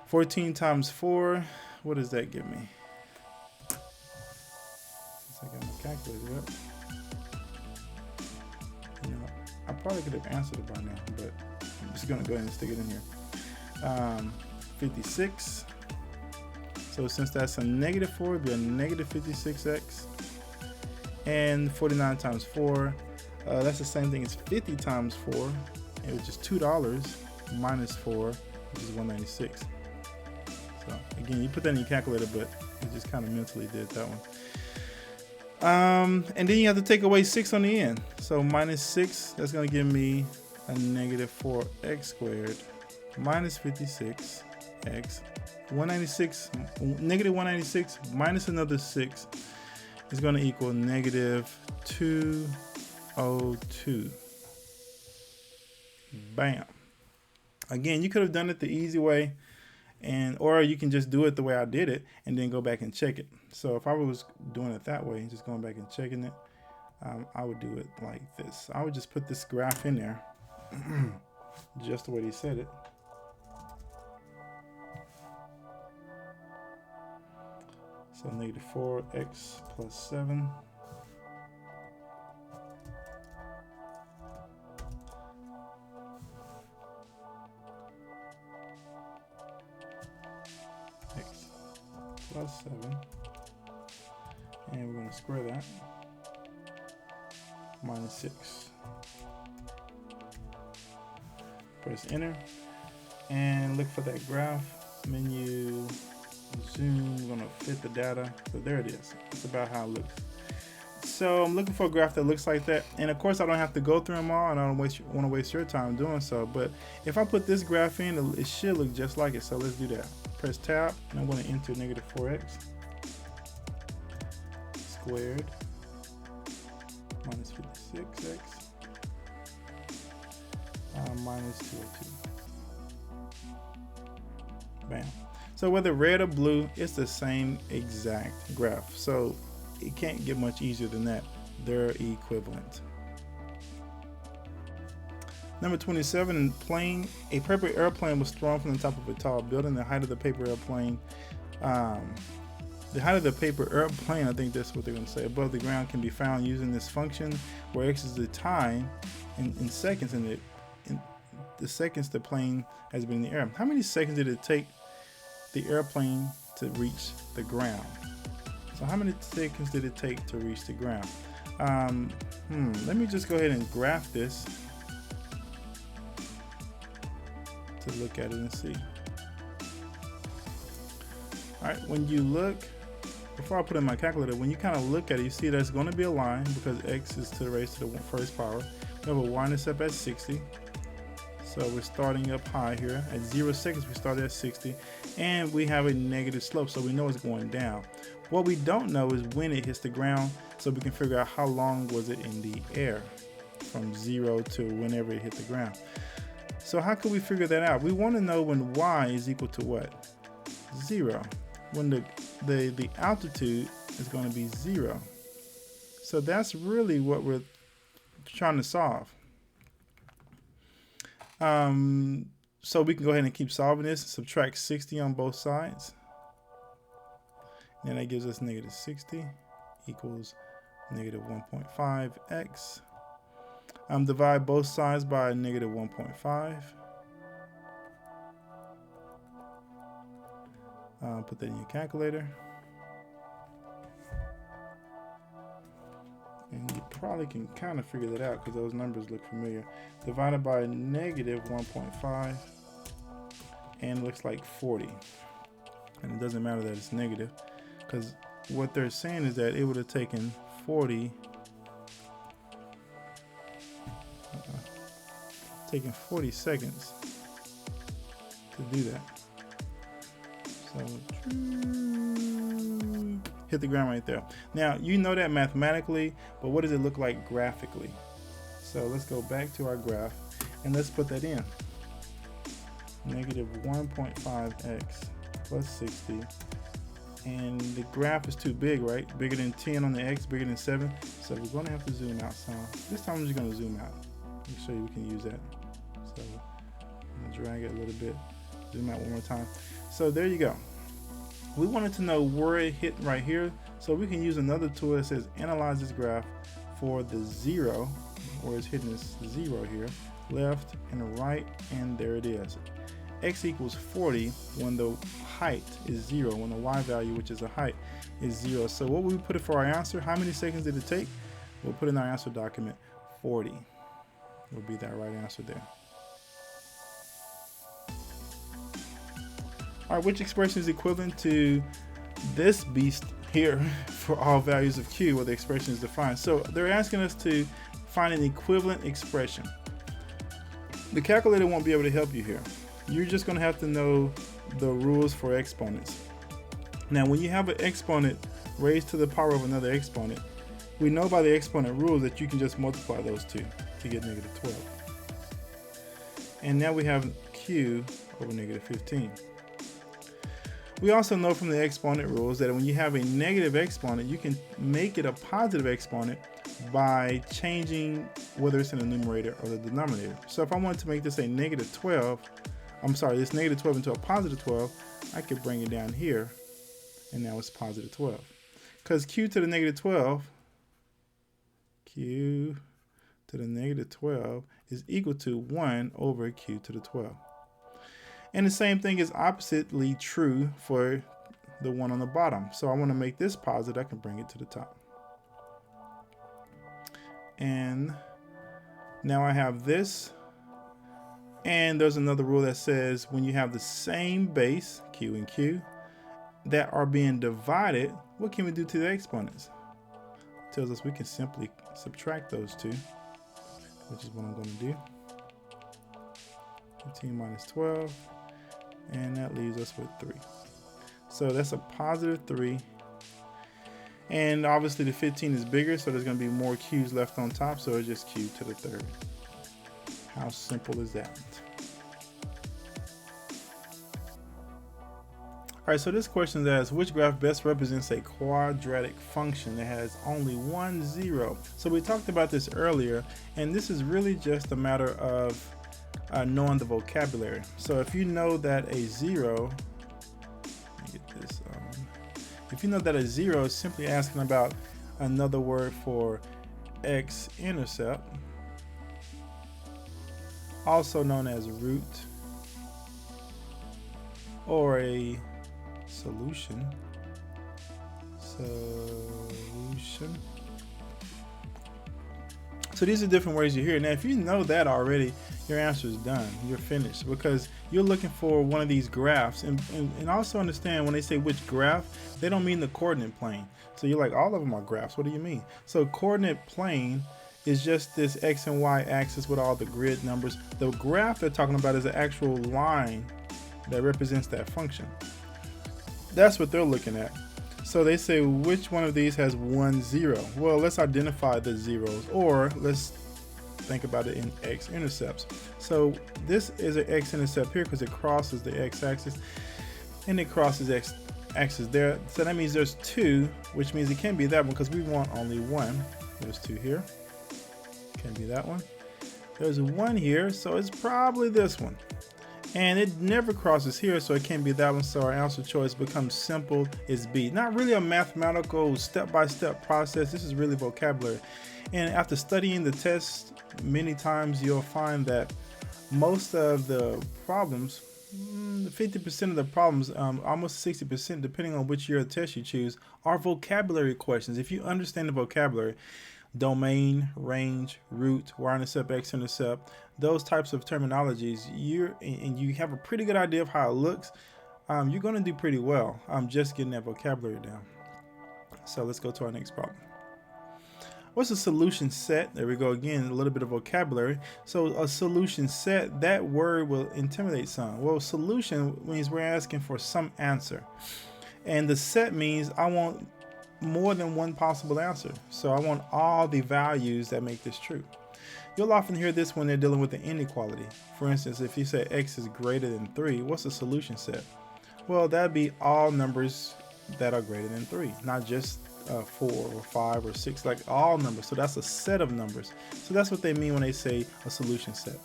14 times 4, what does that give me? Since I got my calculator up. You know, I probably could have answered it by now, but I'm just gonna go ahead and stick it in here. 56. So since that's a -4, it'd be a -56x. And 49 times 4, that's the same thing as 50 times 4, which is $2 minus 4, which is 196. So again, you put that in your calculator, but it just kind of mentally did that one. And then you have to take away 6 on the end. So -6, that's going to give me a -4x squared minus 56x. 196, -196 minus another 6 is going to equal -202. Bam. Again, you could have done it the easy way, or you can just do it the way I did it and then go back and check it. So if I was doing it that way, just going back and checking it, I would do it like this. I would just put this graph in there just the way they said it. So -4x plus 7. X plus 7. And we're going to square that. -6. Press enter and look for that graph menu. Zoom, we're gonna fit the data. So there it is. It's about how it looks. So I'm looking for a graph that looks like that. And of course I don't have to go through them all, and I don't want to waste your time doing so. But if I put this graph in, it should look just like it. So let's do that. Press tab and I'm going to enter -4x squared minus 56x minus 202. Bam. So whether red or blue, it's the same exact graph. So it can't get much easier than that. They're equivalent. Number 27, in plane, a paper airplane was thrown from the top of a tall building. The height of the paper airplane, I think that's what they're going to say, above the ground can be found using this function where x is the time in seconds, and the seconds the plane has been in the air. How many seconds did it take the airplane to reach the ground? So how many seconds did it take to reach the ground? Let me just go ahead and graph this to look at it and see. All right, when you look, before I put in my calculator, when you kind of look at it, you see there's going to be a line because x is to the raised to the first power. We have a y-intercept at 60. So we're starting up high here. At 0 seconds, we started at 60. And we have a negative slope, so we know it's going down. What we don't know is when it hits the ground, so we can figure out how long was it in the air from 0 to whenever it hit the ground. So how can we figure that out? We want to know when y is equal to what? 0. When the altitude is going to be 0. So that's really what we're trying to solve. So we can go ahead and keep solving this. Subtract 60 on both sides. Then that gives us negative 60 equals negative 1.5x. Divide both sides by negative 1.5. Put that in your calculator. And you probably can kind of figure that out because those numbers look familiar. Divided by negative 1.5, and it looks like 40. And it doesn't matter that it's negative, because what they're saying is that it would have taken 40 seconds to do that. So hit the ground right there. Now you know that mathematically, but what does it look like graphically? So let's go back to our graph and let's put that in. Negative 1.5x plus 60. And the graph is too big, right? Bigger than 10 on the x, bigger than 7. So we're going to have to zoom out some. This time I'm just going to zoom out. Let me show you we can use that. So I'm going to drag it a little bit. Zoom out one more time. So there you go. We wanted to know where it hit right here. So we can use another tool that says analyze this graph for the 0, where it's hitting this 0 here. Left and right, and there it is. X equals 40 when the height is 0, when the y value, which is a height, is 0. So what would we put it for our answer? How many seconds did it take? We'll put in our answer document 40. Will be that right answer there. All right, which expression is equivalent to this beast here for all values of q, where the expression is defined? So they're asking us to find an equivalent expression. The calculator won't be able to help you here. You're just going to have to know the rules for exponents. Now, when you have an exponent raised to the power of another exponent, we know by the exponent rules that you can just multiply those two to get negative 12. And now we have q over negative 15. We also know from the exponent rules that when you have a negative exponent, you can make it a positive exponent by changing whether it's in the numerator or the denominator. So if I wanted to make this a negative 12, this negative 12 into a positive 12, I could bring it down here, and now it's positive 12. Because q to the negative 12, q to the negative 12 is equal to 1 over q to the 12. And the same thing is oppositely true for the one on the bottom. So I want to make this positive, I can bring it to the top. And now I have this. And there's another rule that says when you have the same base, q and q, that are being divided, what can we do to the exponents? It tells us we can simply subtract those two, which is what I'm going to do. 15 minus 12, and that leaves us with 3. So that's a positive 3. And obviously the 15 is bigger, so there's going to be more q's left on top, so it's just q to the 3rd. How simple is that? All right, so this question asks, which graph best represents a quadratic function that has only one 0? So we talked about this earlier, and this is really just a matter of knowing the vocabulary. So if you know that a 0, let me get this, if you know that a 0 is simply asking about another word for x-intercept, also known as root, or a solution. So these are different ways you hear it. Now, if you know that already, your answer is done. You're finished, because you're looking for one of these graphs. And also understand when they say which graph, they don't mean the coordinate plane. So you're like, all of them are graphs. What do you mean? So coordinate plane is just this x and y axis with all the grid numbers. The graph they're talking about is an actual line that represents that function. That's what they're looking at. So they say, which one of these has one 0? Well, let's identify the zeros, or let's think about it in x-intercepts. So this is an x-intercept here because it crosses the x-axis and it crosses x-axis there. So that means there's 2, which means it can't be that one because we want only 1. There's 2 here. Can't be that one. There's 1 here, so it's probably this one. And it never crosses here, so it can't be that one, so our answer choice becomes simple is B. Not really a mathematical step-by-step process, this is really vocabulary. And after studying the test many times, you'll find that most of the problems, 50% of the problems, almost 60%, depending on which year of test you choose, are vocabulary questions. If you understand the vocabulary, domain, range, root, y-intercept, x-intercept, those types of terminologies, and you have a pretty good idea of how it looks, you're going to do pretty well. Just getting that vocabulary down. So let's go to our next problem. What's a solution set? There we go again, a little bit of vocabulary. So a solution set, that word will intimidate some. Well, solution means we're asking for some answer. And the set means I want more than one possible answer. So I want all the values that make this true. You'll often hear this when they're dealing with the inequality. For instance, if you say x is greater than 3, what's a solution set? Well, that'd be all numbers that are greater than 3, not just 4 or 5 or 6, like all numbers. So that's a set of numbers. So that's what they mean when they say a solution set.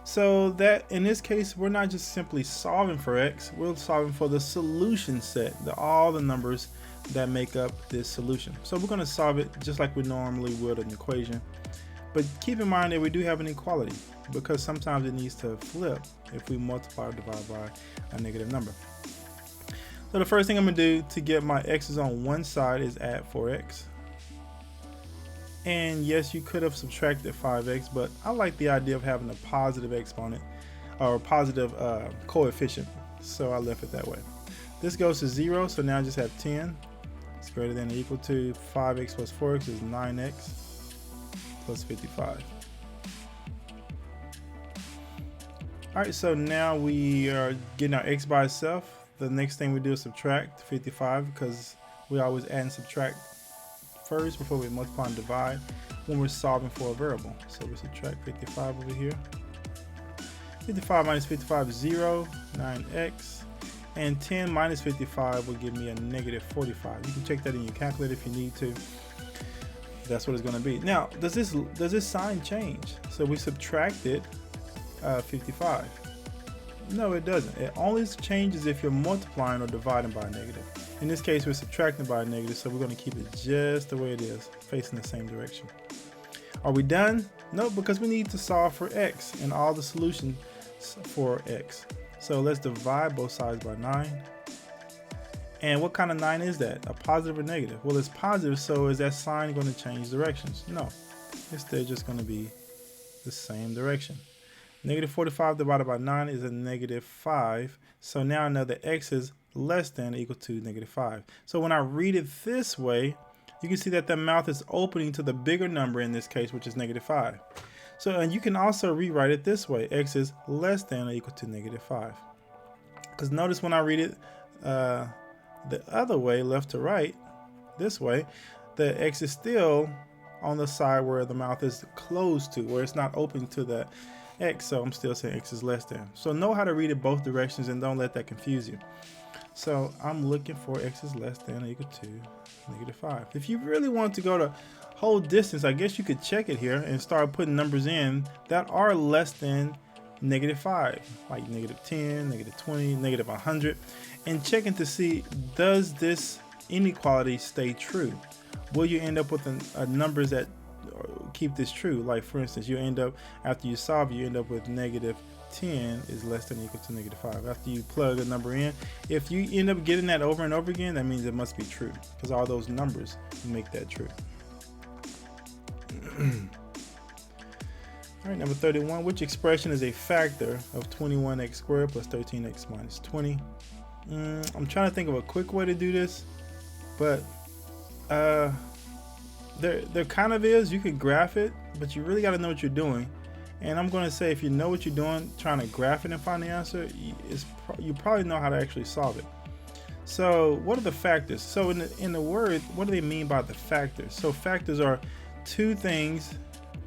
So that in this case, we're not just simply solving for x, we're solving for the solution set, all the numbers that make up this solution. So we're going to solve it just like we normally would an equation. But keep in mind that we do have an equality, because sometimes it needs to flip if we multiply or divide by a negative number. So the first thing I'm going to do to get my x's on one side is add 4x. And yes, you could have subtracted 5x, but I like the idea of having a positive exponent or a positive coefficient, so I left it that way. This goes to 0, so now I just have 10. It's greater than or equal to 5x plus 4x is 9x plus 55. Alright, so now we are getting our x by itself. The next thing we do is subtract 55, because we always add and subtract first before we multiply and divide when we're solving for a variable. So we subtract 55 over here. 55 minus 55 is 0, 9x. And 10 minus 55 will give me a negative 45. You can check that in your calculator if you need to. That's what it's going to be. Now, does this sign change? So we subtracted 55. No, it doesn't. It only changes if you're multiplying or dividing by a negative. In this case, we're subtracting by a negative, so we're going to keep it just the way it is, facing the same direction. Are we done? No, because we need to solve for x and all the solutions for x. So let's divide both sides by 9. And what kind of 9 is that? A positive or negative? Well, it's positive, so is that sign going to change directions? No, it's still just going to be the same direction. Negative 45 divided by 9 is a negative 5. So now I know that x is less than or equal to negative 5. So when I read it this way, you can see that the mouth is opening to the bigger number in this case, which is negative 5. So, and you can also rewrite it this way. X is less than or equal to negative 5. Because notice when I read it the other way, left to right, this way, the x is still on the side where the mouth is closed to, where it's not open to the x, so I'm still saying x is less than. So know how to read it both directions and don't let that confuse you. So I'm looking for x is less than or equal to negative 5. If you really want to go to whole distance, I guess you could check it here and start putting numbers in that are less than negative 5, like negative 10, negative 20, negative 100, and checking to see, does this inequality stay true? Will you end up with numbers that keep this true? Like for instance, you end up, after you solve, you end up with negative 10 is less than or equal to negative 5. After you plug a number in, if you end up getting that over and over again, that means it must be true, because all those numbers make that true. All right, number 31, which expression is a factor of 21x squared plus 13x minus 20? I'm trying to think of a quick way to do this, but there kind of is. You could graph it, but you really got to know what you're doing. And I'm going to say, if you know what you're doing, trying to graph it and find the answer, you probably know how to actually solve it. So what are the factors? So in the word, what do they mean by the factors? So factors are two things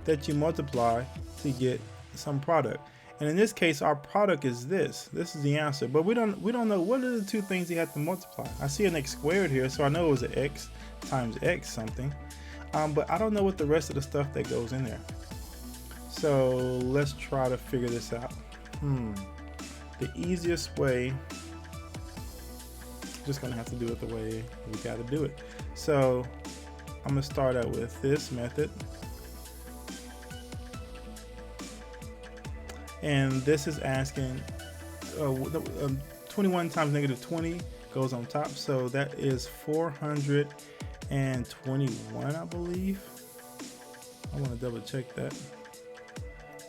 that you multiply to get some product. And in this case, our product is this. This is the answer. But we don't know what are the two things you have to multiply. I see an x squared here, so I know it was an x times x something. But I don't know what the rest of the stuff that goes in there. So let's try to figure this out. the easiest way, just gonna have to do it the way we gotta do it. So I'm gonna start out with this method, and this is asking 21 times negative 20 goes on top, so that is 421, I believe. I want to double check that.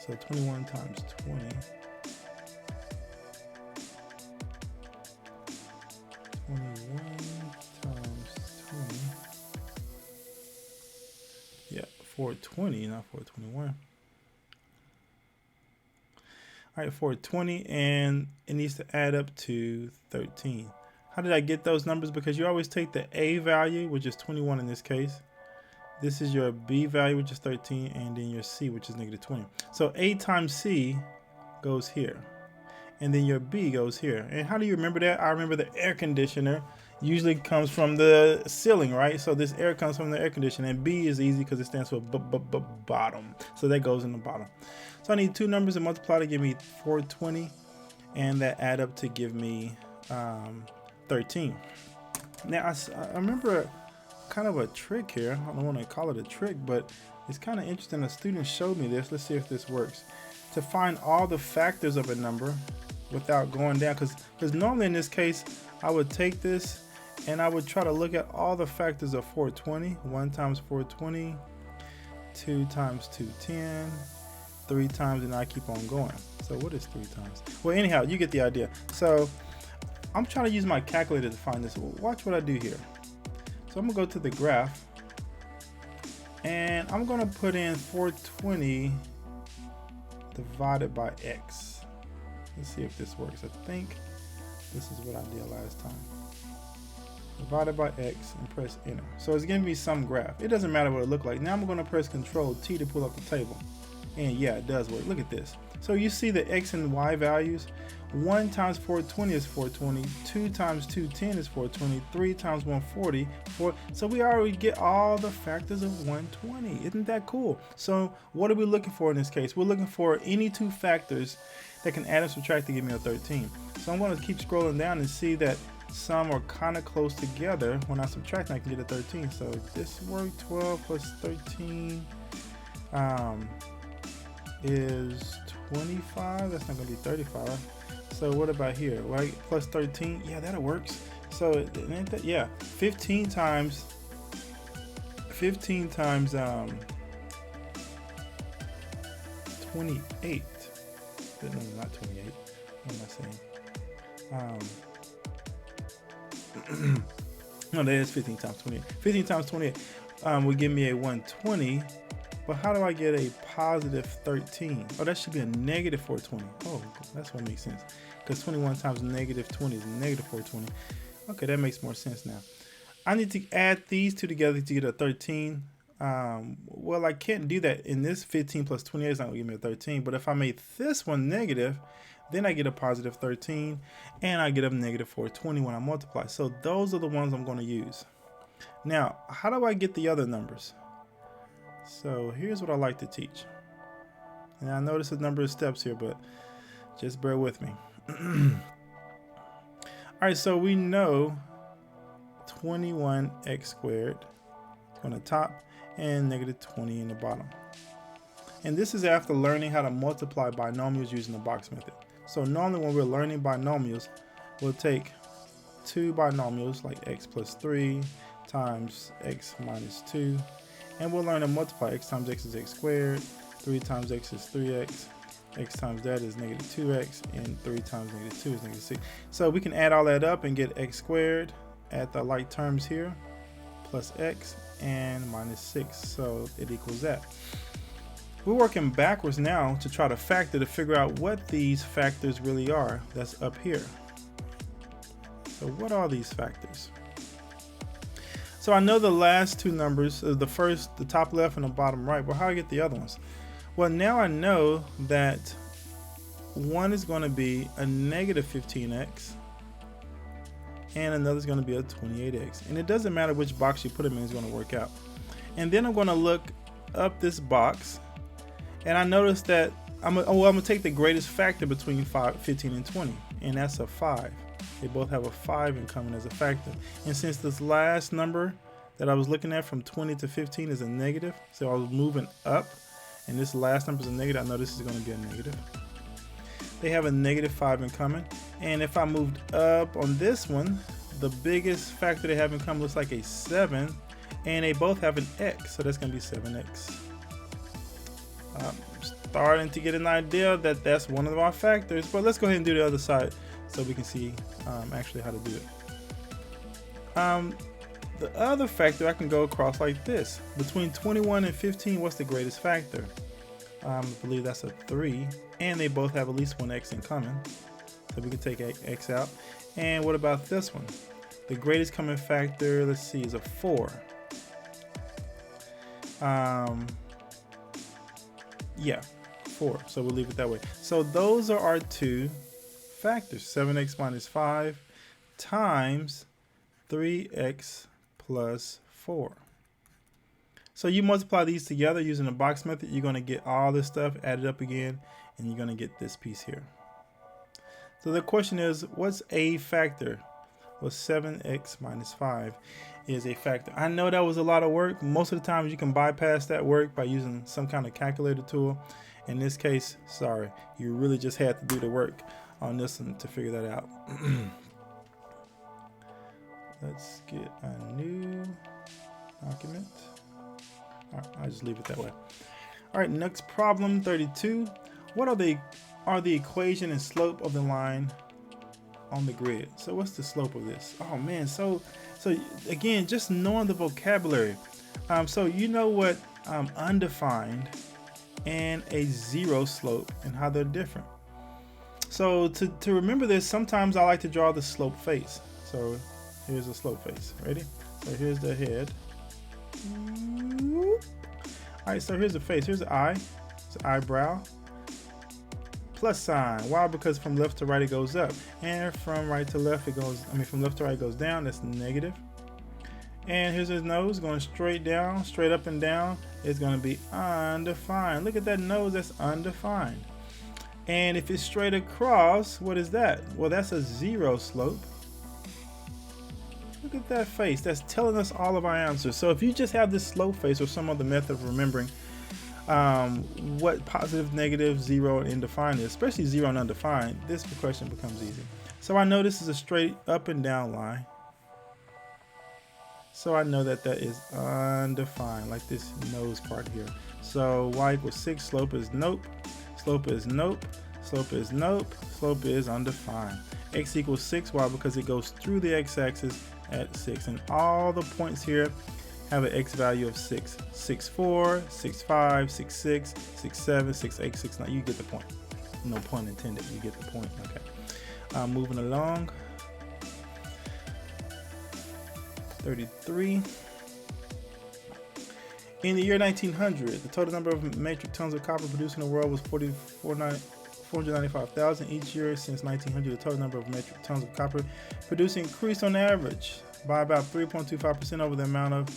So 21 times 20. 21 times 20. Yeah, 420, not 421. All right, 420, and it needs to add up to 13. How did I get those numbers? Because you always take the A value, which is 21 in this case. This is your B value, which is 13, and then your C, which is negative 20. So A times C goes here, and then your B goes here. And how do you remember that? I remember the air conditioner usually comes from the ceiling, right? So this air comes from the air conditioner, and B is easy because it stands for bottom. So that goes in the bottom. So I need two numbers to multiply to give me 420, and that add up to give me 13. Now I remember kind of a trick here. I don't want to call it a trick, but it's kind of interesting. A student showed me this. Let's see if this works. To find all the factors of a number without going down, because normally in this case I would take this and I would try to look at all the factors of 420. 1 times 420, 2 times 210, 3 times, and I keep on going. So what is 3 times? Well, anyhow, you get the idea. So I'm trying to use my calculator to find this. Watch what I do here. So I'm gonna go to the graph, and I'm gonna put in 420 divided by x. Let's see if this works. I think this is what I did last time. Divided by x and press enter. So it's giving me some graph. It doesn't matter what it looked like. Now I'm gonna press Control T to pull up the table. And yeah, it does work. Look at this. So you see the x and y values. 1 times 420 is 420. 2 times 210 is 420. 3 times 140, 4. So we already get all the factors of 120. Isn't that cool? So what are we looking for in this case? We're looking for any two factors that can add and subtract to give me a 13. So I'm going to keep scrolling down and see that some are kind of close together. When I subtract, I can get a 13. So this worked. 12 plus 13 is 25. That's not going to be 35. So what about here? Right, plus 13. Yeah, that works. So yeah, 15 times 28. No, not 28. What am I saying? No, that is 15 times 28. 15 times 28 will give me a 120. But how do I get a positive 13? Oh, that should be a negative 420. Oh, that's what makes sense. Because 21 times negative 20 is negative 420. Okay, that makes more sense now. I need to add these two together to get a 13. Well, I can't do that. In this 15 plus 28 is not going to give me a 13. But if I made this one negative, then I get a positive 13. And I get a negative 420 when I multiply. So those are the ones I'm going to use. Now, how do I get the other numbers? So here's what I like to teach. And I notice a number of steps here, but just bear with me. All right, so we know 21x squared on the top and negative 20 in the bottom. And this is after learning how to multiply binomials using the box method. So normally when we're learning binomials, we'll take two binomials like x plus 3 times x minus 2. And we'll learn to multiply. X times x is x squared, 3 times x is 3x, x times that is negative 2x, and 3 times negative 2 is negative 6. So we can add all that up and get x squared at the like terms here, plus x, and minus 6. So it equals that. We're working backwards now to try to factor to figure out what these factors really are that's up here. So what are these factors? So I know the last two numbers, the top left and the bottom right, but how do I get the other ones? Well, now I know that one is going to be a negative 15x and another is going to be a 28x. And it doesn't matter which box you put them in, it's going to work out. And then I'm going to look up this box, and I notice that I'm gonna take the greatest factor between 15 and 20, and that's a 5. They both have a 5 in common as a factor. And since this last number that I was looking at from 20 to 15 is a negative, so I was moving up, and this last number is a negative, I know this is going to be a negative. They have a negative 5 in common. And if I moved up on this one, the biggest factor they have in common looks like a 7, and they both have an x, so that's going to be 7x. Starting to get an idea that that's one of our factors, but let's go ahead and do the other side so we can see actually how to do it. The other factor I can go across like this. Between 21 and 15, what's the greatest factor? I believe that's a 3, and they both have at least one x in common, so we can take x out. And what about this one? The greatest common factor, let's see, is a 4. Yeah, 4, so we'll leave it that way. So those are our two factors, 7x minus 5 times 3x plus 4. So you multiply these together using the box method, you're going to get all this stuff added up again, and you're going to get this piece here. So the question is, what's a factor? Well, 7x minus 5 is a factor. I know that was a lot of work. Most of the times you can bypass that work by using some kind of calculator tool. In this case, sorry, you really just had to do the work on this one to figure that out. Let's get a new document. All right, I'll just leave it that way. All right, next problem, 32. What are the equation and slope of the line on the grid? So what's the slope of this? Oh man, so again, just knowing the vocabulary. So you know what undefined and a zero slope and how they're different. So to remember this, sometimes I like to draw the slope face. So here's the slope face. Ready? So here's the head. All right, so here's the face. Here's the eye. It's the eyebrow. Plus sign. Why? Because from left to right it goes up, and from right to left it goes. From left to right it goes down. That's negative. And here's his nose going straight down, straight up and down. It's going to be undefined. Look at that nose. That's undefined. And if it's straight across, what is that? Well, that's a zero slope. Look at that face. That's telling us all of our answers. So if you just have this slope face or some other method of remembering what positive, negative, zero, and undefined is, especially zero and undefined, this question becomes easy. So I know this is a straight up and down line. So I know that that is undefined, like this nose part here. So y equals 6, slope is nope, slope is nope, slope is nope, slope is undefined. X equals 6, why? Because it goes through the x-axis at 6, and all the points here have an x value of 6. 6, 4, 6, 5, 6, 6, 6, 7, 6, 8, 6, 9. You get the point. No pun intended. You get the point. Okay. Moving along. 33. In the year 1900, the total number of metric tons of copper produced in the world was 495,000. Each year since 1900, the total number of metric tons of copper produced increased on average by about 3.25% over the amount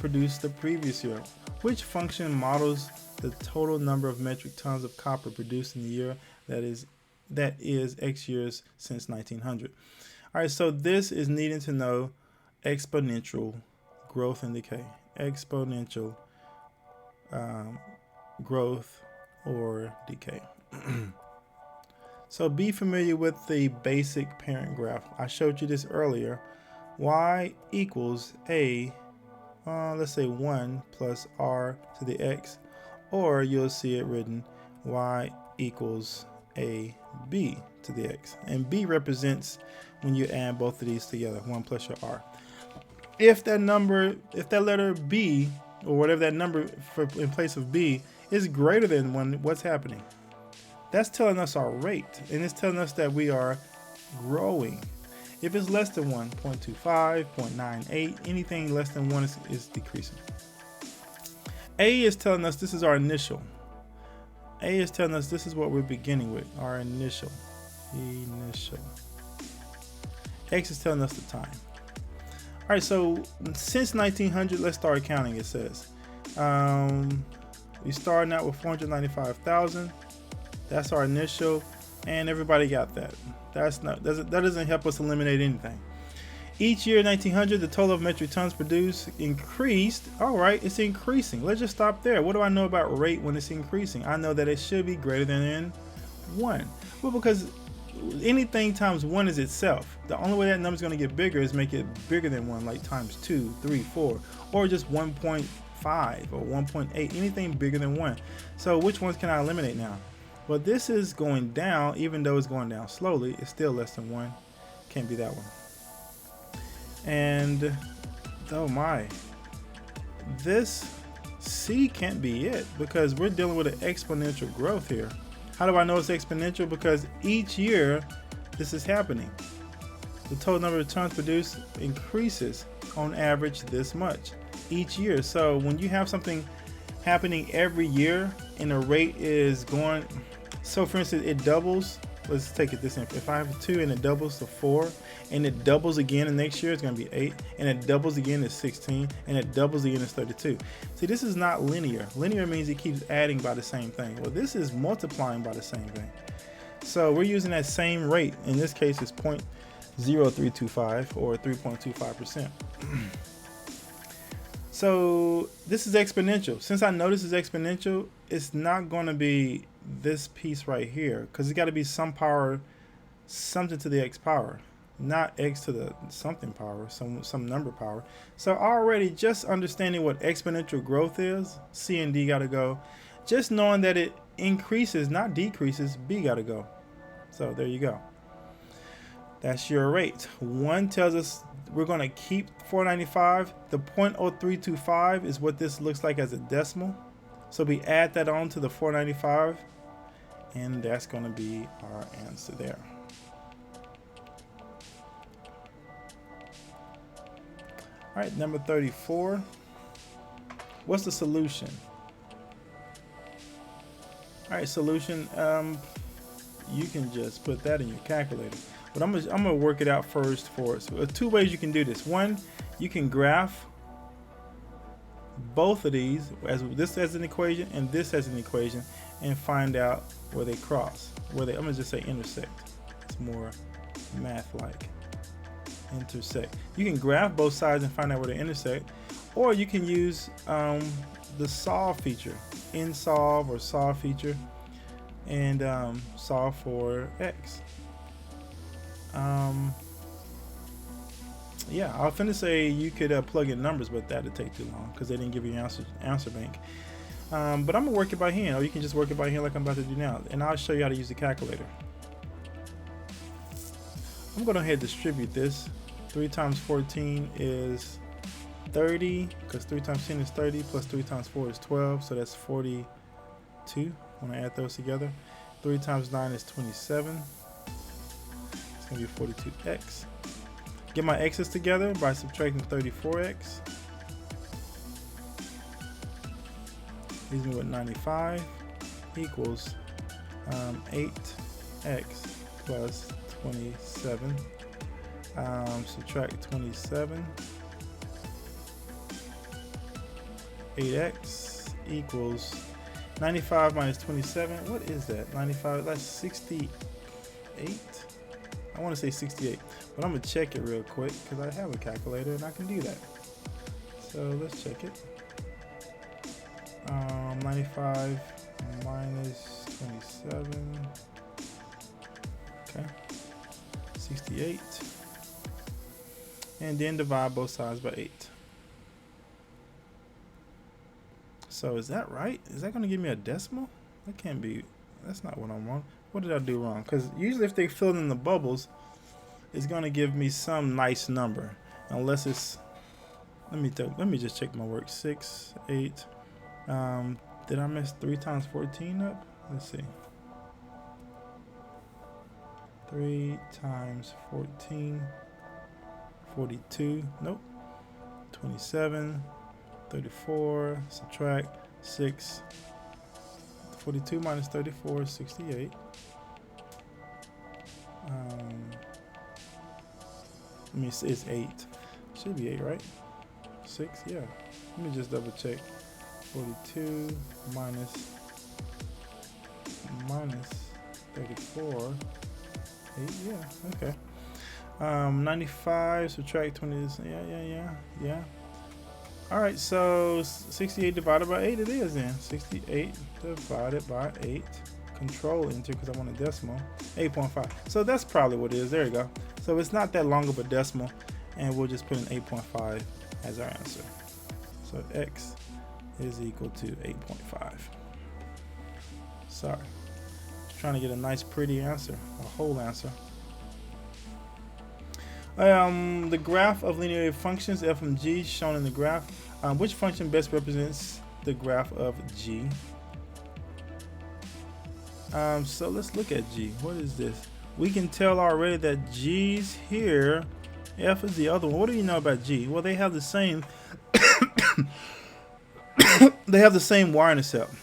produced the previous year. Which function models the total number of metric tons of copper produced in the year that is X years since 1900? All right, so this is needing to know exponential growth and decay. Exponential growth or decay. So be familiar with the basic parent graph. I showed you this earlier. Y equals let's say 1 plus r to the x, or you'll see it written y equals a b to the x, and b represents when you add both of these together, 1 plus your r. If that letter b, or whatever that number in place of b, is greater than 1, what's happening? That's telling us our rate, and it's telling us that we are growing. If it's less than 1, 0.25, 0.98, anything less than 1 is decreasing. A is telling us this is our initial. A is telling us this is what we're beginning with, our initial. X is telling us the time. All right, so since 1900, let's start counting. It says we starting out with 495,000. That's our initial, and everybody got that. That doesn't help us eliminate anything. Each year, 1900, the total of metric tons produced increased. All right, it's increasing. Let's just stop there. What do I know about rate when it's increasing? I know that it should be greater than 1. Well, because anything times 1 is itself. The only way that number is going to get bigger is make it bigger than 1, like times 2, 3, 4, or just 1.5 or 1.8, anything bigger than 1. So which ones can I eliminate now? Well, this is going down. Even though it's going down slowly, it's still less than 1. Can't be that one. And oh my, this C can't be it, because we're dealing with an exponential growth here. How do I know it's exponential? Because each year this is happening. The total number of tons produced increases on average this much each year. So when you have something happening every year and the rate is going, so for instance, it doubles. Let's take it this simple. If I have 2 and it doubles to 4, and it doubles again the next year, it's going to be 8, and it doubles again, it's 16, and it doubles again, it's 32. See, this is not linear. Linear means it keeps adding by the same thing. Well, this is multiplying by the same thing. So we're using that same rate. In this case, it's 0.0325 or 3.25%. So this is exponential. Since I know this is exponential, it's not going to be this piece right here, because it's got to be some power, something to the x power, not x to the something power, some number power. So already just understanding what exponential growth is, C and D got to go. Just knowing that it increases, not decreases, B got to go. So there you go. That's your rate. 1 tells us we're going to keep 495. The 0.0325 is what this looks like as a decimal. So we add that on to the 495, and that's going to be our answer there. All right, number 34. What's the solution? All right, solution. You can just put that in your calculator. But I'm gonna work it out first for us. So 2 ways you can do this. One, you can graph both of these, as this as an equation and this as an equation, and find out where they cross. I'm gonna just say intersect. It's more math-like. Intersect. You can graph both sides and find out where they intersect, or you can use the solve feature, solve or solve feature, and solve for x. Yeah, I was finna say you could plug in numbers, but that'd take too long because they didn't give you an answer bank. But I'm gonna work it by hand, or you can just work it by hand like I'm about to do now, and I'll show you how to use the calculator. I'm gonna go ahead and distribute this. 3 times 14 is 30, because 3 times 10 is 30, plus 3 times 4 is 12, so that's 42. When I add those together, 3 times 9 is 27. It's gonna be 42x. Get my x's together by subtracting 34x. Leaves me with 95 equals 8x plus 27. Subtract 27. 8x equals 95 minus 27. What is that? 95. That's 68. I want to say 68, but I'm gonna check it real quick because I have a calculator and I can do that. So let's check it. 95 minus 27. Okay. 68. And then divide both sides by 8. So is that right? Is that going to give me a decimal? That can't be. That's not what I want. What did I do wrong? Because usually if they fill in the bubbles, it's going to give me some nice number. Unless it's. Let me just check my work. 6, 8. Did I mess 3 times 14 up? Let's see. 3 times 14. 42. Nope. 27. 34. Subtract 6. 42 minus 34 is 68. Let me see, it's 8. Should be 8, right? 6, yeah. Let me just double check. 42 minus minus 34. 8, yeah, okay. 95 subtract 20. Yeah. All right, so 68 divided by 8 it is then. 68 divided by 8. Control enter because I want a decimal. 8.5. So that's probably what it is. There you go. So it's not that long of a decimal, and we'll just put in 8.5 as our answer. So x is equal to 8.5. Sorry. Just trying to get a nice pretty answer, a whole answer. The graph of linear functions f and g shown in the graph. Which function best represents the graph of g? So let's look at g. What is this? We can tell already that g's here, f is the other one. What do you know about g? Well, they have the same they have the same y-intercept.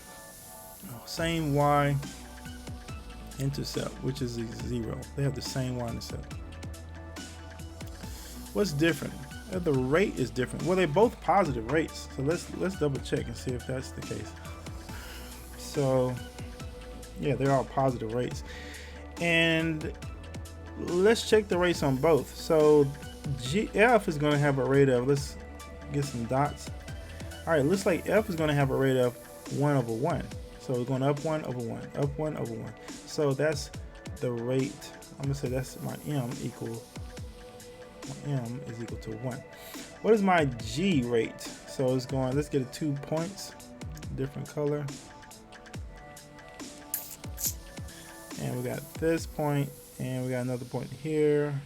Same y-intercept, which is 0. They have the same y-intercept. What's different? The rate is different. Well, they're both positive rates. So let's double check and see if that's the case. So yeah, they're all positive rates. And let's check the rates on both. So f is going to have a rate of, let's get some dots. All right, looks like f is going to have a rate of 1 over 1. So we're going up 1 over 1, up 1 over 1. So that's the rate. I'm going to say that's my m is equal to 1. What is my g rate? So it's going, let's get 2 points, different color. And we got this point, and we got another point here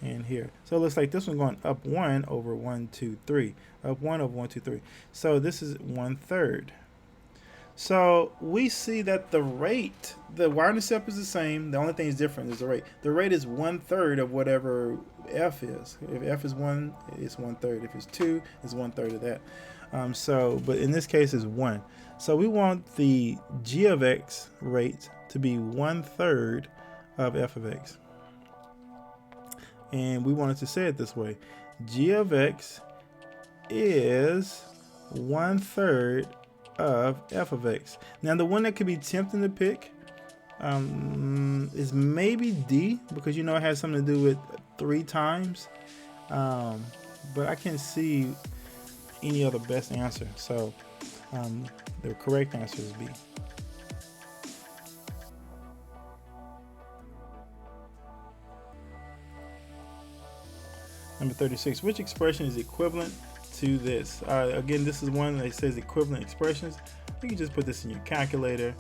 and here. So it looks like this one's going up 1 over 1, 2, 3. Up 1 over 1, 2, 3. So this is 1/3. So we see that the rate, the y-intercept is the same. The only thing is different is the rate. The rate is 1/3 of whatever f is. If f is 1, it's 1/3. If it's 2, it's 1/3 of that. But in this case, it's 1. So we want the g of x rate to be 1/3 of f of x. And we wanted to say it this way. G of x is 1/3 of f of x. Now the one that could be tempting to pick is maybe D, because you know it has something to do with 3 times. But I can't see any other best answer. So the correct answer is B. Number 36, which expression is equivalent to this? Again, this is one that says equivalent expressions. You can just put this in your calculator,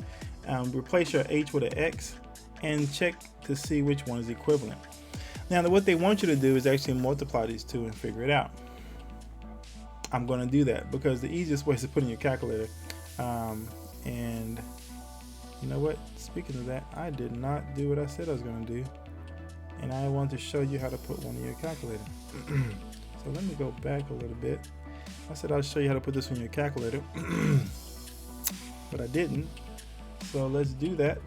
replace your h with an x, and check to see which one is equivalent. Now, what they want you to do is actually multiply these two and figure it out. I'm going to do that because the easiest way is to put in your calculator. And you know what? Speaking of that, I did not do what I said I was going to do. And I want to show you how to put one in your calculator. So let me go back a little bit. I said I'll show you how to put this in your calculator, but I didn't. So let's do that.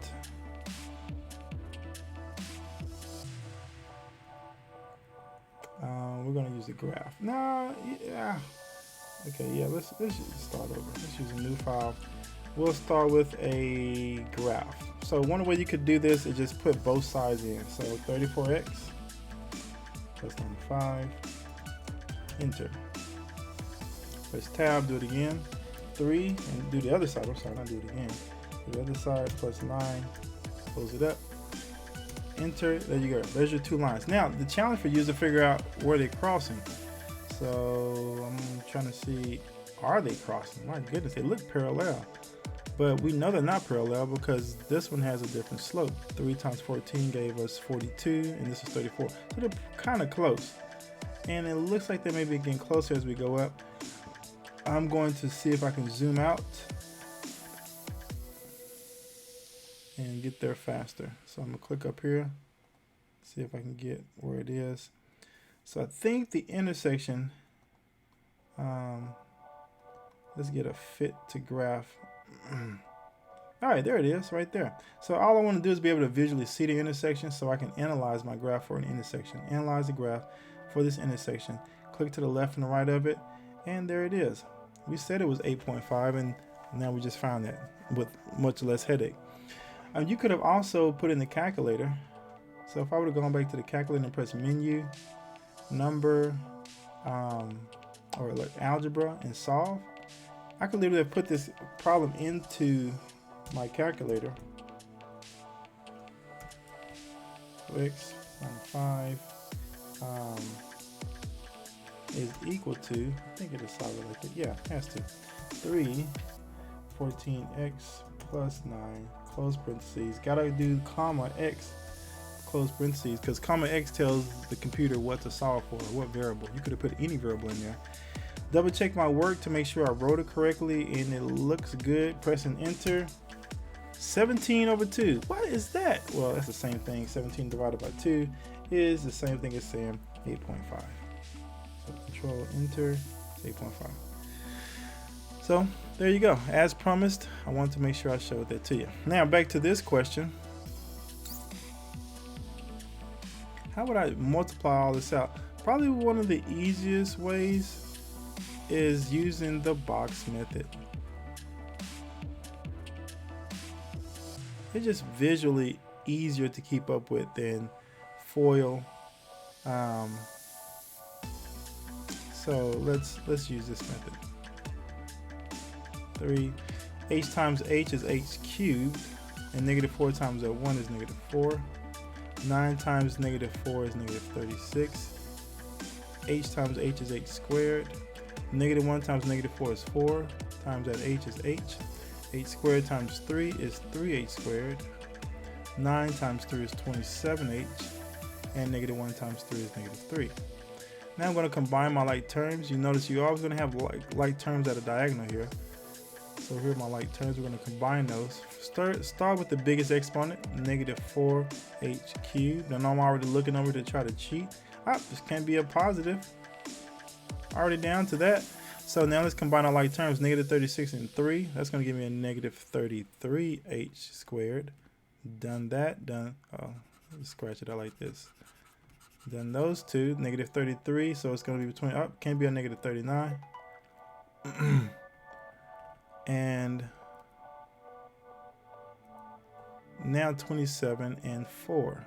We're going to use a graph. No, yeah. Okay, yeah, let's just start over. Let's use a new file. We'll start with a graph. So one way you could do this is just put both sides in. So 34x plus 95, enter. Press tab, do it again. 3, and do the other side. I'm sorry, not do it again. Do the other side, plus 9, close it up. Enter, there you go. There's your 2 lines. Now, the challenge for you is to figure out where they're crossing. So I'm trying to see, are they crossing? My goodness, they look parallel. But we know they're not parallel because this one has a different slope. 3 times 14 gave us 42, and this is 34. So they're kind of close. And it looks like they may be getting closer as we go up. I'm going to see if I can zoom out and get there faster. So I'm going to click up here, see if I can get where it is. So I think the intersection, let's get a fit to graph. All right, there it is right there. So all I want to do is be able to visually see the intersection so I can analyze my graph for an intersection. Analyze the graph for this intersection. Click to the left and the right of it, and there it is. We said it was 8.5, and now we just found that with much less headache. You could have also put in the calculator. So if I would have gone back to the calculator and press menu, number, or like algebra and solve, I could literally have put this problem into my calculator. X minus 5 is equal to, I think it is solid like that. Yeah, it has to. 3, 14x plus 9, close parentheses. Gotta do comma x, close parentheses, because comma x tells the computer what to solve for, what variable. You could have put any variable in there. Double check my work to make sure I wrote it correctly and it looks good. Pressing enter. 17/2. What is that? Well, that's the same thing. 17 divided by 2 is the same thing as saying 8.5. So control enter, 8.5. So there you go. As promised, I wanted to make sure I showed that to you. Now back to this question. How would I multiply all this out? Probably one of the easiest ways is using the box method. It's just visually easier to keep up with than FOIL. So let's use this method. 3 h times h is h cubed, and -4 times 1 is -4. 9 times -4 is -36. H times h is h squared. -1 times -4 is 4. Times that h is h. H squared times 3 is 3h squared. 9 times 3 is 27h. And -1 times 3 is -3. Now I'm going to combine my like terms. You notice you're always going to have like terms at a diagonal here. So here are my like terms. We're going to combine those. Start with the biggest exponent, -4h cubed. And I'm already looking over to try to cheat. This can't be a positive. Already down to that. So now let's combine our like terms. -36 and 3. That's going to give me a -33h squared. Done that. Done. Oh, let's scratch it out like this. Done those two. -33. So it's going to be between. Oh, can't be a -39. And now 27 and 4.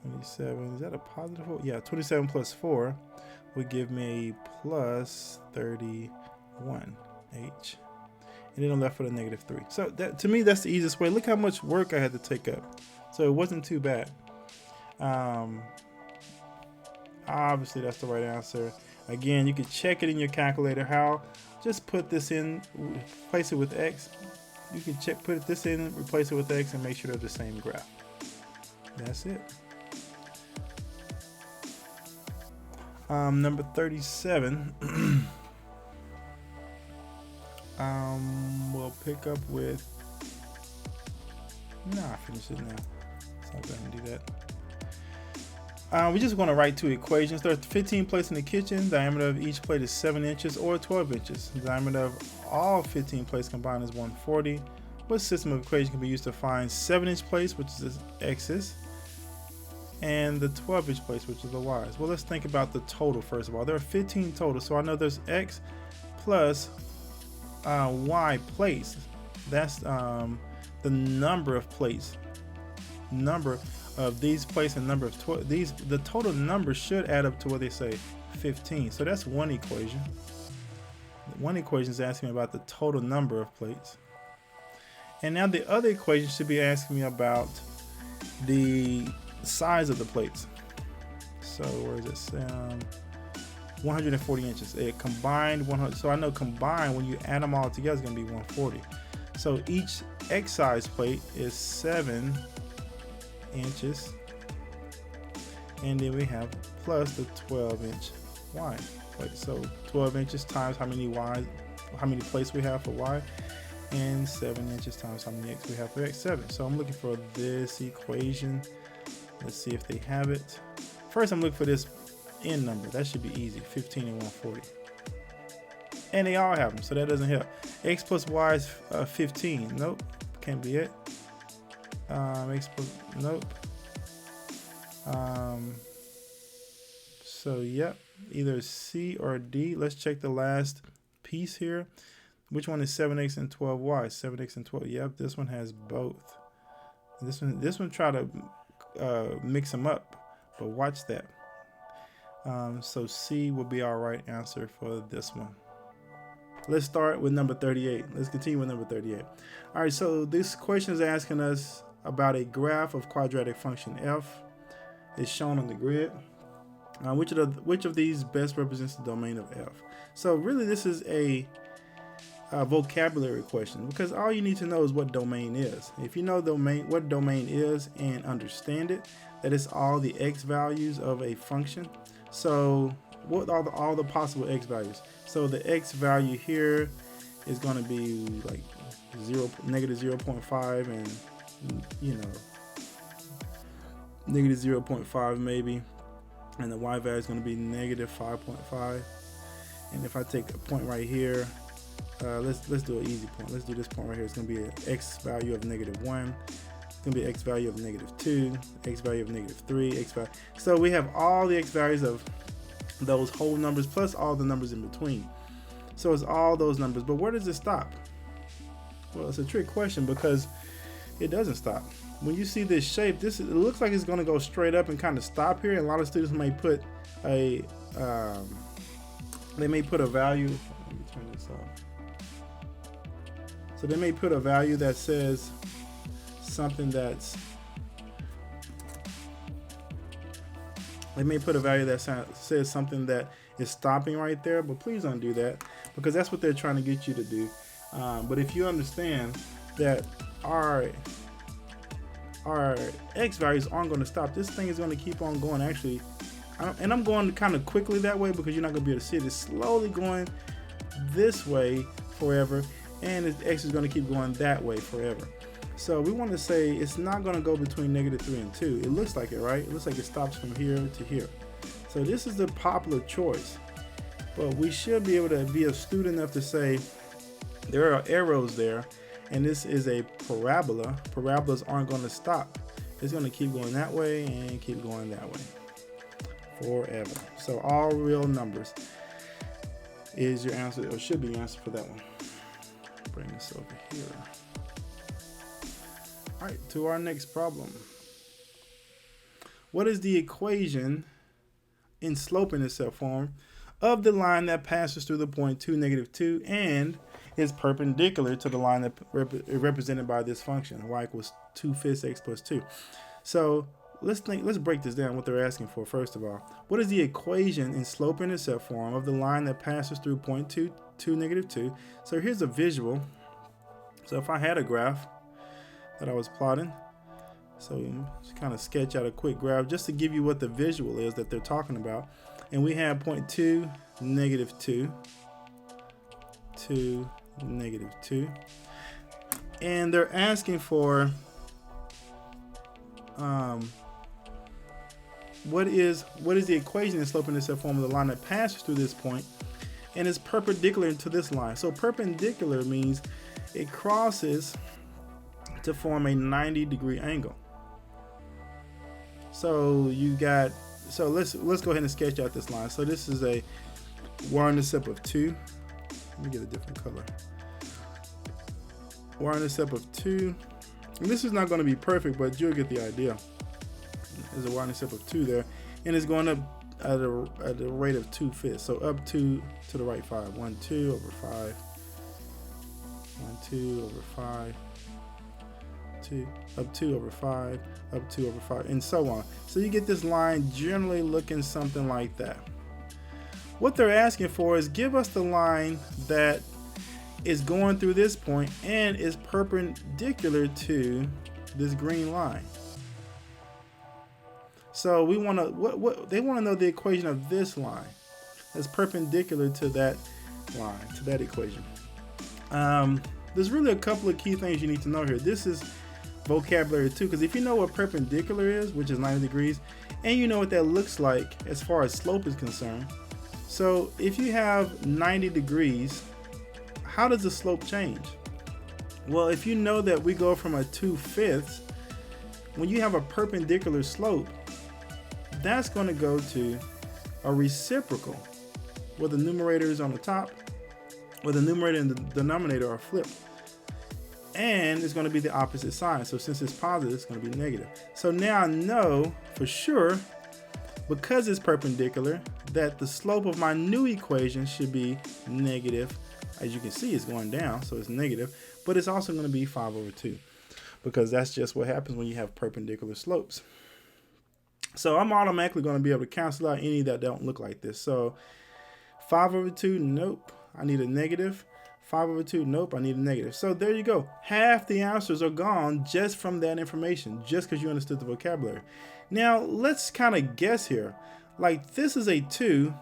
27, is that a positive? Yeah, 27 plus 4 would give me plus 31h. And then I'm left with a -3. So that, to me, that's the easiest way. Look how much work I had to take up. So it wasn't too bad. Obviously, that's the right answer. Again, you can check it in your calculator. How? Just put this in, replace it with x. You can put this in, replace it with x, and make sure they're the same graph. That's it. Number 37. We'll pick up with. I finished it now. So I'll go ahead and do that. We just want to write two equations. There are 15 plates in the kitchen. Diameter of each plate is 7 inches or 12 inches. The diameter of all 15 plates combined is 140. What system of equation can be used to find 7-inch plates, which is the x's, and the 12-inch plates, which is the y's? Well, let's think about the total first of all. There are 15 total, so I know there's x plus y plates. That's the number of plates. Number of these plates and number of the total number should add up to what they say, 15. So that's one equation. One equation is asking me about the total number of plates. And now the other equation should be asking me about the size of the plates. So where is it? 140 inches. It combined 100. So I know combined, when you add them all together, it's going to be 140. So each x size plate is 7 inches, and then we have plus the 12-inch y plate. So 12 inches times how many plates we have for y, and 7 inches times how many x we have for x, 7. So I'm looking for this equation. Let's see if they have it. First, I'm looking for this n number. That should be easy. 15 and 140. And they all have them, so that doesn't help. X plus y is 15. Nope, can't be it. X plus, nope. So yep, either C or D. Let's check the last piece here. Which one is 7x and 12y? 7x and 12. Yep, this one has both. This one try to mix them up, but watch that. So C will be our right answer for this one. Let's start with number 38. Let's continue with number 38. All right, so this question is asking us about a graph of quadratic function f. It's shown on the grid. Which of these best represents the domain of f? So really this is a vocabulary question, because all you need to know is what domain is. If you know what domain is and understand it, that is all the x values of a function. So what are all the possible x values? So the x value here is going to be like negative 0.5 and negative 0.5 maybe, and the y value is going to be negative 5.5. And if I take a point right here, let's do an easy point. Let's do this point right here. It's going to be an x value of negative 1. It's going to be x value of negative 2, x value of negative 3, x value. So we have all the x values of those whole numbers plus all the numbers in between. So it's all those numbers. But where does it stop? Well, it's a trick question because it doesn't stop. When you see this shape, it looks like it's going to go straight up and kind of stop here. And a lot of students may put a value. Let me turn this off. So they may put a value that says something that's. They may put a value that says something that is stopping right there, but please don't do that, because that's what they're trying to get you to do. But if you understand that our x values aren't going to stop, this thing is going to keep on going. Actually, and I'm going kind of quickly that way because you're not going to be able to see it. It's slowly going this way forever, and x is going to keep going that way forever. So we want to say it's not going to go between negative 3 and 2. It looks like it, right? It looks like it stops from here to here. So this is the popular choice. But we should be able to be astute enough to say there are arrows there, and this is a parabola. Parabolas aren't going to stop. It's going to keep going that way and keep going that way forever. So all real numbers is your answer, or should be your answer for that one. Bring this over here. All right, to our next problem. What is the equation in slope-intercept form of the line that passes through the point 2, negative 2, and is perpendicular to the line that represented by this function, y equals 2/5 x plus 2? So let's break this down, what they're asking for. First of all, what is the equation in slope-intercept form of the line that passes through point 2, negative 2? So here's a visual. So if I had a graph that I was plotting, so just kind of sketch out a quick graph just to give you what the visual is that they're talking about. And we have point 2, negative 2, 2, negative 2, and they're asking for what is the equation in slope-intercept form of the line that passes through this point and is perpendicular to this line. So perpendicular means it crosses to form a 90-degree angle. So let's go ahead and sketch out this line. So this is a y-intercept of 2. Let me get a different color. Y-intercept of 2. And this is not going to be perfect, but you'll get the idea. There's a y-intercept of 2 there, and it's going up at a rate of 2/5. So up 2 to the right 5. 1, 2 over 5. 1, 2 over 5. 2, up 2 over 5, up 2 over 5, and so on. So you get this line generally looking something like that. What they're asking for is give us the line that is going through this point and is perpendicular to this green line. So we want to they want to know the equation of this line that's perpendicular to that line, to that equation. There's really a couple of key things you need to know here. This is vocabulary too, because if you know what perpendicular is, which is 90 degrees, and you know what that looks like as far as slope is concerned. So if you have 90 degrees, how does the slope change? Well, if you know that we go from a 2/5, when you have a perpendicular slope, that's going to go to a reciprocal, where the numerator is on the top where the numerator and the denominator are flipped. And it's going to be the opposite sign. So since it's positive, it's going to be negative. So now I know for sure, because it's perpendicular, that the slope of my new equation should be negative. As you can see, it's going down, so it's negative. But it's also going to be 5/2, because that's just what happens when you have perpendicular slopes. So I'm automatically going to be able to cancel out any that don't look like this. So 5/2, nope, I need a negative. 5/2, nope, I need a negative. So there you go. Half the answers are gone just from that information, just because you understood the vocabulary. Now, let's kind of guess here. Like, this is a 2,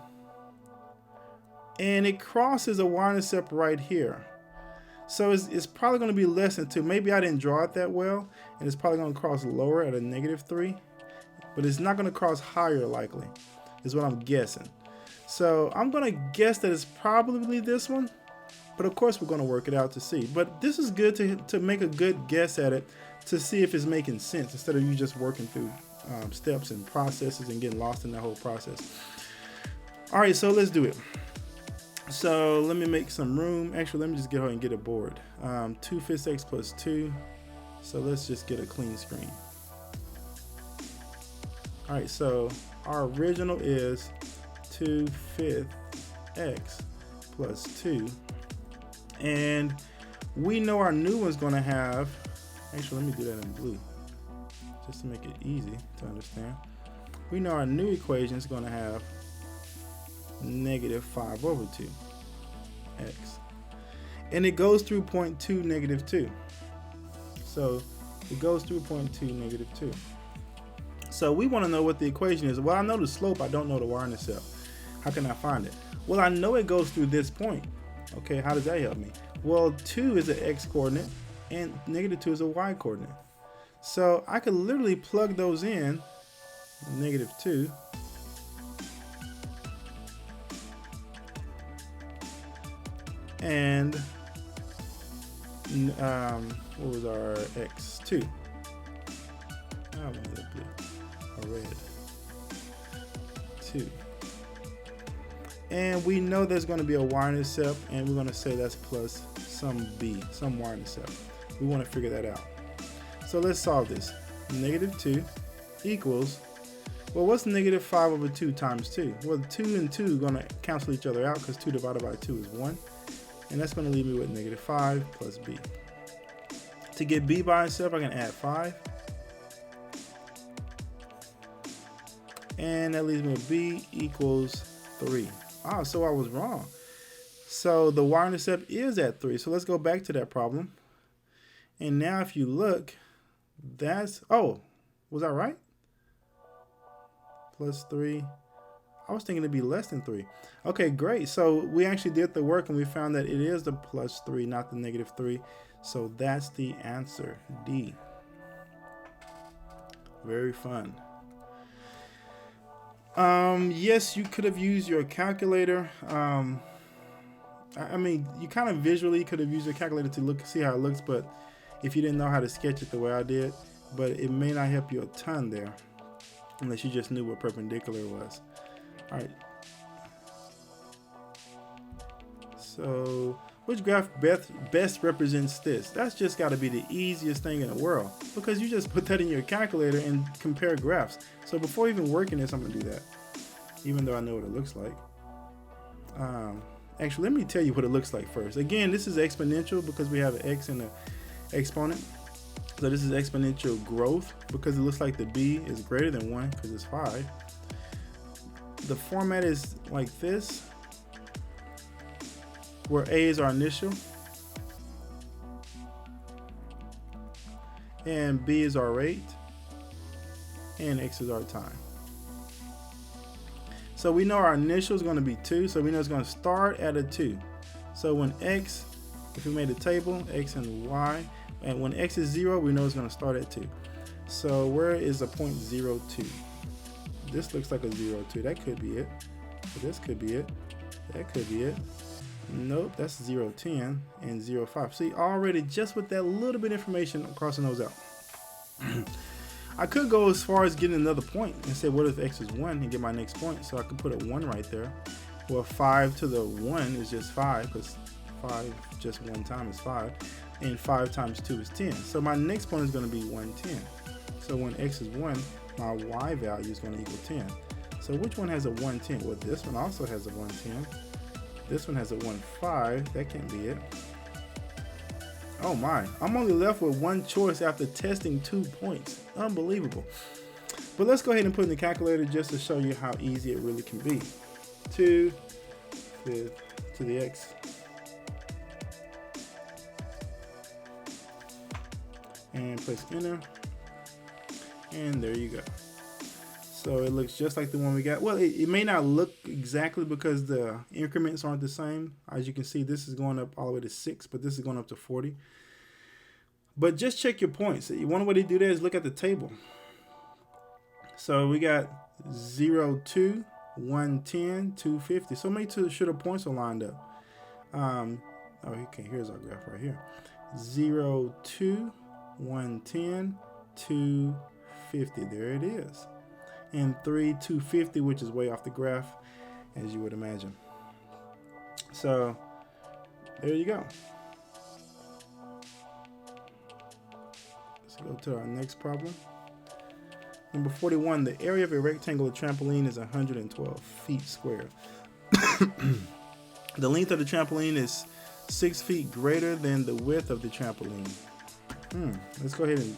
and it crosses a y-intercept right here. So it's probably going to be less than 2. Maybe I didn't draw it that well, and it's probably going to cross lower at a -3. But it's not going to cross higher, likely, is what I'm guessing. So I'm going to guess that it's probably this one. But of course, we're going to work it out to see. But this is good to make a good guess at it, to see if it's making sense, instead of you just working through steps and processes and getting lost in that whole process. All right, so let's do it. So let me make some room. Actually, let me just go ahead and get a board. 2/5 x plus 2. So let's just get a clean screen. All right, so our original is 2/5 x plus 2. And we know our new one's going to have, actually let me do that in blue, just to make it easy to understand. We know our new equation is going to have -5/2 x. And it goes through point 2, -2. So it goes through point 2, -2. So we want to know what the equation is. Well, I know the slope, I don't know the y-intercept. How can I find it? Well, I know it goes through this point. Okay, how does that help me? Well, 2 is an x coordinate and -2 is a y coordinate. So I could literally plug those in, -2, and what was our x2? Oh, that blue, or red, 2. And we know there's going to be a y-intercept, and we're going to say that's plus some b, some y-intercept. We want to figure that out. So let's solve this. -2 equals, well, what's -5/2 times 2? Well, 2 and 2 are going to cancel each other out, because 2 divided by 2 is 1. And that's going to leave me with -5 plus b. To get b by itself, I can add 5. And that leaves me with b equals 3. Ah, so I was wrong. So the y-intercept is at 3. So let's go back to that problem. And now if you look, that's, oh, was I right? Plus 3. I was thinking it'd be less than 3. Okay, great. So we actually did the work and we found that it is the plus 3, not the -3. So that's the answer, D. Very fun. Yes, you could have used your calculator. I mean, you kind of visually could have used your calculator to see how it looks, but if you didn't know how to sketch it the way I did, but it may not help you a ton there, unless you just knew what perpendicular was. All right. So, which graph best represents this? That's just got to be the easiest thing in the world, because you just put that in your calculator and compare graphs. So before even working this, I'm going to do that, even though I know what it looks like. Actually, let me tell you what it looks like first. Again, this is exponential because we have an x and an exponent. So this is exponential growth because it looks like the b is greater than 1 because it's 5. The format is like this, where a is our initial and b is our rate and x is our time. So we know our initial is going to be 2, so we know it's going to start at a 2. So when x, if we made a table, x and y, and when x is 0, we know it's going to start at 2. So where is the point 0, 2? This looks like a 0, 2. That could be it. This could be it. That could be it. Nope, that's 0, 10 and 0, 5. See, already just with that little bit of information, I'm crossing those out. I could go as far as getting another point and say, what if x is 1 and get my next point? So I could put a 1 right there. Well, 5 to the 1 is just 5 because 5 just one time is 5, and 5 times 2 is 10. So my next point is going to be 110. So when x is 1, my y value is going to equal 10. So which one has a 110? Well, this one also has a 110. This one has a 15. That can't be it. Oh my, I'm only left with one choice after testing 2 points. Unbelievable. But let's go ahead and put in the calculator just to show you how easy it really can be. 2 to the x and press enter, and there you go. So it looks just like the one we got. Well, it may not look exactly because the increments aren't the same. As you can see, this is going up all the way to 6, but this is going up to 40. But just check your points. One way to do that is look at the table. So we got 0, 2, 110, 250. So make sure the points are lined up. Okay, here's our graph right here. 0, 2, 110, 250. There it is. And 3, 250, which is way off the graph, as you would imagine. So there you go. Let's go to our next problem. Number 41, the area of a rectangular trampoline is 112 feet squared. The length of the trampoline is 6 feet greater than the width of the trampoline. Let's go ahead and,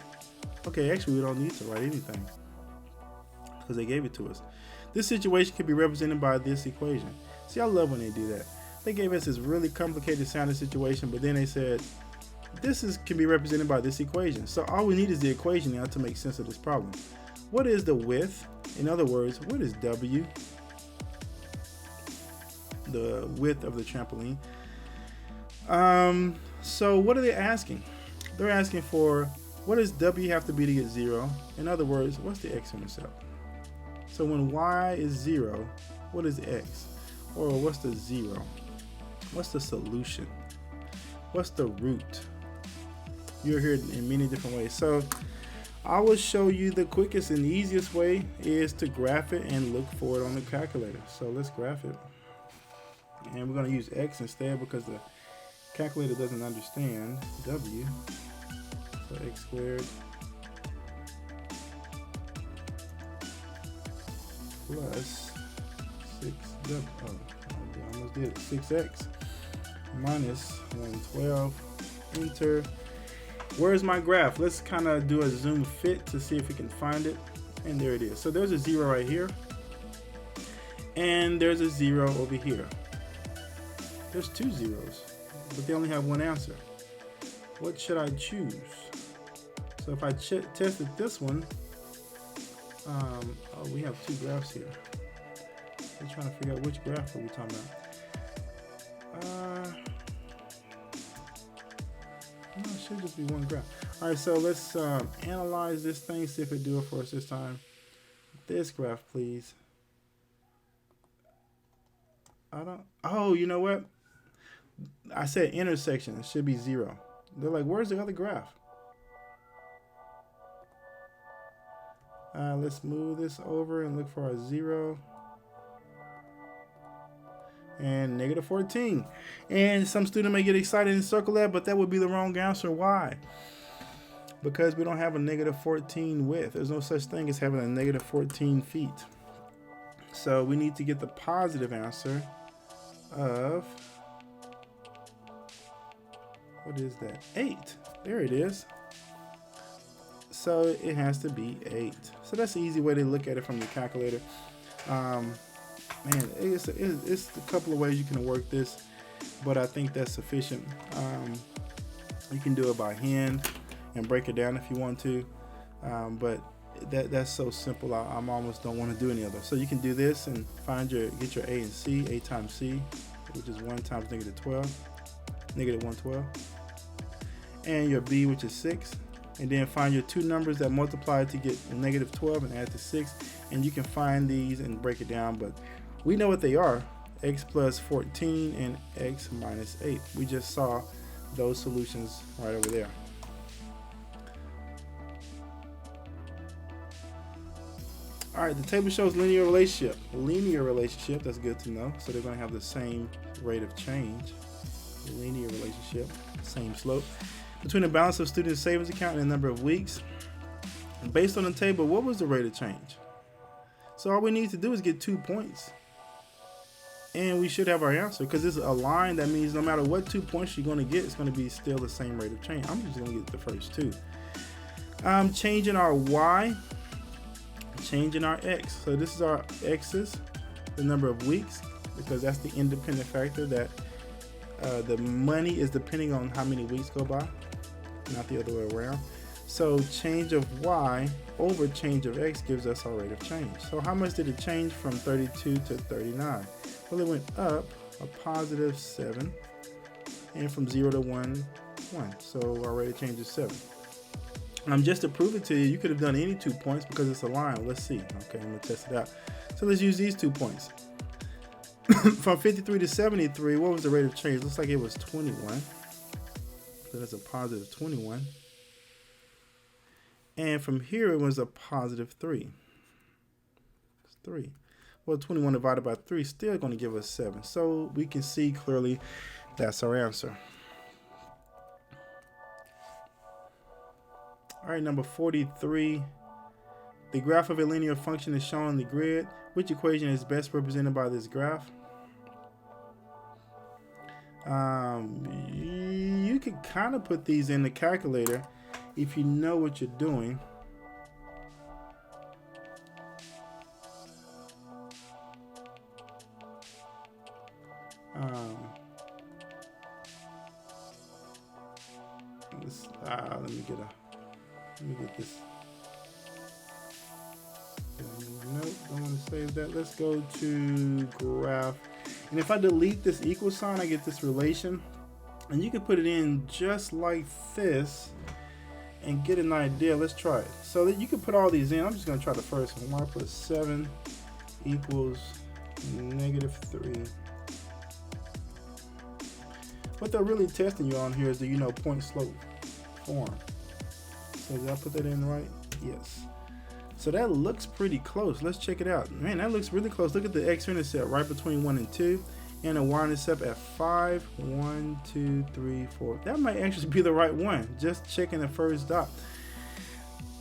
okay, actually we don't need to write anything because they gave it to us. This situation can be represented by this equation. See, I love when they do that. They gave us this really complicated sounding situation, but then they said, can be represented by this equation. So all we need is the equation now to make sense of this problem. What is the width? In other words, what is W? The width of the trampoline. So what are they asking? They're asking for, what does W have to be to get 0? In other words, what's the x-intercept? So when y is 0, what is x? Or what's the 0? What's the solution? What's the root? You'll hear it in many different ways. So I will show you the quickest and easiest way is to graph it and look for it on the calculator. So let's graph it. And we're going to use x instead because the calculator doesn't understand W. So x squared plus 6w. Oh, I almost did it. 6x minus 112. Enter. Where's my graph? Let's kind of do a zoom fit to see if we can find it. And there it is. So there's a 0 right here. And there's a 0 over here. There's 2 zeros, but they only have one answer. What should I choose? So if I tested this one, oh, we have 2 graphs here. I'm trying to figure out which graph are we talking about. No, it should just be one graph. All right, so let's analyze this thing, see if it do it for us this time. This graph, please. Oh, you know what? I said intersection. It should be 0. They're like, where's the other graph? Let's move this over and look for our 0. And negative 14. And some student may get excited and circle that, but that would be the wrong answer. Why? Because we don't have a negative 14 width. There's no such thing as having a negative 14 feet. So we need to get the positive answer of, what is that? 8. There it is. So it has to be 8. So that's the easy way to look at it from the calculator. Man, it's a couple of ways you can work this, but I think that's sufficient. You can do it by hand and break it down if you want to, but that's so simple. I almost don't want to do any other. So you can do this and get your A and C. A times C, which is 1 times negative 12, negative 112, and your B, which is 6. And then find your 2 numbers that multiply to get negative 12 and add to 6. And you can find these and break it down, but we know what they are. X plus 14 and x minus 8. We just saw those solutions right over there. All right, the table shows linear relationship. Linear relationship, that's good to know. So they're going to have the same rate of change. linear relationship, same slope, between the balance of student savings account and the number of weeks. And based on the table, what was the rate of change? So all we need to do is get 2 points. And we should have our answer, because it's a line. That means no matter what 2 points you're going to get, it's going to be still the same rate of change. I'm just going to get the first two. Changing our y, changing our x. So this is our x's, the number of weeks, because that's the independent factor that the money is depending on how many weeks go by, not the other way around. So change of y over change of x gives us our rate of change. So how much did it change from 32 to 39? Well, it went up a positive 7, and from 0 to 1, 1. So our rate of change is 7. Just to prove it to you, you could have done any 2 points because it's a line. Let's see. Okay, I'm going to test it out. So let's use these 2 points. From 53 to 73, what was the rate of change? Looks like it was 21. So that's a positive 21. And from here, it was a positive 3. It's 3. Well, 21 divided by 3 is still going to give us 7. So we can see clearly that's our answer. All right, number 43. The graph of a linear function is shown on the grid. Which equation is best represented by this graph? You can kind of put these in the calculator if you know what you're doing. Let me get this. Nope, don't want to save that. Let's go to graph. And if I delete this equal sign, I get this relation. And you can put it in just like this and get an idea. Let's try it. So that you can put all these in. I'm just going to try the first one. I put 7 equals -3. What they're really testing you on here is, do you know point slope form? So did I put that in right? Yes. So that looks pretty close. Let's check it out. Man, that looks really close. Look at the x-intercept right between 1 and 2, and a y-intercept at 5. 1, 2, 3, 4. That might actually be the right one. Just checking the first dot.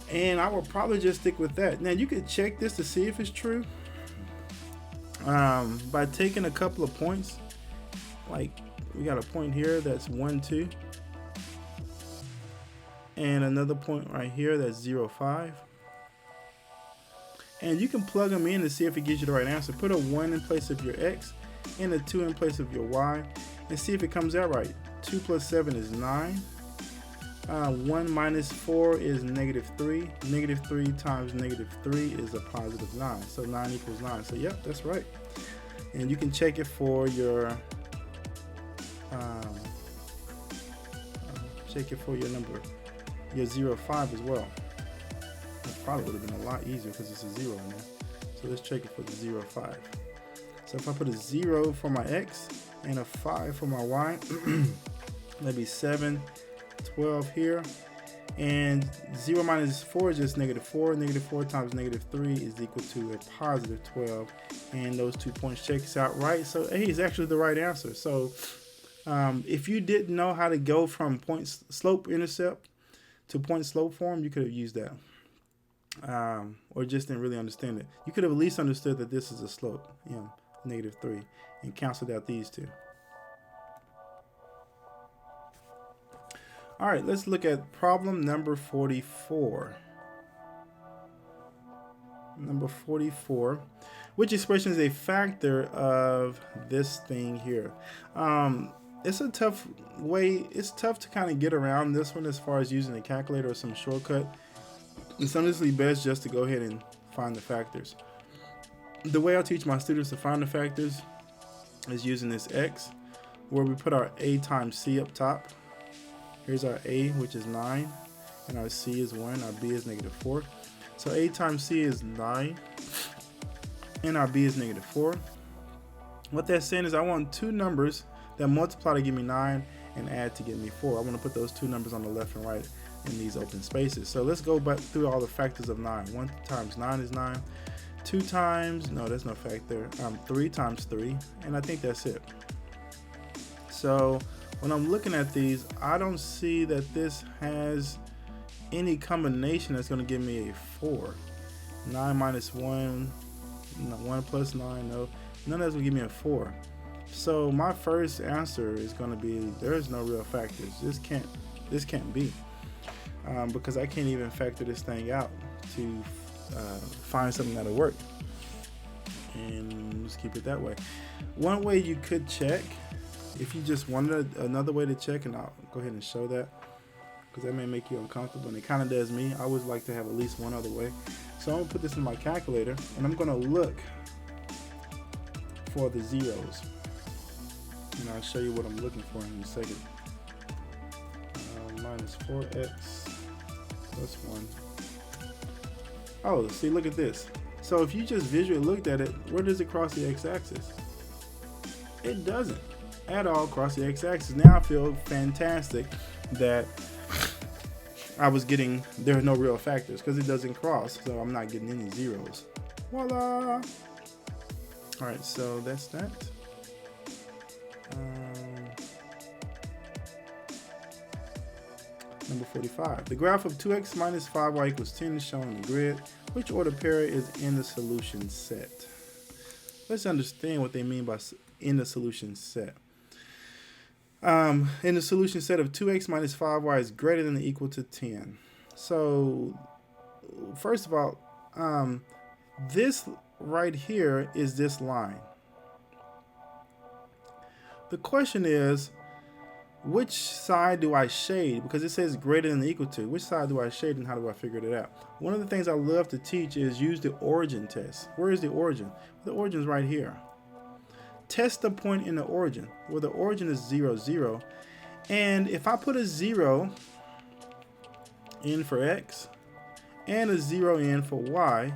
And I will probably just stick with that. Now you could check this to see if it's true by taking a couple of points. Like we got a point here that's 1, 2. And another point right here that's 0, 5. And you can plug them in to see if it gives you the right answer. Put a 1 in place of your x and a 2 in place of your y and see if it comes out right. 2 plus 7 is 9. 1 minus 4 is -3. -3 times -3 is a positive 9. So 9 equals 9. So yep, that's right. And you can check it for your number, your 0, 5 as well. It probably would have been a lot easier because it's a 0 in there. So let's check it for the 0, 5. So if I put a 0 for my x and a 5 for my y, that'd be 7, 12 here. And 0 minus 4 is just -4. -4 times -3 is equal to a positive 12. And those 2 points checks out right. So A is actually the right answer. So if you didn't know how to go from point slope intercept to point slope form, you could have used that. Or just didn't really understand it. You could have at least understood that this is a slope, -3, and canceled out these two. All right, let's look at problem number 44. Number 44. Which expression is a factor of this thing here? It's a tough way. It's tough to kind of get around this one as far as using a calculator or some shortcut. It's honestly best just to go ahead and find the factors. The way I teach my students to find the factors is using this x, where we put our a times c up top. Here's our a, which is 9, and our c is 1, our b is -4. So a times c is 9, and our b is -4. What that's saying is I want two numbers that multiply to give me 9 and add to give me 4. I want to put those two numbers on the left and right in these open spaces. So let's go back through all the factors of 9. 1 times 9 is 9. 2 times, no, that's no factor. 3 times 3, and I think that's it. So when I'm looking at these, I don't see that this has any combination that's going to give me a 4. 9 minus 1, no, 1 plus 9, no. None of that's going to give me a 4. So my first answer is going to be there's no real factors. This can't be. Because I can't even factor this thing out to find something that'll work. And just keep it that way. One way you could check, if you just wanted another way to check, and I'll go ahead and show that, because that may make you uncomfortable, and it kind of does me. I always like to have at least one other way. So I'm going to put this in my calculator, and I'm going to look for the zeros. And I'll show you what I'm looking for in a second. Minus 4x plus 1. Oh, see, look at this. So if you just visually looked at it, where does it cross the x-axis? It doesn't at all cross the x-axis. Now I feel fantastic that I was getting, there are no real factors because it doesn't cross, so I'm not getting any zeros. Voila! All right, so that's that. Number 45. The graph of 2x minus 5y equals 10 is shown on the grid. Which order pair is in the solution set? Let's understand what they mean by in the solution set. In the solution set of 2x minus 5y is greater than or equal to 10. So, first of all, this right here is this line. The question is, which side do I shade? Because it says greater than or equal to. Which side do I shade, and how do I figure it out? One of the things I love to teach is use the origin test. Where is the origin? The origin is right here. Test the point in the origin. Well, the origin is 0, 0. And if I put a 0 in for x and a 0 in for y,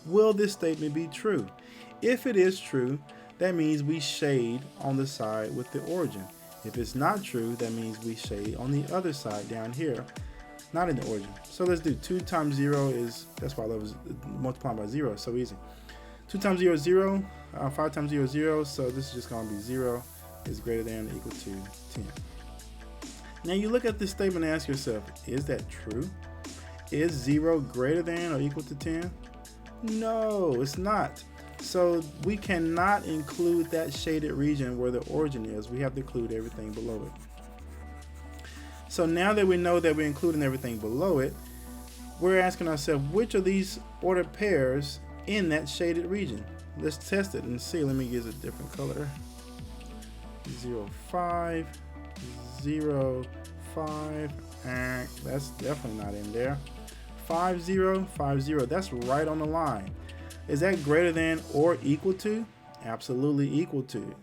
will this statement be true? If it is true, that means we shade on the side with the origin. If it's not true, that means we shade on the other side down here, not in the origin. So let's do 2 times 0 is, that's why I love multiplying by 0, it's so easy. 2 times 0 is 0, 5 times 0 is 0, so this is just going to be 0 is greater than or equal to 10. Now you look at this statement and ask yourself, is that true? Is 0 greater than or equal to 10? No, it's not. So we cannot include that shaded region where the origin is. We have to include everything below it. So now that we know that we're including everything below it, we're asking ourselves, which of these ordered pairs in that shaded region? Let's test it and see. Let me use a different color. 0, 5, 0, 5, and that's definitely not in there. 5, 0, 5, 0, that's right on the line. Is that greater than or equal to? Absolutely equal to.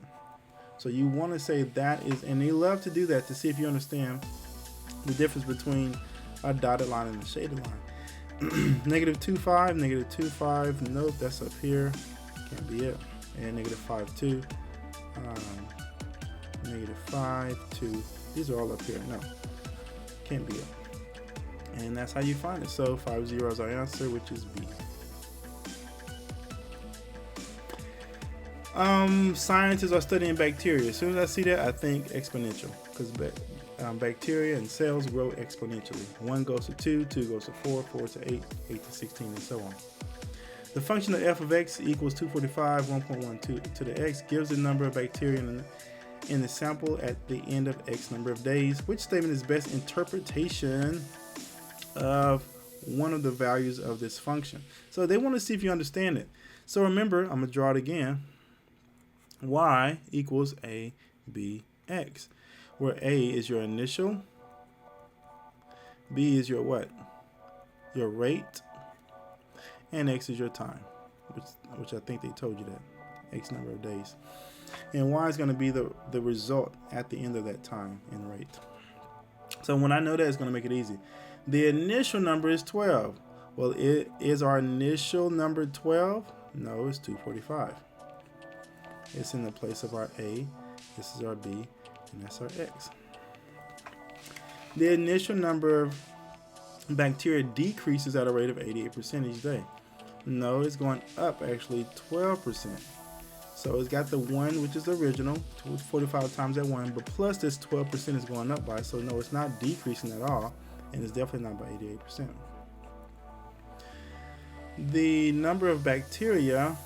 So you want to say that is, and they love to do that to see if you understand the difference between a dotted line and a shaded line. Negative 2, 5, negative 2, 5, nope, that's up here. Can't be it. And negative 5, 2. Negative 5, 2. These are all up here. No, can't be it. And that's how you find it. So 5, 0 is our answer, which is B. Scientists are studying bacteria. As soon as I see that, I think exponential, because bacteria and cells grow exponentially. 1 goes to 2, 2 goes to 4, 4 to 8, 8 to 16, and so on. The function of f of x equals 245, 1.12 to the x gives the number of bacteria in the sample at the end of x number of days. Which statement is best interpretation of one of the values of this function? So they want to see if you understand it. So remember, I'm going to draw it again. Y equals a, b, x, where a is your initial, b is your what? Your rate, and x is your time, which I think they told you that, x number of days. And y is going to be the result at the end of that time and rate. So when I know that, it's going to make it easy. The initial number is 12. Well, is our initial number 12? No, it's 245. It's in the place of our A, this is our B, and that's our X. The initial number of bacteria decreases at a rate of 88% each day. No, it's going up actually 12%. So it's got the 1, which is the original, 45 times that 1, but plus this 12% is going up by, so no, it's not decreasing at all, and it's definitely not by 88%. The number of bacteria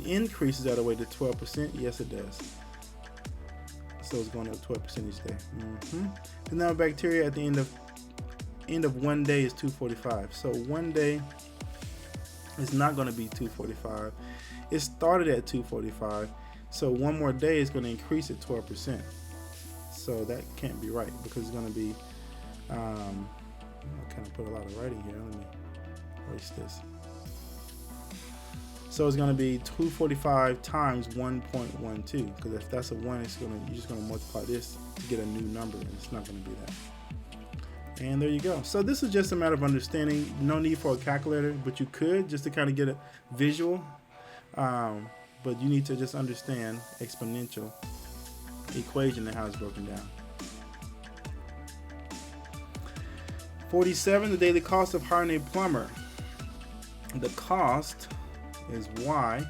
increases at a rate of 12%. Yes, it does. So it's going up 12% each day. The number of bacteria at the end of 1 day is 245. So 1 day is not going to be 245. It started at 245. So 1 more day is going to increase it 12%. So that can't be right because it's going to be, I kind of put a lot of writing here. Let me erase this. So it's going to be 245 times 1.12, because if that's a 1, you're just going to multiply this to get a new number, and it's not going to be that. And there you go. So this is just a matter of understanding. No need for a calculator, but you could just to kind of get a visual. But you need to just understand exponential equation and how it's broken down. 47, the daily cost of hiring a plumber. The cost is y.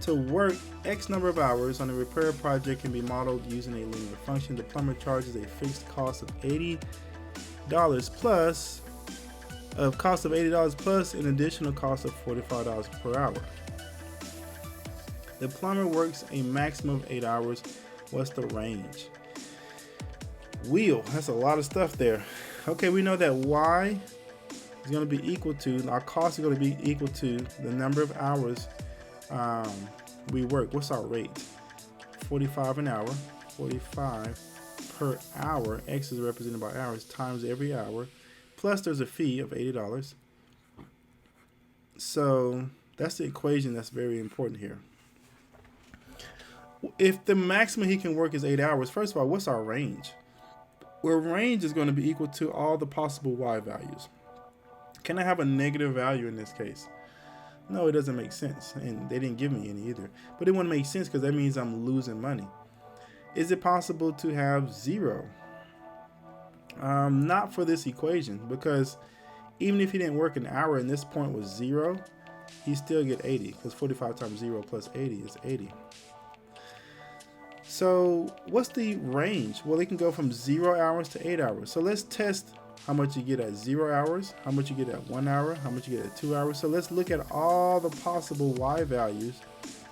To work X number of hours on a repair project can be modeled using a linear function. The plumber charges a fixed cost of $80 plus an additional cost of $45 per hour. The plumber works a maximum of 8 hours. What's the range? Wheel, that's a lot of stuff there. Okay, we know that y is going to be equal to, our cost is going to be equal to the number of hours we work. What's our rate? 45 an hour, 45 per hour. X is represented by hours times every hour. Plus there's a fee of $80. So that's the equation that's very important here. If the maximum he can work is 8 hours, first of all, what's our range? Well, range is going to be equal to all the possible y values. Can I have a negative value in this case? No, it doesn't make sense, and they didn't give me any either. But it wouldn't make sense because that means I'm losing money. Is it possible to have 0? Not for this equation, because even if he didn't work an hour and this point was 0, he still get 80, because 45 times 0 plus 80 is 80. So what's the range? Well, it can go from 0 hours to 8 hours. So let's test how much you get at 0 hours, how much you get at 1 hour, how much you get at 2 hours. So let's look at all the possible y values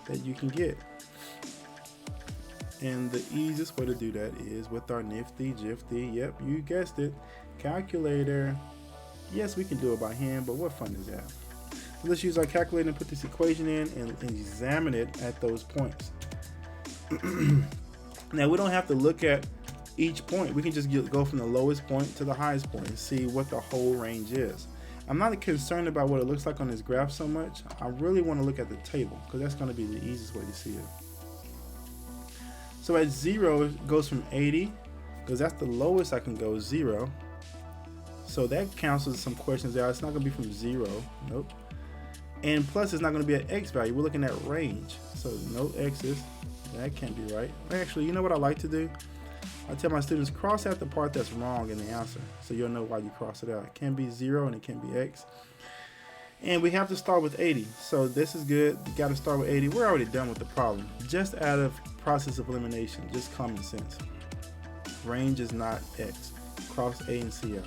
that you can get. And the easiest way to do that is with our nifty jifty, yep, you guessed it, calculator. Yes, we can do it by hand, but what fun is that? So let's use our calculator and put this equation in and examine it at those points. Now we don't have to look at each point. We can just go from the lowest point to the highest point and see what the whole range is. I'm not concerned about what it looks like on this graph so much. I really want to look at the table because that's going to be the easiest way to see it. So at 0 it goes from 80, because that's the lowest I can go, 0. So that cancels some questions out. It's not going to be from 0, nope. And plus it's not going to be an x value. We're looking at range, so no x's. That can't be right. Actually, you know what I like to do? I tell my students, cross out the part that's wrong in the answer, so you'll know why you cross it out. It can be 0 and it can be x. And we have to start with 80. So this is good. You got to start with 80. We're already done with the problem. Just out of process of elimination, just common sense. Range is not x. Cross A and C out.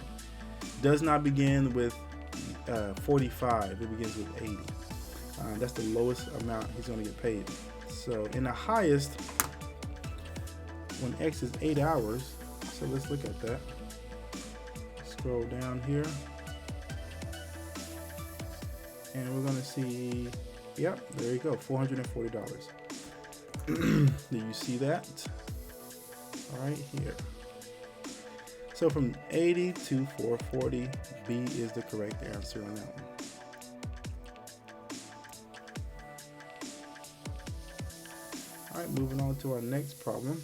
Does not begin with 45. It begins with 80. That's the lowest amount he's going to get paid. So in the highest, when x is 8 hours, so let's look at that. Scroll down here. And we're going to see, yep, there you go, $440. Do you see that? Right here. So from 80 to 440, B is the correct answer on that one. All right, moving on to our next problem.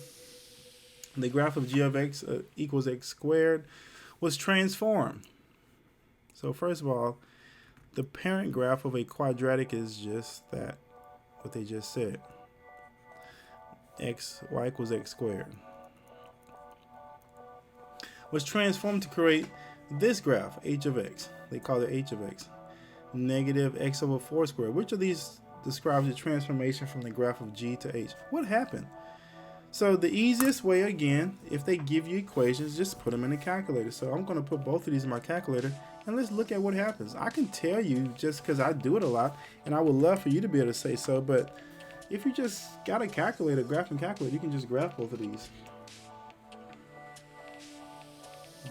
The graph of g of x equals x squared was transformed. So first of all, the parent graph of a quadratic is just that, what they just said. Y equals x squared. Was transformed to create this graph, h of x. They call it h of x. Negative x over 4 squared. Which of these describes the transformation from the graph of g to h. What happened? So the easiest way, again, if they give you equations, just put them in a calculator. So I'm going to put both of these in my calculator, and let's look at what happens. I can tell you just because I do it a lot, and I would love for you to be able to say so, but if you just got a calculator, graphing calculator, you can just graph both of these.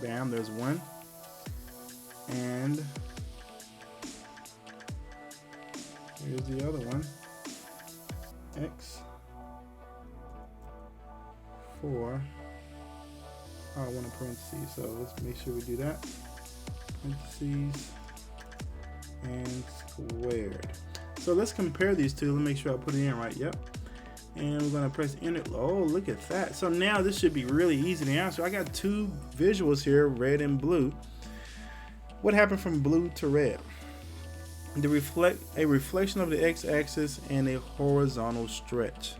Bam, there's one. And here's the other one. X. 4. Oh, I want a parentheses, so let's make sure we do that. Parentheses and squared. So let's compare these two. Let me make sure I put it in right. Yep. And we're going to press enter. Oh, look at that. So now this should be really easy to answer. I got two visuals here, red and blue. What happened from blue to red? A reflection of the x-axis and a horizontal stretch.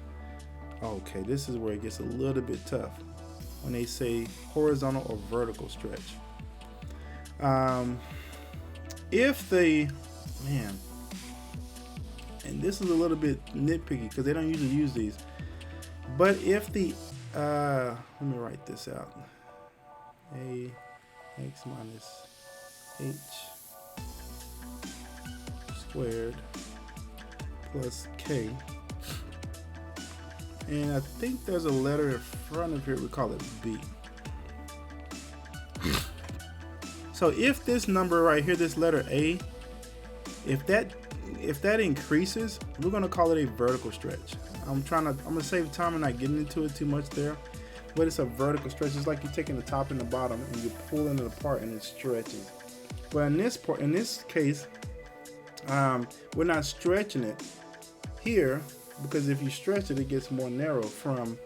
Okay, this is where it gets a little bit tough when they say horizontal or vertical stretch. If the, man, and this is a little bit nitpicky because they don't usually use these, but if the, let me write this out. A x minus h squared plus k. And I think there's a letter in front of here, we call it B. So if this number right here, this letter A, if that increases, we're gonna call it a vertical stretch. I'm gonna save time and not getting into it too much there, but it's a vertical stretch. It's like you're taking the top and the bottom and you're pulling it apart and it stretches. But in this case, we're not stretching it here, because if you stretch it, it gets more narrow from,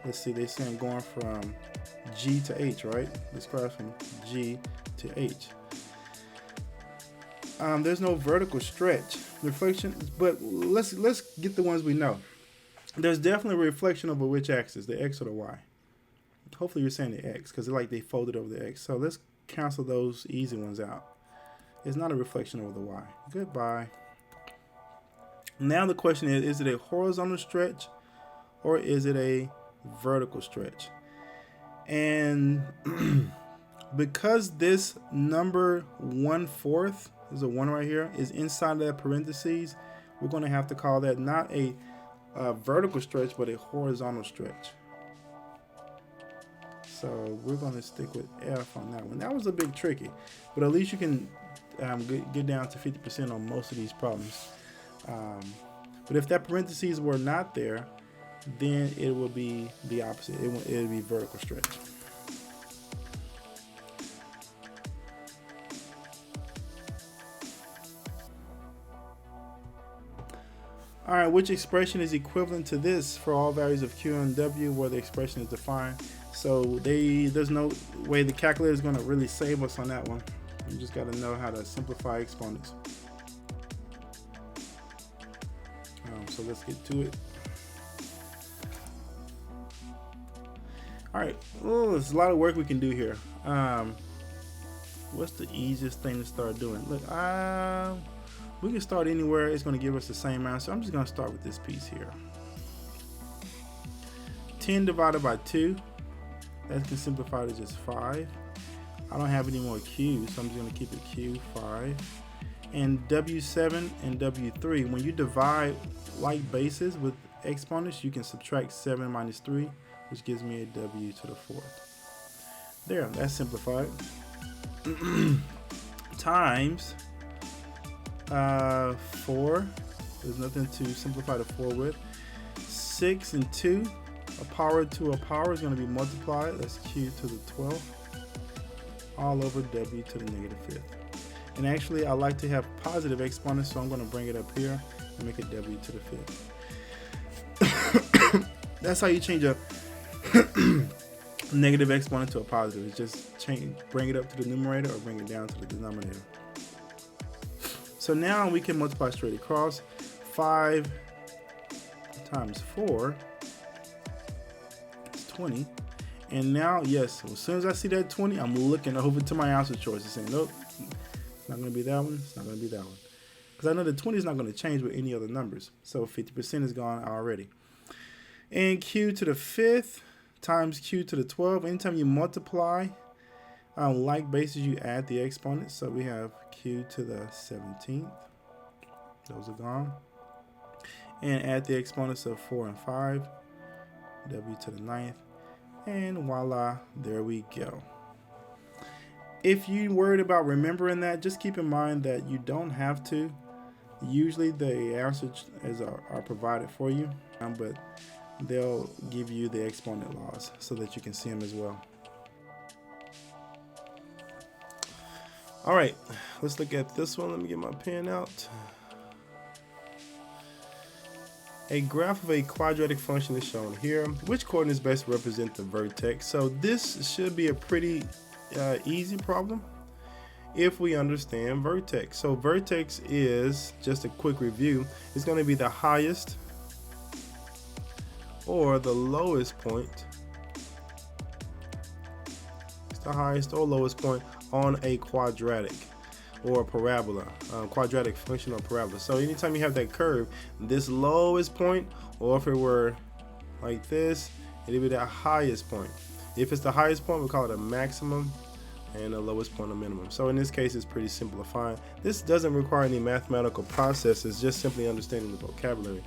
let's see, they're saying going from G to H, right? Let's cross from G to H. There's no vertical stretch. Reflection, but let's get the ones we know. There's definitely a reflection over which axis, the X or the Y. Hopefully you're saying the X, because like they folded over the X. So let's cancel those easy ones out. It's not a reflection over the Y. Goodbye. Now the question is it a horizontal stretch or is it a vertical stretch? And because this number 1/4, there's a 1 right here, is inside of that parentheses, we're going to have to call that not a vertical stretch, but a horizontal stretch. So we're going to stick with F on that one. That was a bit tricky, but at least you can get down to 50% on most of these problems. But if that parentheses were not there, then it will be the opposite. It will be vertical stretch. All right, which expression is equivalent to this for all values of Q and W where the expression is defined? So there's no way the calculator is going to really save us on that one. You just got to know how to simplify exponents. So let's get to it. All right, there's a lot of work we can do here. What's the easiest thing to start doing? Look, we can start anywhere. It's going to give us the same answer. I'm just going to start with this piece here. 10 divided by 2, that can simplify to just 5. I don't have any more Q's, so I'm just going to keep it Q, 5. And W7 and W3, when you divide like bases with exponents, you can subtract 7 minus 3, which gives me a W to the 4th. There, that's simplified. Times 4, there's nothing to simplify the 4 with. 6 and 2, a power to a power is going to be multiplied. That's Q to the 12th, all over W to the negative 5th. And actually, I like to have positive exponents, so I'm going to bring it up here and make it W to the 5th. That's how you change a negative exponent to a positive. It's just bring it up to the numerator or bring it down to the denominator. So now we can multiply straight across. 5 times 4 is 20. And now, yes, as soon as I see that 20, I'm looking over to my answer choice and saying, nope, it's not going to be that one, it's not going to be that one. because I know the 20 is not going to change with any other numbers. So 50% is gone already. And q to the 5th times q to the 12th. Anytime you multiply on like basis, you add the exponents. So we have q to the 17th. Those are gone. And add the exponents of 4 and 5. W to the 9th. And voila, there we go. If you're worried about remembering that, just keep in mind that you don't have to. Usually the answers are provided for you, but they'll give you the exponent laws so that you can see them as well. All right, let's look at this one. Let me get my pen out. A graph of a quadratic function is shown here. Which coordinates best represent the vertex? So this should be a pretty easy problem if we understand vertex. So vertex is, just a quick review, is going to be the highest or the lowest point. It's the highest or lowest point on a quadratic or a parabola, quadratic function or parabola. So anytime you have that curve, this lowest point, or if it were like this, it'd be the highest point. If it's the highest point, we call it a maximum, and the lowest point a minimum. So in this case, it's pretty simplifying. This doesn't require any mathematical process. It's just simply understanding the vocabulary.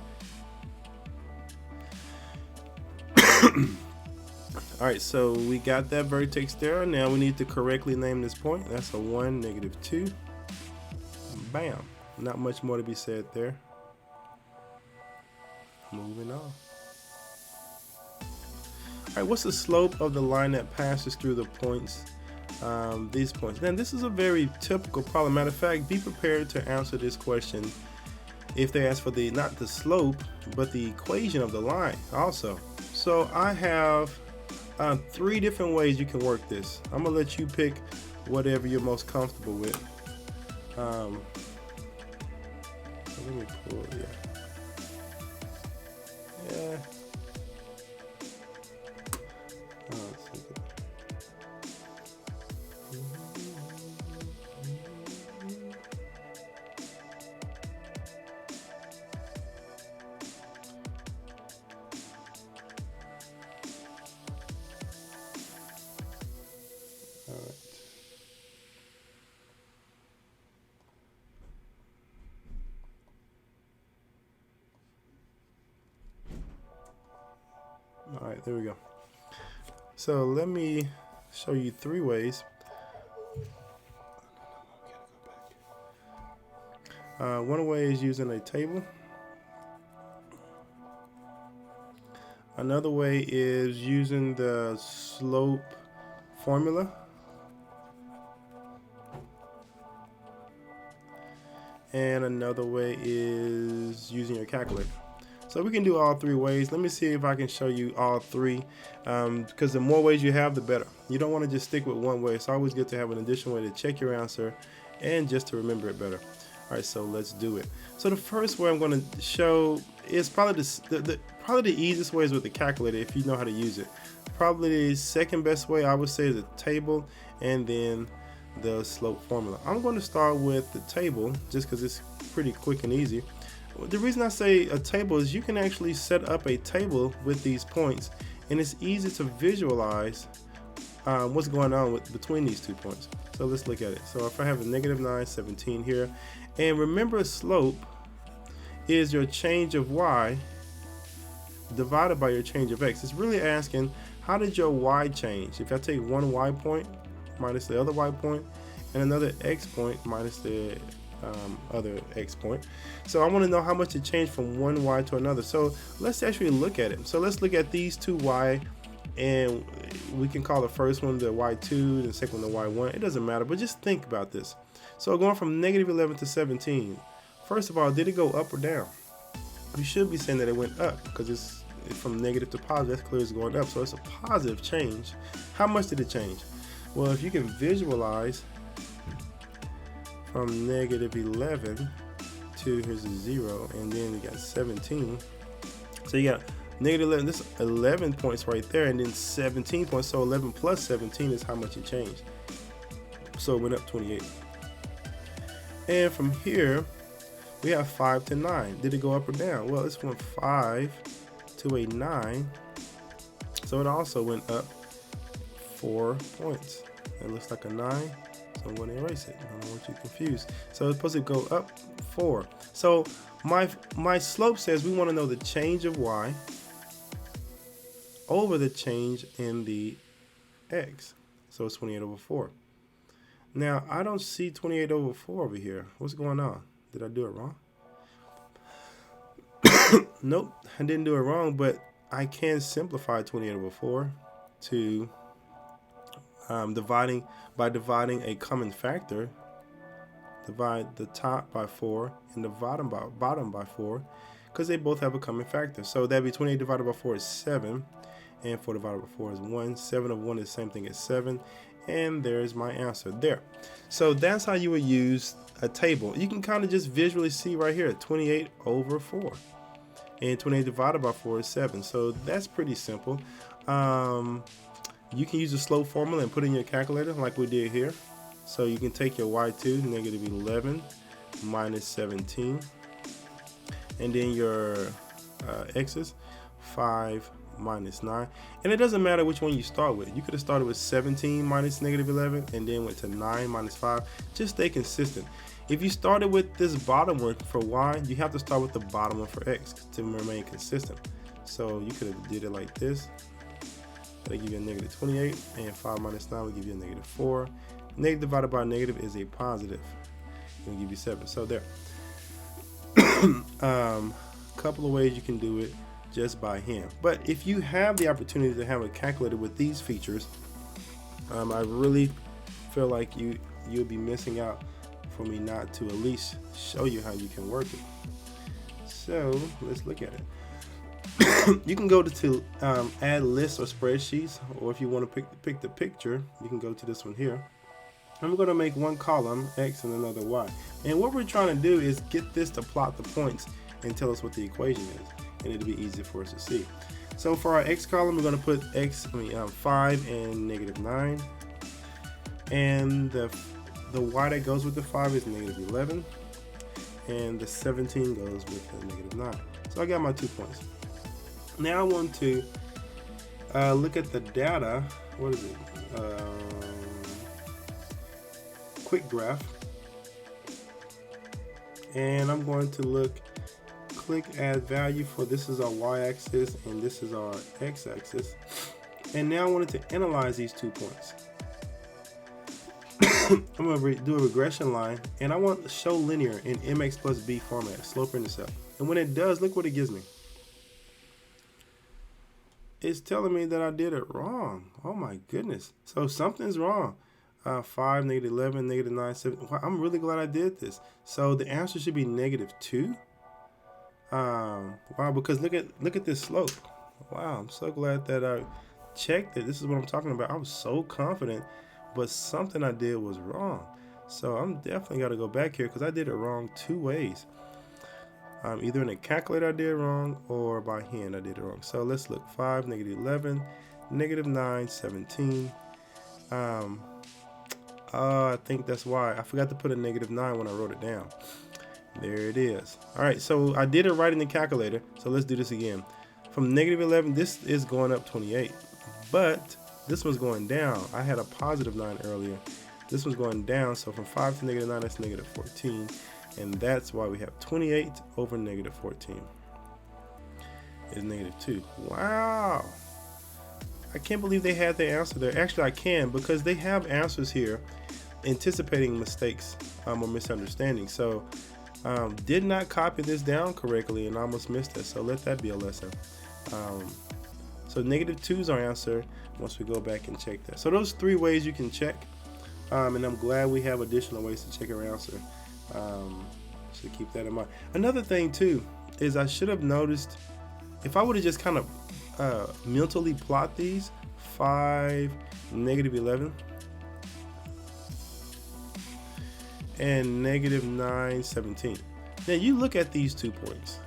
All right, so we got that vertex there. Now we need to correctly name this point. That's a 1, -2. Bam. Not much more to be said there. Moving on. All right, what's the slope of the line that passes through the points? These points. Then this is a very typical problem. Matter of fact, be prepared to answer this question if they ask for the, not the slope, but the equation of the line also. So I have 3 different ways you can work this. I'm gonna let you pick whatever you're most comfortable with. Let me pull, yeah. All right, there we go. So let me show you 3 ways. One way is using a table. Another way is using the slope formula. And another way is using your calculator. So we can do all 3 ways. Let me see if I can show you all 3, because the more ways you have, the better. You don't want to just stick with one way. It's always good to have an additional way to check your answer and just to remember it better. All right, so let's do it. So the first way I'm going to show is probably the easiest way is with the calculator if you know how to use it. Probably the second best way I would say is a table and then the slope formula. I'm going to start with the table just because it's pretty quick and easy. The reason I say a table is you can actually set up a table with these points, and it's easy to visualize what's going on between these 2 points. So let's look at it. So if I have a -9, 17 here, and remember slope is your change of y divided by your change of x. It's really asking, how did your y change? If I take one y point minus the other y point and another x point minus the other x point. So I want to know how much it changed from one y to another. So let's actually look at it. So let's look at these 2 y, and we can call the first one the y2, the second one the y1. It doesn't matter, but just think about this. So going from -11 to 17, first of all, did it go up or down? You should be saying that it went up because it's from negative to positive. That's clear it's going up. So it's a positive change. How much did it change? Well, if you can visualize from -11 to, here's a 0, and then you got 17. So you got -11, this is 11 points right there, and then 17 points. So 11 plus 17 is how much it changed. So it went up 28. And from here, We have 5 to 9. Did it go up or down? Well, it's from 5 to a 9. So it also went up 4 points. It looks like a 9, so I'm going to erase it. I don't want you confused. So it's supposed to go up 4. So my slope says we want to know the change of y over the change in the x. So it's 28 over 4. Now, I don't see 28 over 4 over here. What's going on? Did I do it wrong? Nope, I didn't do it wrong, but I can simplify 28 over 4 to dividing a common factor. Divide the top by 4 and the bottom by 4, because they both have a common factor. So that'd be 28 divided by 4 is 7, and 4 divided by 4 is 1. 7 of 1 is the same thing as 7, and there's my answer there. So that's how you would use a table. You can kind of just visually see right here, 28 over 4, and 28 divided by 4 is 7. So that's pretty simple. You can use the slope formula and put in your calculator like we did here. So you can take your y2, negative 11 minus 17, and then your x's, 5 minus 9. And it doesn't matter which one you start with. You could have started with 17 minus negative 11 and then went to 9 minus 5. Just stay consistent. If you started with this bottom one for y, you have to start with the bottom one for x to remain consistent. So you could have did it like this. That'll give you a negative 28, and 5 minus 9 will give you a negative 4. Negative divided by negative is a positive. It'll give you 7. So there. Couple of ways you can do it just by hand. But if you have the opportunity to have a calculator with these features, I really feel like you'll be missing out for me not to at least show you how you can work it. So let's look at it. You can go to add lists or spreadsheets, or if you want to pick the picture, you can go to this one here. I'm going to make one column x and another y. And what we're trying to do is get this to plot the points and tell us what the equation is. And it'll be easy for us to see. So for our x column, we're going to put 5 and negative 9. And the y that goes with the 5 is negative 11. And the 17 goes with the negative 9. So I got my 2 points. Now I want to look at the data. What is it? Quick graph, and I'm going to click add value for this is our y-axis and this is our x-axis, and now I wanted to analyze these 2 points. I'm going to do a regression line, and I want to show linear in mx plus b format, slope intercept, and when it does, look what it gives me. It's telling me that I did it wrong. Oh my goodness, so something's wrong. 5, negative 11, negative 9, 7. Wow, I'm really glad I did this. So the answer should be negative 2. Wow, because look at this slope. Wow, I'm so glad that I checked it. This is what I'm talking about. I was so confident, but something I did was wrong. So I'm definitely got to go back here because I did it wrong 2 ways. Either in a calculator I did it wrong, or by hand I did it wrong. So let's look. 5, negative 11, negative 9, 17. I think that's why I forgot to put a negative 9 when I wrote it down. There it is. All right, so I did it right in the calculator. So let's do this again. From negative 11, this is going up 28, but this one's going down. I had a positive 9 earlier. This one's going down, so from 5 to negative 9, that's negative 14, and that's why we have 28 over negative 14 is negative 2. Wow. I can't believe they had the answer there. Actually, I can, because they have answers here anticipating mistakes or misunderstandings. So did not copy this down correctly and almost missed it. So let that be a lesson. So negative 2 is our answer once we go back and check that. So those 3 ways you can check. And I'm glad we have additional ways to check our answer. So keep that in mind. Another thing too is I should have noticed if I would have just kind of mentally plot these 5, negative 11, and negative 9, 17. Now you look at these 2 points,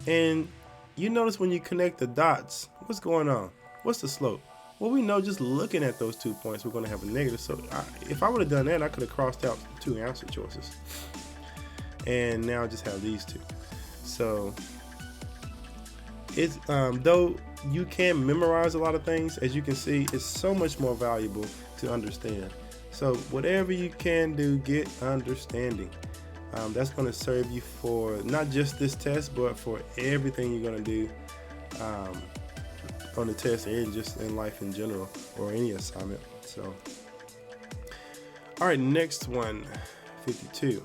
and you notice when you connect the dots, what's going on? What's the slope? Well, we know just looking at those 2 points, we're going to have a negative. So if I would have done that, I could have crossed out 2 answer choices. and now I just have these two. So it's though you can memorize a lot of things, as you can see, it's so much more valuable to understand. So whatever you can do, get understanding. That's going to serve you for not just this test, but for everything you're going to do on the test and just in life in general, or any assignment. So, all right, next one, 52.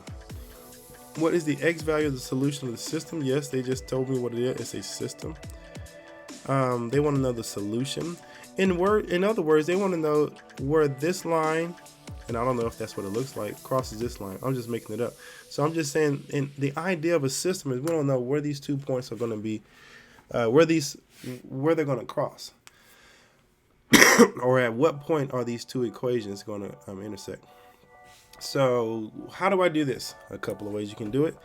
What is the x value of the solution of the system? Yes, they just told me what it is. It's a system. They want to know the solution. In other words, they want to know where this line, and I don't know if that's what it looks like, crosses this line. I'm just making it up. So I'm just saying, and the idea of a system is we don't know where these 2 points are going to be, where they're going to cross, or at what point are these 2 equations going to intersect. So how do I do this? A couple of ways you can do it.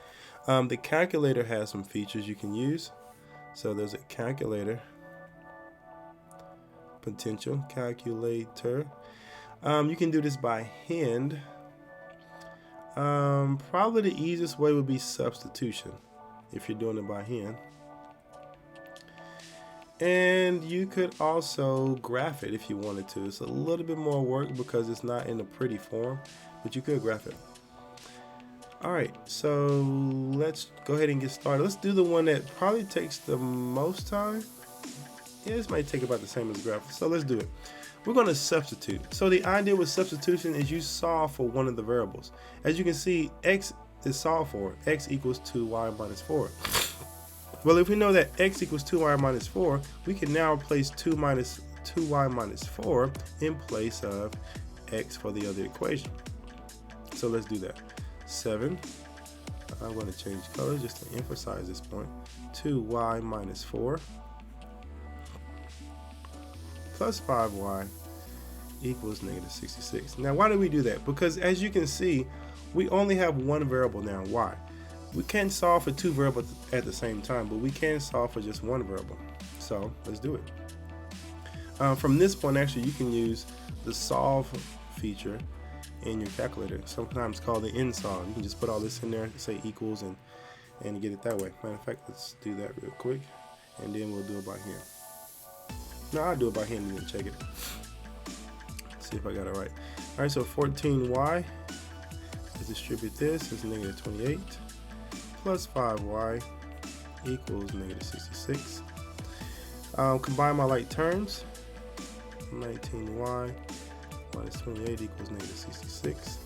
The calculator has some features you can use. So there's a calculator, potential calculator. You can do this by hand. Probably the easiest way would be substitution if you're doing it by hand. And you could also graph it if you wanted to. It's a little bit more work because it's not in a pretty form, but you could graph it. Alright, so let's go ahead and get started. Let's do the one that probably takes the most time. Yeah, this might take about the same as graph, so let's do it. We're going to substitute. So the idea with substitution is you solve for one of the variables. As you can see, x is solved for. X equals 2y minus 4. Well, if we know that x equals 2y minus 4, we can now replace 2y minus 4 in place of x for the other equation. So let's do that. 7, I'm going to change colors just to emphasize this point. 2y minus 4 plus 5y equals negative 66. Now, why do we do that? Because as you can see, we only have one variable now, y. We can't solve for 2 variables at the same time, but we can solve for just one variable. So let's do it. From this point, actually, you can use the solve feature in your calculator, sometimes called the insolve. You can just put all this in there, say equals, and get it that way. Matter of fact, let's do that real quick, and then we'll do it by hand. No, I'll do it by hand and then check it. See if I got it right. All right, so 14y, let's distribute this, it's negative 28, plus 5y equals negative 66. Combine my like terms, 19y minus 28 equals negative 66.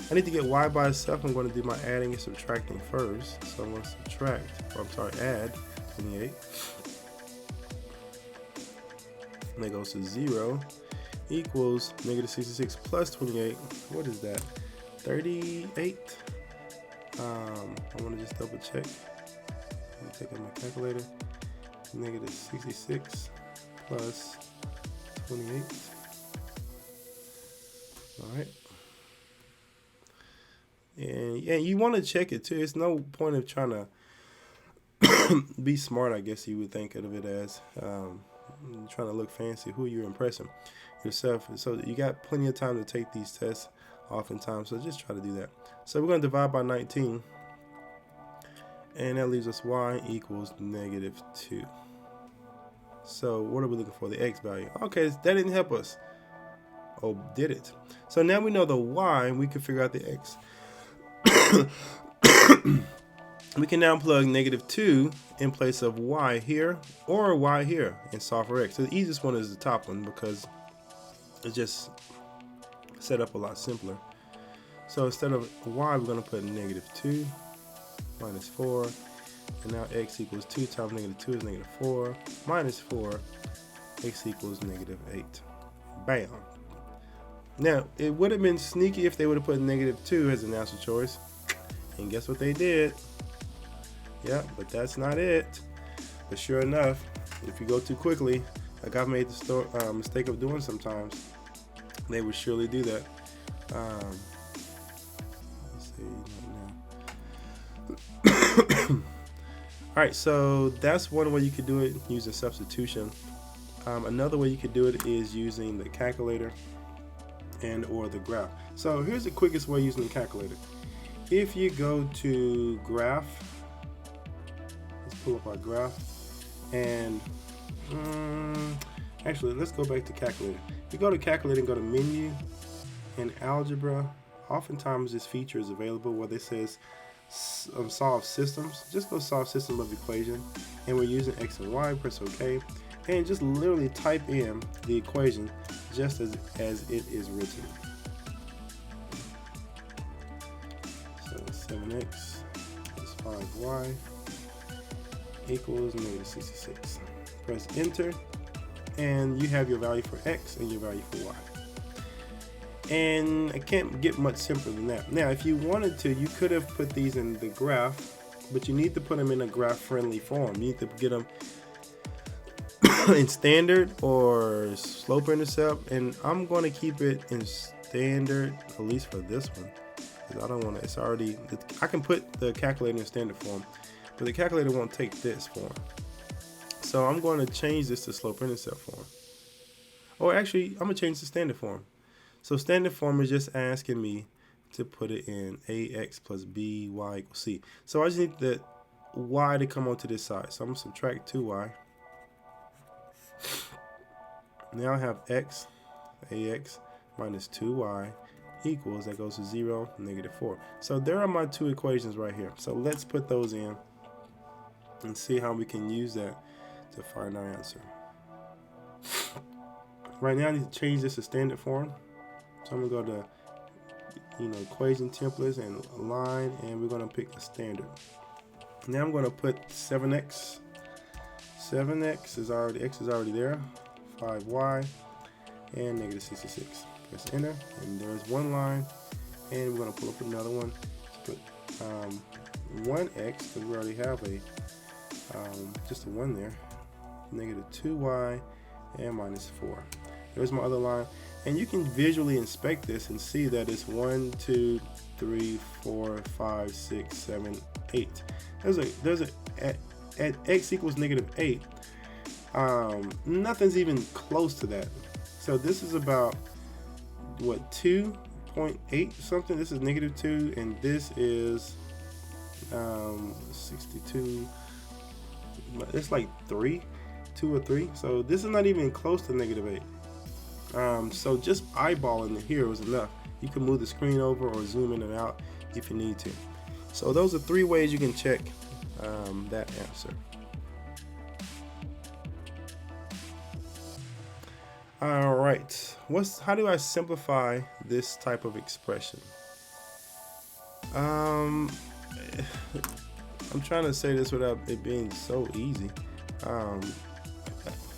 I need to get y by itself. I'm going to do my adding and subtracting first. So I'm going to add 28. And that goes to 0 equals negative 66 plus 28. What is that? 38. I want to just double check. Let me take out my calculator. Negative 66 plus 28. Alright. And you want to check it too. It's no point of trying to be smart, I guess you would think of it as. Trying to look fancy. Who you're impressing? Yourself. So you got plenty of time to take these tests oftentimes. So just try to do that. So we're going to divide by 19. And that leaves us y equals negative 2. So what are we looking for? The x value. Okay, that didn't help us. Oh, did it? So now we know the y, and we can figure out the x. We can now plug negative 2 in place of y here or y here and solve for x. So the easiest one is the top one because it's just set up a lot simpler. So instead of y, we're going to put negative 2 minus 4. And now x equals 2 times negative 2 is negative 4 minus 4. X equals negative 8. Bam. Now, it would have been sneaky if they would have put negative 2 as an answer choice. And guess what they did? Yeah, but that's not it. But sure enough, if you go too quickly, like I've made the mistake of doing sometimes, they would surely do that. Let's see now. Alright, so that's one way you could do it using substitution. Another way you could do it is using the calculator and or the graph. So here's the quickest way using the calculator. if you go to graph, let's pull up our graph, and actually let's go back to calculator. If you go to calculator and go to menu and algebra, oftentimes this feature is available where it says solve systems. Just go solve system of equation, and we're using x and y. Press OK, and just literally type in the equation just as it is written. So 7x plus 5y equals -66. Press enter, and you have your value for x and your value for y. And I can't get much simpler than that. Now, if you wanted to, you could have put these in the graph, but you need to put them in a graph-friendly form. You need to get them in standard or slope intercept, and I'm going to keep it in standard, at least for this one, because I don't want to. It's already. I can put the calculator in standard form, but the calculator won't take this form. So I'm going to change this to slope intercept form. Or actually, I'm going to change the standard form. So standard form is just asking me to put it in ax plus by equals c. So I just need the y to come onto this side. So I'm going to subtract 2y. Now I have ax minus 2y equals, that goes to 0, -4. So there are my two equations right here. So let's put those in and see how we can use that to find our answer. Right now I need to change this to standard form. So I'm going to go to equation templates and align, and we're going to pick the standard. Now I'm going to put 7x. 7x is already, x is already there. 5y and -66. Press enter, and there's one line, and we're going to pull up another one. Let's put 1x, because we already have a just a 1 there. -2y and -4. There's my other line, and you can visually inspect this and see that it's 1, 2, 3, 4, 5, 6, 7, 8. There's a at x equals -8. Nothing's even close to that. So this is about what, 2.8 something. This is -2, and this is 62. It's like 2 or 3. So this is not even close to -8. So just eyeballing it here was enough. You can move the screen over or zoom in and out if you need to. So those are 3 ways you can check that answer. All right, how do I simplify this type of expression? I'm trying to say this without it being so easy. I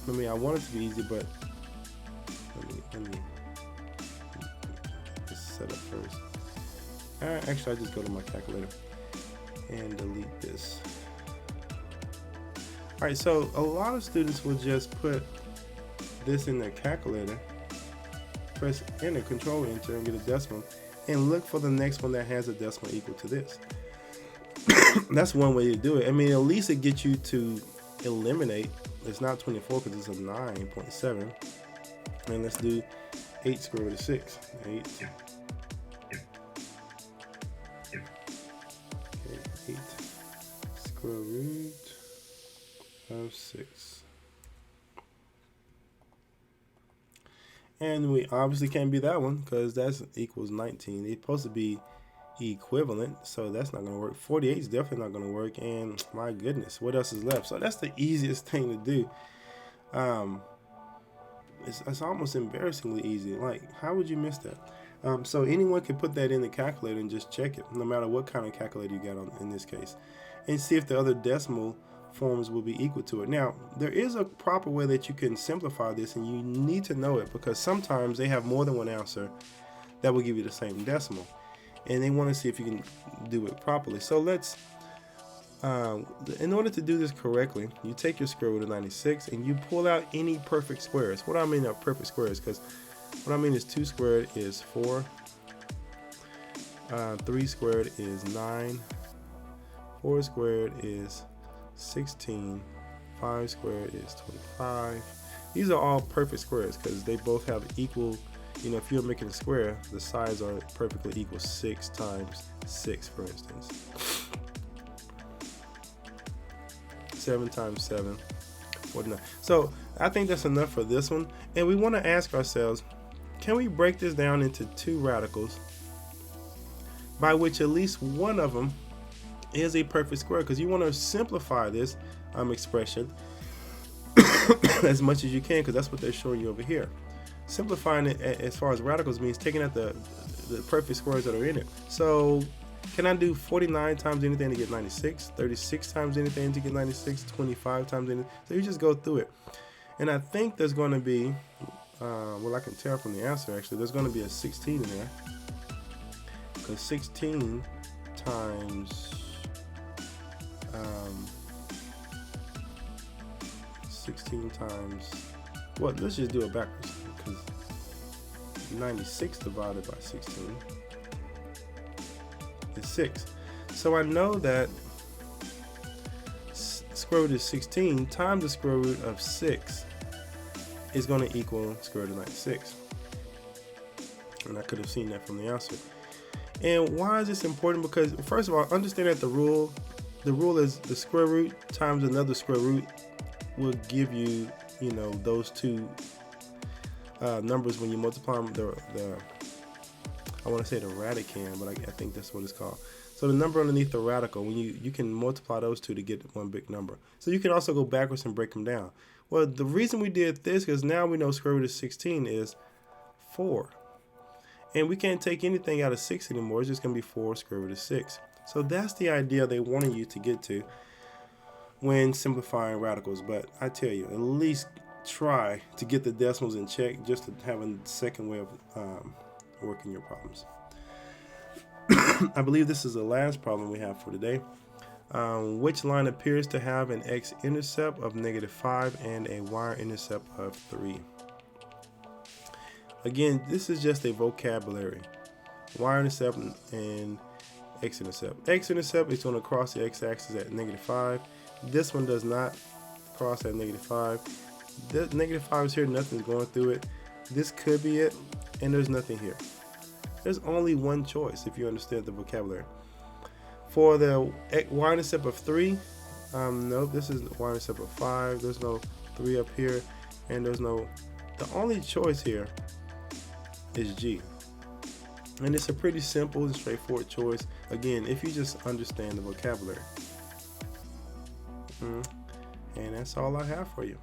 mean, I want it to be easy, but let me just set up first. Actually, I just go to my calculator and delete this. All right, so a lot of students will just put this in their calculator, press enter, control enter, and get a decimal, and look for the next one that has a decimal equal to this. That's one way to do it. I mean, at least it gets you to eliminate. It's not 24 because it's a 9.7. And let's do 8 square root of 6. 8. Okay, 8 square root of 6. And we obviously can't be that one because that equals 19. It's supposed to be equivalent, so that's not going to work. 48 is definitely not going to work, and my goodness, what else is left? So that's the easiest thing to do. It's almost embarrassingly easy. Like, how would you miss that? So anyone can put that in the calculator and just check it, no matter what kind of calculator you got on in this case, and see if the other decimal forms will be equal to it. Now, there is a proper way that you can simplify this, and you need to know it because sometimes they have more than one answer that will give you the same decimal, and they want to see if you can do it properly. So let's, in order to do this correctly, you take your square root of 96 and you pull out any perfect squares. What I mean are perfect squares, because what I mean is 2 squared is 4, 3 squared is 9, 4 squared is 16, 5 squared is 25. These are all perfect squares because they both have equal you know, if you're making a square, the sides are perfectly equal. 6 times 6, for instance. 7 times 7, 49. So I think that's enough for this one. And we want to ask ourselves, can we break this down into 2 radicals by which at least one of them is a perfect square? Because you want to simplify this expression as much as you can, because that's what they're showing you over here. Simplifying it as far as radicals means taking out the perfect squares that are in it. So can I do 49 times anything to get 96, 36 times anything to get 96, 25 times anything? So you just go through it. And I think there's going to be, well, I can tell from the answer actually, there's going to be a 16 in there. Because 16 times 16 times, well, let's just do it backwards, because 96 divided by 16 is 6. So I know that square root of 16 times the square root of 6 is going to equal square root of 96. And I could have seen that from the answer. And why is this important? Because first of all, understand that the rule is the square root times another square root will give you, you know, those 2 numbers when you multiply them. I want to say the radicand, but I think that's what it's called. So the number underneath the radical, when you can multiply those 2 to get one big number. So you can also go backwards and break them down. Well, the reason we did this is now we know square root of 16 is 4. And we can't take anything out of 6 anymore. It's just going to be 4 square root of 6. So that's the idea they wanted you to get to when simplifying radicals. But I tell you, at least try to get the decimals in check, just to have a second way of working your problems. I believe this is the last problem we have for today. Which line appears to have an x-intercept of -5 and a y-intercept of 3? Again, this is just a vocabulary. Y-intercept and x-intercept. X-intercept is going to cross the x-axis at -5. This one does not cross at -5. The -5 is here, nothing's going through it. This could be it, and there's nothing here. There's only one choice if you understand the vocabulary. For the y-intercept of 3, no, this is y-intercept of 5. There's no 3 up here, and there's no, the only choice here is G. And it's a pretty simple and straightforward choice, again, if you just understand the vocabulary. And that's all I have for you.